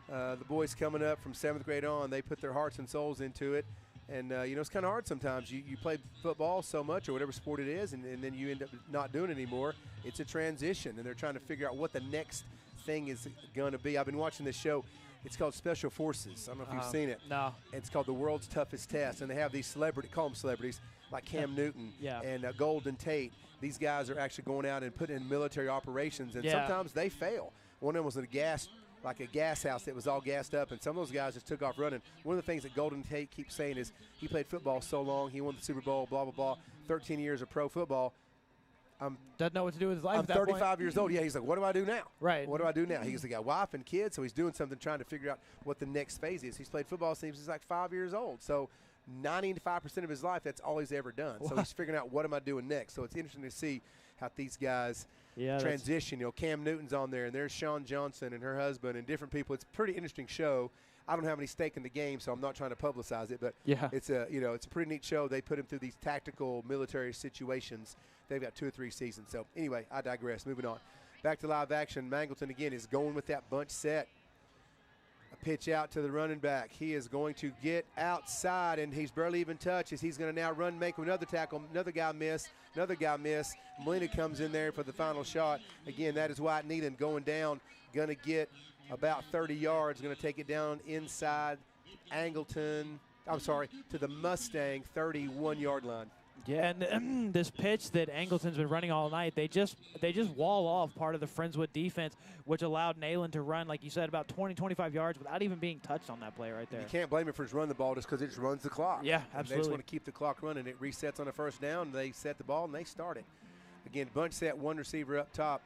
the boys coming up from 7th grade on, they put their hearts and souls into it. And, you know, it's kind of hard sometimes. You play football so much or whatever sport it is, and then you end up not doing it anymore. It's a transition, and they're trying to figure out what the next thing is going to be. I've been watching this show. It's called Special Forces. I don't know if you've seen it. No. It's called The World's Toughest Test, and they have these call them celebrities, like Cam Newton and Golden Tate. These guys are actually going out and putting in military operations, and sometimes they fail. One of them was in a gas house that was all gassed up, and some of those guys just took off running. One of the things that Golden Tate keeps saying is he played football so long, he won the Super Bowl, blah, blah, blah, 13 years of pro football. Doesn't know what to do with his life. I'm 35 years old. Yeah, he's like, what do I do now? Right. What do I do now? He's got a wife and kids, so he's doing something, trying to figure out what the next phase is. He's played football since he's like 5 years old. So 95% of his life, that's all he's ever done. So he's figuring out, what am I doing next? So it's interesting to see how these guys transition. You know, Cam Newton's on there, and there's Shawn Johnson and her husband and different people. It's a pretty interesting show. I don't have any stake in the game, so I'm not trying to publicize it, but it's a pretty neat show. They put him through these tactical military situations. They've got 2 or 3 seasons. So anyway, I digress. Moving on. Back to live action. Mangleton again is going with that bunch set. A pitch out to the running back. He is going to get outside, and he's barely even touched as he's going to now run, make another tackle. Another guy miss. Molina comes in there for the final shot. Again, that is White Needham going down. Going to get about 30 yards. Going to take it down inside Angleton. I'm sorry, to the Mustang 31-yard line. Yeah, and this pitch that Angleton's been running all night, they just wall off part of the Friendswood defense, which allowed Nayland to run, like you said, about 20, 25 yards without even being touched on that play right there. You can't blame him for just running the ball just because it just runs the clock. Yeah, absolutely. They just want to keep the clock running. It resets on the first down. They set the ball, and they start it. Again, bunch set, one receiver up top.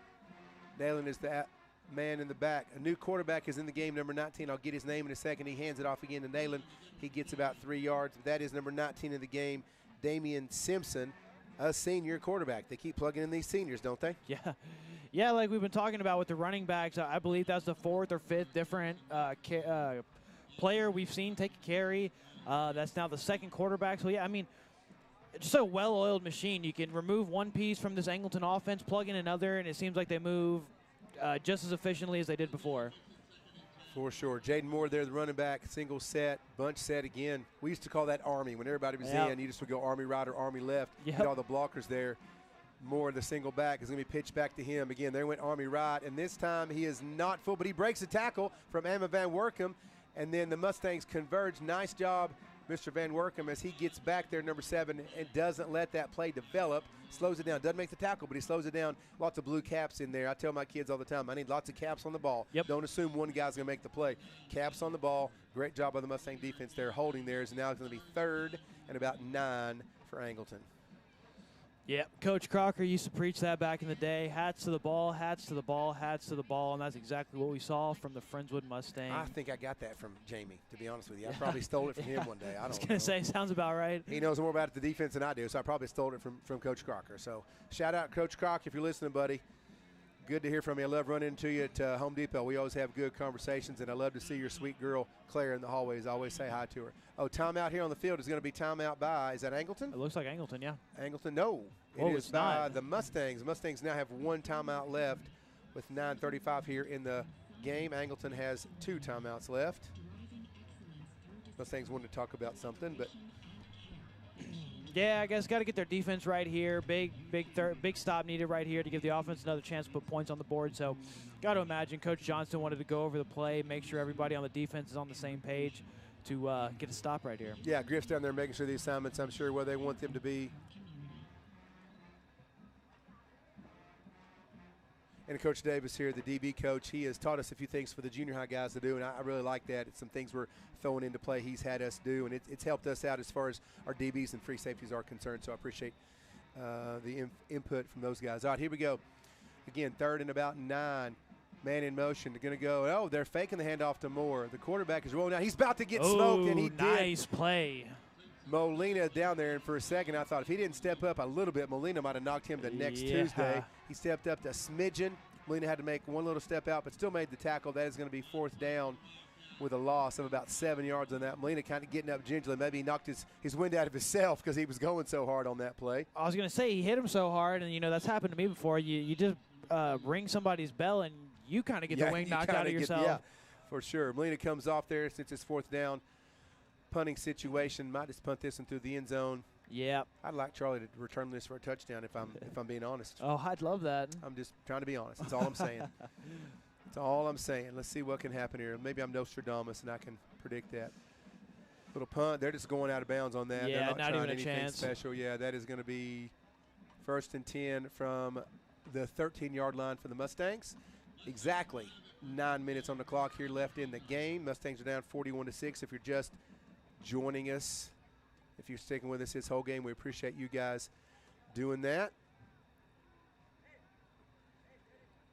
Nayland is the man in the back. A new quarterback is in the game, number 19. I'll get his name in a second. He hands it off again to Nayland. He gets about 3 yards. That is number 19 in the game, Damian Simpson, a senior quarterback. They keep plugging in these seniors, don't they? Yeah, like we've been talking about with the running backs. I believe that's the 4th or 5th different player we've seen take a carry. That's now the 2nd quarterback. So, yeah, I mean, just a well-oiled machine. You can remove one piece from this Angleton offense, plug in another, and it seems like they move just as efficiently as they did before. For sure. Jaden Moore there, the running back, single set, bunch set again. We used to call that Army. When everybody was in, you just would go Army right or Army left. Get all the blockers there. Moore, the single back, is going to be pitched back to him. Again, they went Army right, and this time he is not full, but he breaks a tackle from Emma Van Workum, and then the Mustangs converge. Nice job, Mr. Van Workum, as he gets back there, number 7, and doesn't let that play develop. Slows it down. Doesn't make the tackle, but he slows it down. Lots of blue caps in there. I tell my kids all the time, I need lots of caps on the ball. Don't assume one guy's going to make the play. Caps on the ball. Great job by the Mustang defense there, holding theirs. Now it's going to be 3rd and about 9 for Angleton. Yeah, Coach Crocker used to preach that back in the day. Hats to the ball, hats to the ball, hats to the ball, and that's exactly what we saw from the Friendswood Mustang. I think I got that from Jamie, to be honest with you. I probably stole it from him one day. I was going to say, sounds about right. He knows more about the defense than I do, so I probably stole it from Coach Crocker. So shout out Coach Crocker if you're listening, buddy. Good to hear from you. I love running into you at Home Depot. We always have good conversations, and I love to see your sweet girl, Claire, in the hallways. I always say hi to her. Oh, timeout here on the field is going to be timeout by, is that Angleton? It looks like Angleton, yeah. Angleton, no. Oh, It is it's by not. the Mustangs. Mustangs now have one timeout left with 9:35 here in the game. Angleton has 2 timeouts left. Mustangs wanted to talk about something, but Yeah, I guess got to get their defense right here. Big stop needed right here to give the offense another chance to put points on the board. So, got to imagine Coach Johnston wanted to go over the play, make sure everybody on the defense is on the same page to get a stop right here. yeah, Griff's down there making sure the assignments, I'm sure, where they want them to be. And Coach Davis here, the DB coach, he has taught us a few things for the junior high guys to do, and I really like that. It's some things we're throwing into play he's had us do, and it's helped us out as far as our DBs and free safeties are concerned, so I appreciate the input from those guys. All right, here we go. Again, 3rd and about 9. Man in motion. They're going to go. Oh, they're faking the handoff to Moore. The quarterback is rolling out. He's about to get smoked, and he did. Nice play. Molina down there, and for a second I thought if he didn't step up a little bit, Molina might have knocked him to next Tuesday. He stepped up to smidgen. Molina had to make one little step out, but still made the tackle. That is going to be 4th down with a loss of about 7 yards on that. Molina kind of getting up gingerly. Maybe he knocked his wind out of himself because he was going so hard on that play. I was going to say he hit him so hard, and, that's happened to me before. You just ring somebody's bell, and you kind of get the wing knocked out of yourself. Yeah, for sure. Molina comes off there since it's 4th down. Punting situation, might just punt this one through the end zone. Yeah. I'd like Charlie to return this for a touchdown if I'm being honest. Oh, I'd love that. I'm just trying to be honest. That's all I'm saying. That's all I'm saying. Let's see what can happen here. Maybe I'm Nostradamus and I can predict that. Little punt. They're just going out of bounds on that. Yeah, They're not not trying even a anything chance. special. Yeah, that is going to be 1st and 10 from the 13-yard line for the Mustangs. Exactly 9 minutes on the clock here left in the game. Mustangs are down 41-6. If you're just joining us, if you're sticking with us this whole game, we appreciate you guys doing that.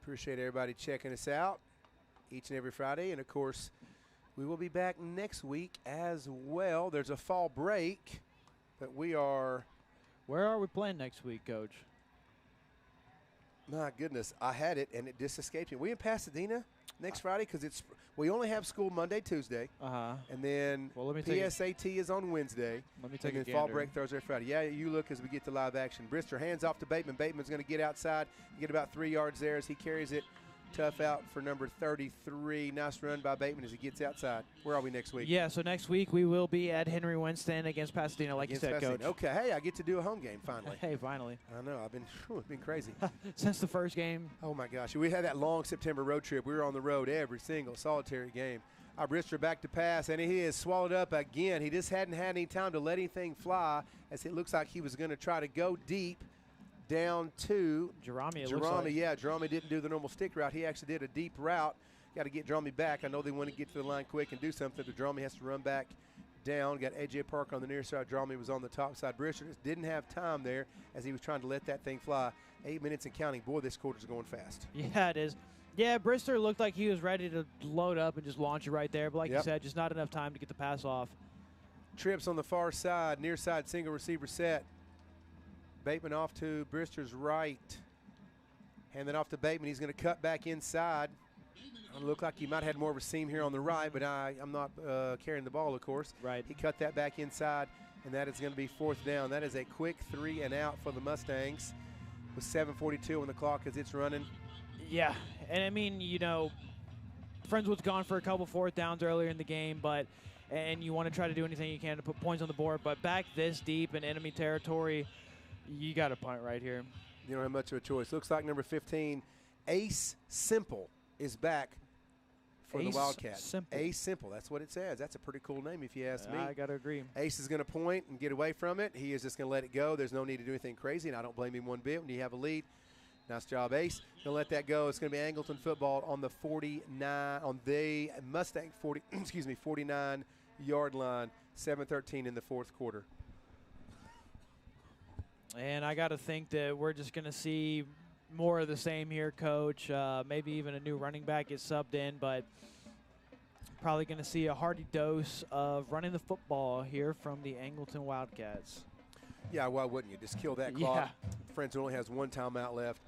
Appreciate everybody checking us out each and every Friday. And, of course, we will be back next week as well. There's a fall break, but we are – Where are we playing next week, Coach? my goodness, I had it, and it just escaped me. We in Pasadena next Friday because we only have school Monday, Tuesday. And then Well, let me take PSAT is on Wednesday. Let me take and a then fall gander. break Thursday, Friday. Yeah, you look as we get to live action. Brister hands off to Bateman. Bateman's going to get outside, get about 3 yards there as he carries it. Tough out for number 33. Nice run by Bateman as he gets outside. Where are we next week? Yeah, so next week we will be at Henry Winston against Pasadena, like Against you said, Pasadena. Coach. Okay, hey, I get to do a home game finally. Hey, finally. I know, it's been crazy. Since the first game. Oh, my gosh. We had that long September road trip. We were on the road every single solitary game. Our Brister back to pass, and he is swallowed up again. He just hadn't had any time to let anything fly, as it looks like he was going to try to go deep down to Jerami, Yeah, Jerami didn't do the normal stick route. He actually did a deep route. Got to get Jerami back. I know they want to get to the line quick and do something, but Jerami has to run back down. Got A.J. Parker on the near side. Jerami was on the top side. Brister just didn't have time there as he was trying to let that thing fly. 8 minutes and counting. Boy, this quarter's going fast. Yeah, it is. Yeah, Brister looked like he was ready to load up and just launch it right there, but like you said, just not enough time to get the pass off. Trips on the far side, near side single receiver set. Bateman off to Brister's right. Hand it off to Bateman. He's going to cut back inside. It looked like he might have had more of a seam here on the right, but I'm not carrying the ball, of course. Right. He cut that back inside, and that is going to be 4th down. That is a quick 3 and out for the Mustangs with 7:42 on the clock as it's running. Yeah, and I mean, Friendswood's gone for a couple 4th downs earlier in the game, and you want to try to do anything you can to put points on the board, but back this deep in enemy territory, you got to punt right here. You don't have much of a choice. Looks like number 15, Ace Simple, is back for the Ace Wildcats. Simple. Ace Simple, that's what it says. That's a pretty cool name if you ask me. I got to agree. Ace is going to point and get away from it. He is just going to let it go. There's no need to do anything crazy, and I don't blame him one bit when you have a lead. Nice job, Ace. Going to let that go. It's going to be Angleton football on the 49, on the Mustang 49-yard line, 7:13 in the 4th quarter. And I got to think that we're just going to see more of the same here, Coach. Maybe even a new running back get subbed in, but probably going to see a hearty dose of running the football here from the Angleton Wildcats. Yeah, why wouldn't you? Just kill that clock. Yeah. Friends only has one timeout left.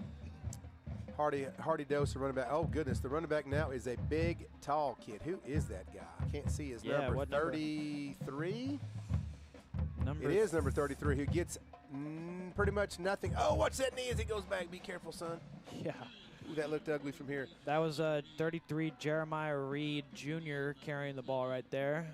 Hardy Dose, the running back. Oh, goodness. The running back now is a big, tall kid. Who is that guy? I can't see his Yeah, number. what number? 33? Number It is number 33 who gets pretty much nothing. Oh, watch that knee as he goes back. Be careful, son. Yeah. Ooh, that looked ugly from here. That was 33 Jeremiah Reed Jr. carrying the ball right there.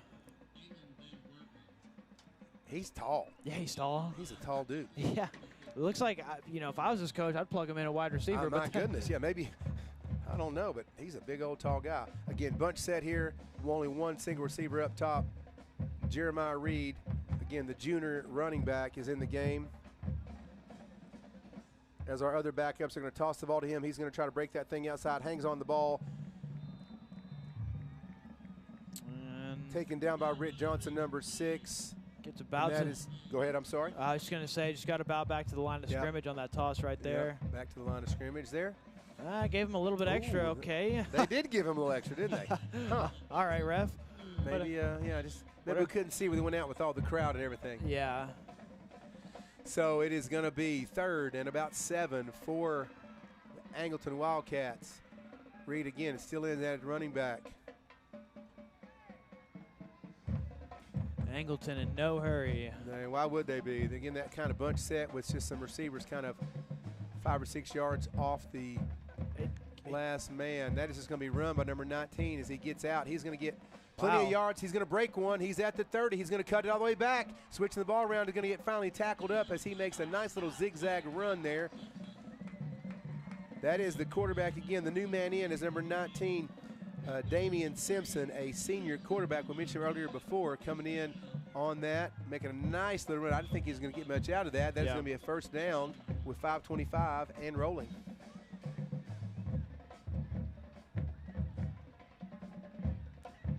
He's tall. Yeah, he's tall. He's a tall dude. Yeah. It looks like, you know, if I was his coach, I'd plug him in a wide receiver. My goodness. Yeah, maybe. I don't know, but he's a big old tall guy. Again, bunch set here. Only one single receiver up top. Jeremiah Reed, again, the junior running back, is in the game. As our other backups are going to toss the ball to him, he's going to try to break that thing outside, hangs on the ball. And Taken down by Rick Johnson, number 6. gets about And that to. is, go ahead, I'm sorry. I was going to say, just got about back to the line of Yeah. scrimmage on that toss right there. Yep, back to the line of scrimmage there. I gave him a little bit extra, Ooh, okay. They did give him a little extra, didn't they? Huh. All right, ref. Maybe, yeah, just maybe we couldn't see when they went out with all the crowd and everything. Yeah. So it is going to be 3rd and about 7 for the Angleton Wildcats. Reed again is still in that running back. Angleton in no hurry. Now, why would they be? Again, that kind of bunch set with just some receivers kind of 5 or 6 yards off the last man. That is just going to be run by number 19 as he gets out. He's going to get plenty of yards. He's going to break one. He's at the 30. He's going to cut it all the way back. Switching the ball around. He's going to get finally tackled up as he makes a nice little zigzag run there. That is the quarterback again. The new man in is number 19, Damian Simpson, a senior quarterback we mentioned earlier before, coming in on that, making a nice little run. I didn't think he was going to get much out of that. That's going to be a first down with 5:25 and rolling.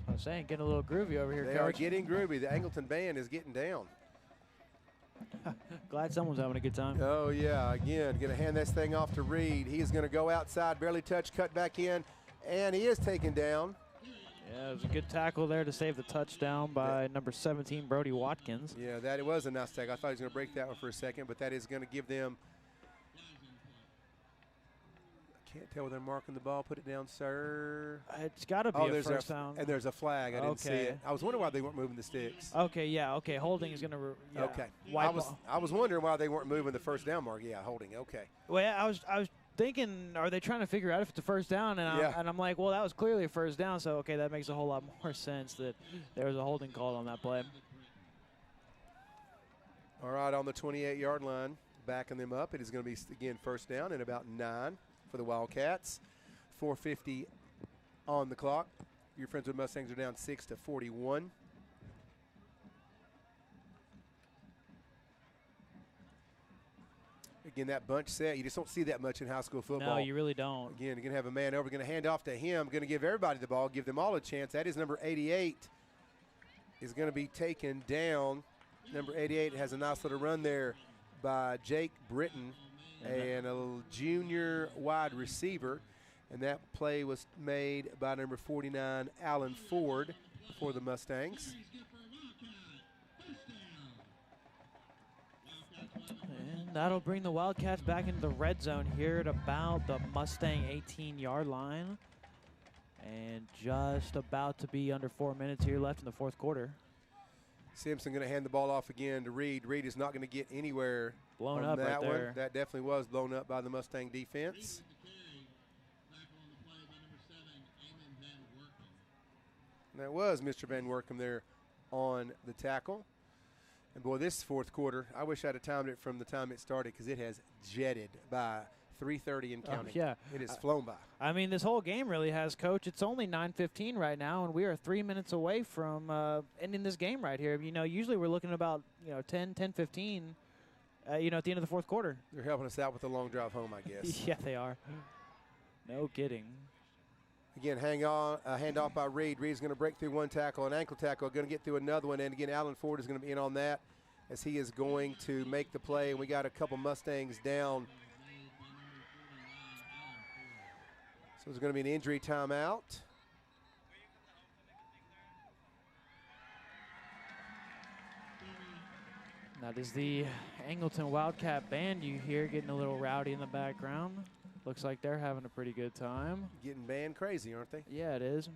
I'm saying, getting a little groovy over here, They Coach. are getting groovy. The Angleton band is getting down. Glad someone's having a good time. Oh, yeah. Again, going to hand this thing off to Reed. He is going to go outside, barely touch, cut back in, and he is taken down. Yeah, it was a good tackle there to save the touchdown by number 17, Brody Watkins. Yeah, that it was a nice tackle. I thought he was going to break that one for a second, but that is going to give them. I can't tell where they're marking the ball. Put it down, sir. It's got to be a there's first down. And there's a flag. I didn't see Okay. it. I was wondering why they weren't moving the sticks. Okay, yeah, okay. Holding is going to. Okay. Wipe I was wondering why they weren't moving the first down mark. Yeah, holding. Okay. Well, I was thinking, are they trying to figure out if it's a first down? And I'm like, well, that was clearly a first down, so okay, that makes a whole lot more sense that there was a holding call on that play. All right, on the 28-yard line, backing them up. It is going to be, again, first down and about 9 for the Wildcats. 4:50 on the clock. Your friends with Mustangs are down 6-41. Again, that bunch set, you just don't see that much in high school football. No, you really don't. Again, you're going to have a man over, going to hand off to him, going to give everybody the ball, give them all a chance. That is number 88 is going to be taken down. Number 88 has a nice little run there by Jake Britton, and a little junior wide receiver. And that play was made by number 49, Alan Ford, for the Mustangs. And that'll bring the Wildcats back into the red zone here at about the Mustang 18-yard line. And just about to be under 4 minutes here left in the fourth quarter. Simpson going to hand the ball off again to Reed. Reed is not going to get anywhere Blown on up that right there. one. That definitely was blown up by the Mustang defense. And that was Mr. Van Workum there on the tackle. And, boy, this fourth quarter, I wish I'd have timed it from the time it started because it has jetted by 3:30 and counting. Yeah. It has flown by. I mean, this whole game really has, Coach. It's only 9:15 right now, and we are 3 minutes away from ending this game right here. You know, usually we're looking about, 10-15, at the end of the fourth quarter. They're helping us out with the long drive home, I guess. Yeah, they are. No kidding. Again, hand off by Reed. Reed's going to break through one tackle, an ankle tackle, going to get through another one. And, again, Alan Ford is going to be in on that as he is going to make the play. And we got a couple Mustangs down. So there's going to be an injury timeout. That is the Angleton Wildcat band you hear getting a little rowdy in the background. Looks like they're having a pretty good time. Getting band crazy, aren't they? Yeah, it is.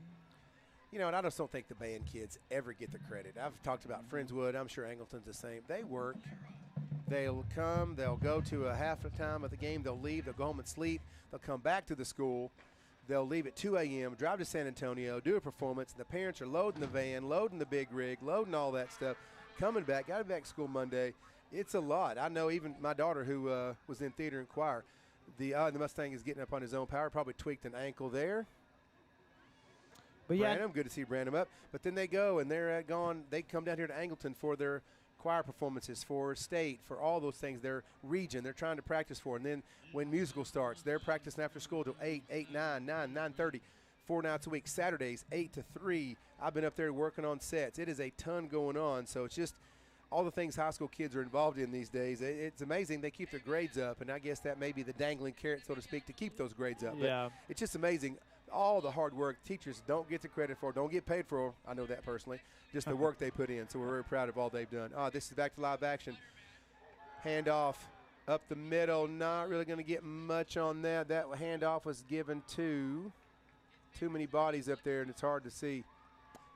You know, and I just don't think the band kids ever get the credit. I've talked about Friendswood. I'm sure Angleton's the same. They work. They'll come. They'll go to a half the time of the game. They'll leave. They'll go home and sleep. They'll come back to the school. They'll leave at 2 a.m., drive to San Antonio, do a performance. And the parents are loading the van, loading the big rig, loading all that stuff, coming back, got back to school Monday. It's a lot. I know even my daughter who was in theater and choir, the Mustang is getting up on his own power, probably tweaked an ankle there. But yeah, Branham, good to see Branham up. But then they go and they're gone. They come down here to Angleton for their choir performances, for state, for all those things, their region they're trying to practice for. And then when musical starts, they're practicing after school till 8, 9:30, 4 nights a week. Saturdays, 8 to 3. I've been up there working on sets. It is a ton going on. So it's just all the things high school kids are involved in these days. It's amazing. They keep their grades up, and I guess that may be the dangling carrot, so to speak, to keep those grades up. Yeah. But it's just amazing. All the hard work teachers don't get the credit for, don't get paid for. I know that personally. Just the work they put in. So we're very proud of all they've done. This is back to live action. Handoff up the middle. Not really going to get much on that. That handoff was given to too many bodies up there, and it's hard to see.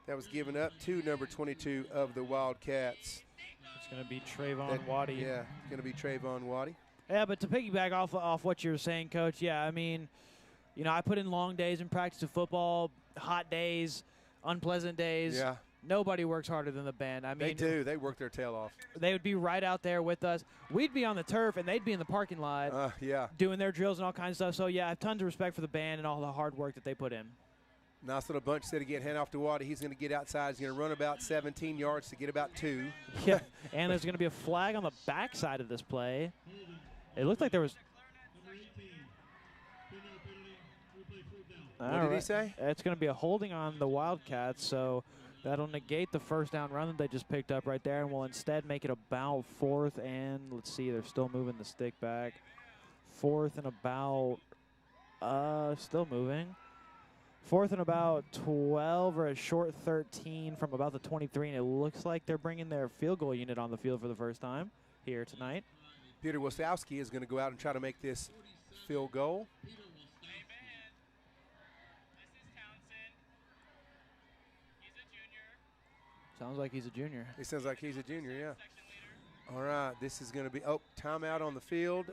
That was given up to number 22 of the Wildcats. It's going to be Trayvon Waddy. Yeah, it's going to be Trayvon Waddy. Yeah, but to piggyback off what you were saying, Coach, yeah, I mean, you know, I put in long days in practice of football, hot days, unpleasant days. Yeah. Nobody works harder than the band. I mean, They do. They work their tail off. They would be right out there with us. We'd be on the turf, and they'd be in the parking lot Yeah. doing their drills and all kinds of stuff. So, yeah, I have tons of respect for the band and all the hard work that they put in. Nice little bunch set again. Hand off to Waddy. He's going to get outside. He's going to run about 17 yards to get about 2. Yeah, and there's going to be a flag on the backside of this play. It looked like there was. What did he say? It's going to be a holding on the Wildcats, so that'll negate the first down run that they just picked up right there, and will instead make it about 4th and, let's see, they're still moving the stick back. 4th and about, still moving. 4th and about 12 or a short 13 from about the 23, and it looks like they're bringing their field goal unit on the field for the first time here tonight. Peter Wasowski is going to go out and try to make this field goal. Sounds like he's a junior. He sounds like he's a junior, yeah. All right, this is going to be, timeout on the field.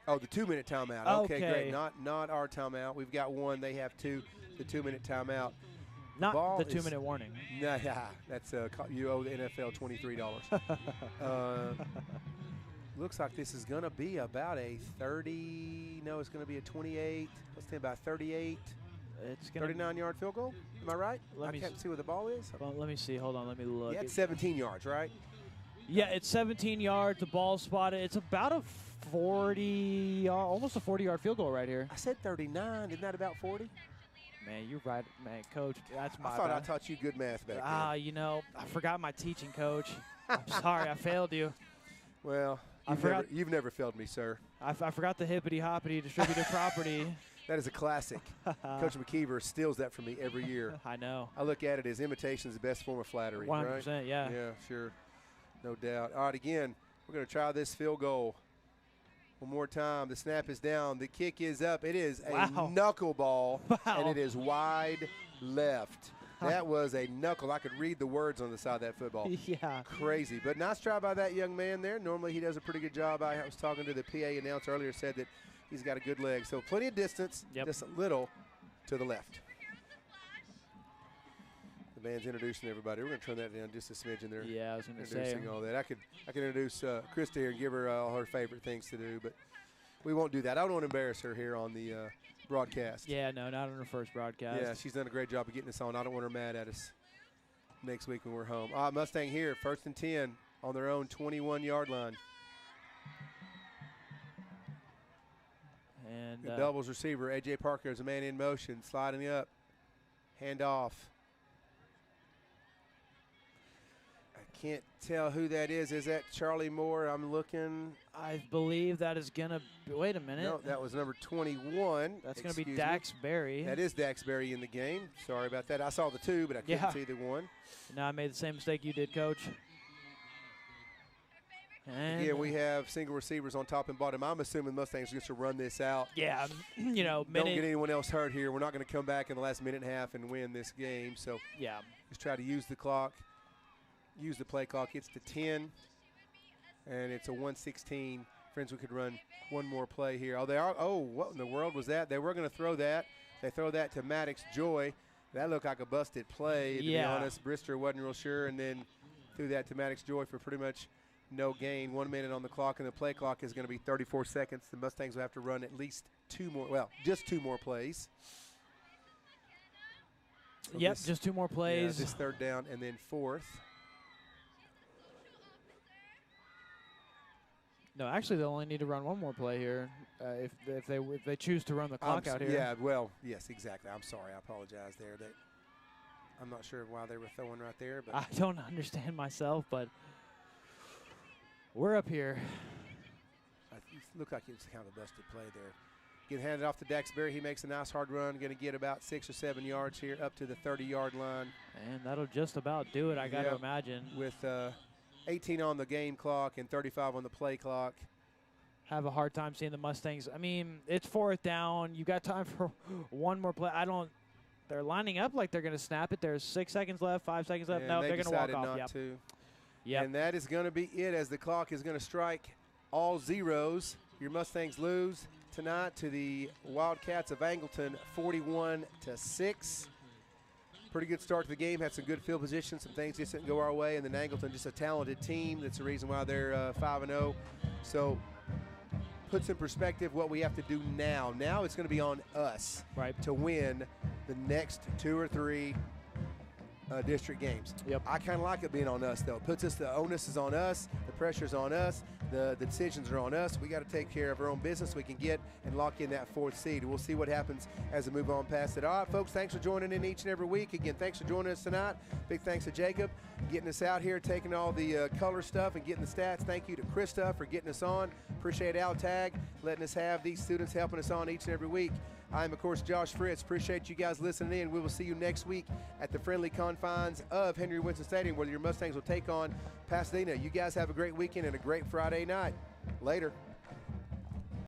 Oh, the 2-minute timeout. Okay, great. Not our timeout. We've got one. They have 2. The 2-minute timeout. Not the 2-minute warning. Nah, that's you owe the NFL $23. Looks like this is going to be about a 30. No, it's going to be a 28. Let's say about 38. It's going 39-yard field goal. Am I right? I can't see where the ball is. Well, let me see. Hold on. Let me look. Yeah, it's 17 yards, right? Yeah, it's 17 yards. The ball's spotted. It's about a 40, almost a 40-yard field goal right here. I said 39. Isn't that about 40? Man, you're right, man, Coach. That's my I thought bad. I taught you good math back then. You know, I forgot my teaching, Coach. I'm sorry, I failed you. Well, you've never failed me, sir. I forgot the hippity-hoppity distributed property. That is a classic. Coach McKeever steals that from me every year. I know. I look at it as imitation is the best form of flattery, 100%, right? yeah. Yeah, sure. No doubt. All right, again, we're going to try this field goal. One more time. The snap is down. The kick is up. It is a knuckleball, and it is wide left. That was a knuckle. I could read the words on the side of that football. Yeah. Crazy. But nice try by that young man there. Normally he does a pretty good job. I was talking to the PA announcer earlier, said that he's got a good leg. So plenty of distance, just a little to the left. The band's introducing everybody. We're going to turn that down just a smidgen there. Yeah, I was going to say. Introducing all that. I could introduce Krista here and give her all her favorite things to do, but we won't do that. I don't want to embarrass her here on the broadcast. Yeah, no, not on her first broadcast. Yeah, she's done a great job of getting us on. I don't want her mad at us next week when we're home. Mustang here, 1st and 10 on their own 21-yard line. And Good doubles receiver. A.J. Parker is a man in motion, sliding up. Hand off. I can't tell who that is. Is that Charlie Moore? I'm looking. I believe that is going to – wait a minute. No, that was number 21. That's going to be Dax Berry. That is Dax Berry in the game. Sorry about that. I saw the 2, but I couldn't see the 1. No, I made the same mistake you did, Coach. And Again, we have single receivers on top and bottom. I'm assuming Mustangs are just to run this out. yeah, you know, Don't get minute. anyone else hurt here. We're not going to come back in the last minute and a half and win this game. So Yeah, just try to use the clock, use the play clock. It's to 10, and it's a 116. Friends, we could run one more play here. Oh, they are. Oh, what in the world was that? They were going to throw that. They throw that to Maddox Joy. That looked like a busted play, to be Yeah. honest. Brister wasn't real sure, and then threw that to Maddox Joy for pretty much no gain. 1 minute on the clock, and the play clock is going to be 34 seconds. The Mustangs will have to run at least two more, well, just two more plays. So yep, this- just 2 more yeah, plays. this third down and then fourth. No, actually, they'll only need to run 1 more play here if they choose to run the clock out here. Yeah, well, yes, exactly. I'm sorry. I apologize there. I'm not sure why they were throwing right there, but I don't understand myself, but we're up here. it looked like it was kind of a busted play there. Get handed off to Daxberry. He makes a nice hard run. Going to get about 6 or 7 yards here up to the 30-yard line And that'll just about do it, I got to Yep. imagine. with 18 on the game clock and 35 on the play clock. Have a hard time seeing the Mustangs. I mean, it's 4th down. You got time for 1 more play. They're lining up like they're going to snap it. There's 6 seconds left, 5 seconds left. And No, they they're going to walk decided off. not Yep. to. Yep. And that is going to be it as the clock is going to strike all zeros. Your Mustangs lose tonight to the Wildcats of Angleton 41-6. Pretty good start to the game. Had some good field position. Some things just didn't go our way. And then Angleton, just a talented team. That's the reason why they're 5-0. So puts in perspective what we have to do now. Now it's going to be on us Right. to win the next 2 or 3 district games. Yep. I kind of like it being on us, though. It puts us, the onus is on us, the pressure's on us, the decisions are on us. We got to take care of our own business. We can get and lock in that 4th seed. We'll see what happens as we move on past it. All right, folks, thanks for joining in each and every week. Again, thanks for joining us tonight. Big thanks to Jacob getting us out here, taking all the color stuff and getting the stats. Thank you to Krista for getting us on. Appreciate Altag letting us have these students helping us on each and every week. I'm, of course, Josh Fritz. Appreciate you guys listening in. We will see you next week at the friendly confines of Henry Winston Stadium, where your Mustangs will take on Pasadena. You guys have a great weekend and a great Friday night. Later.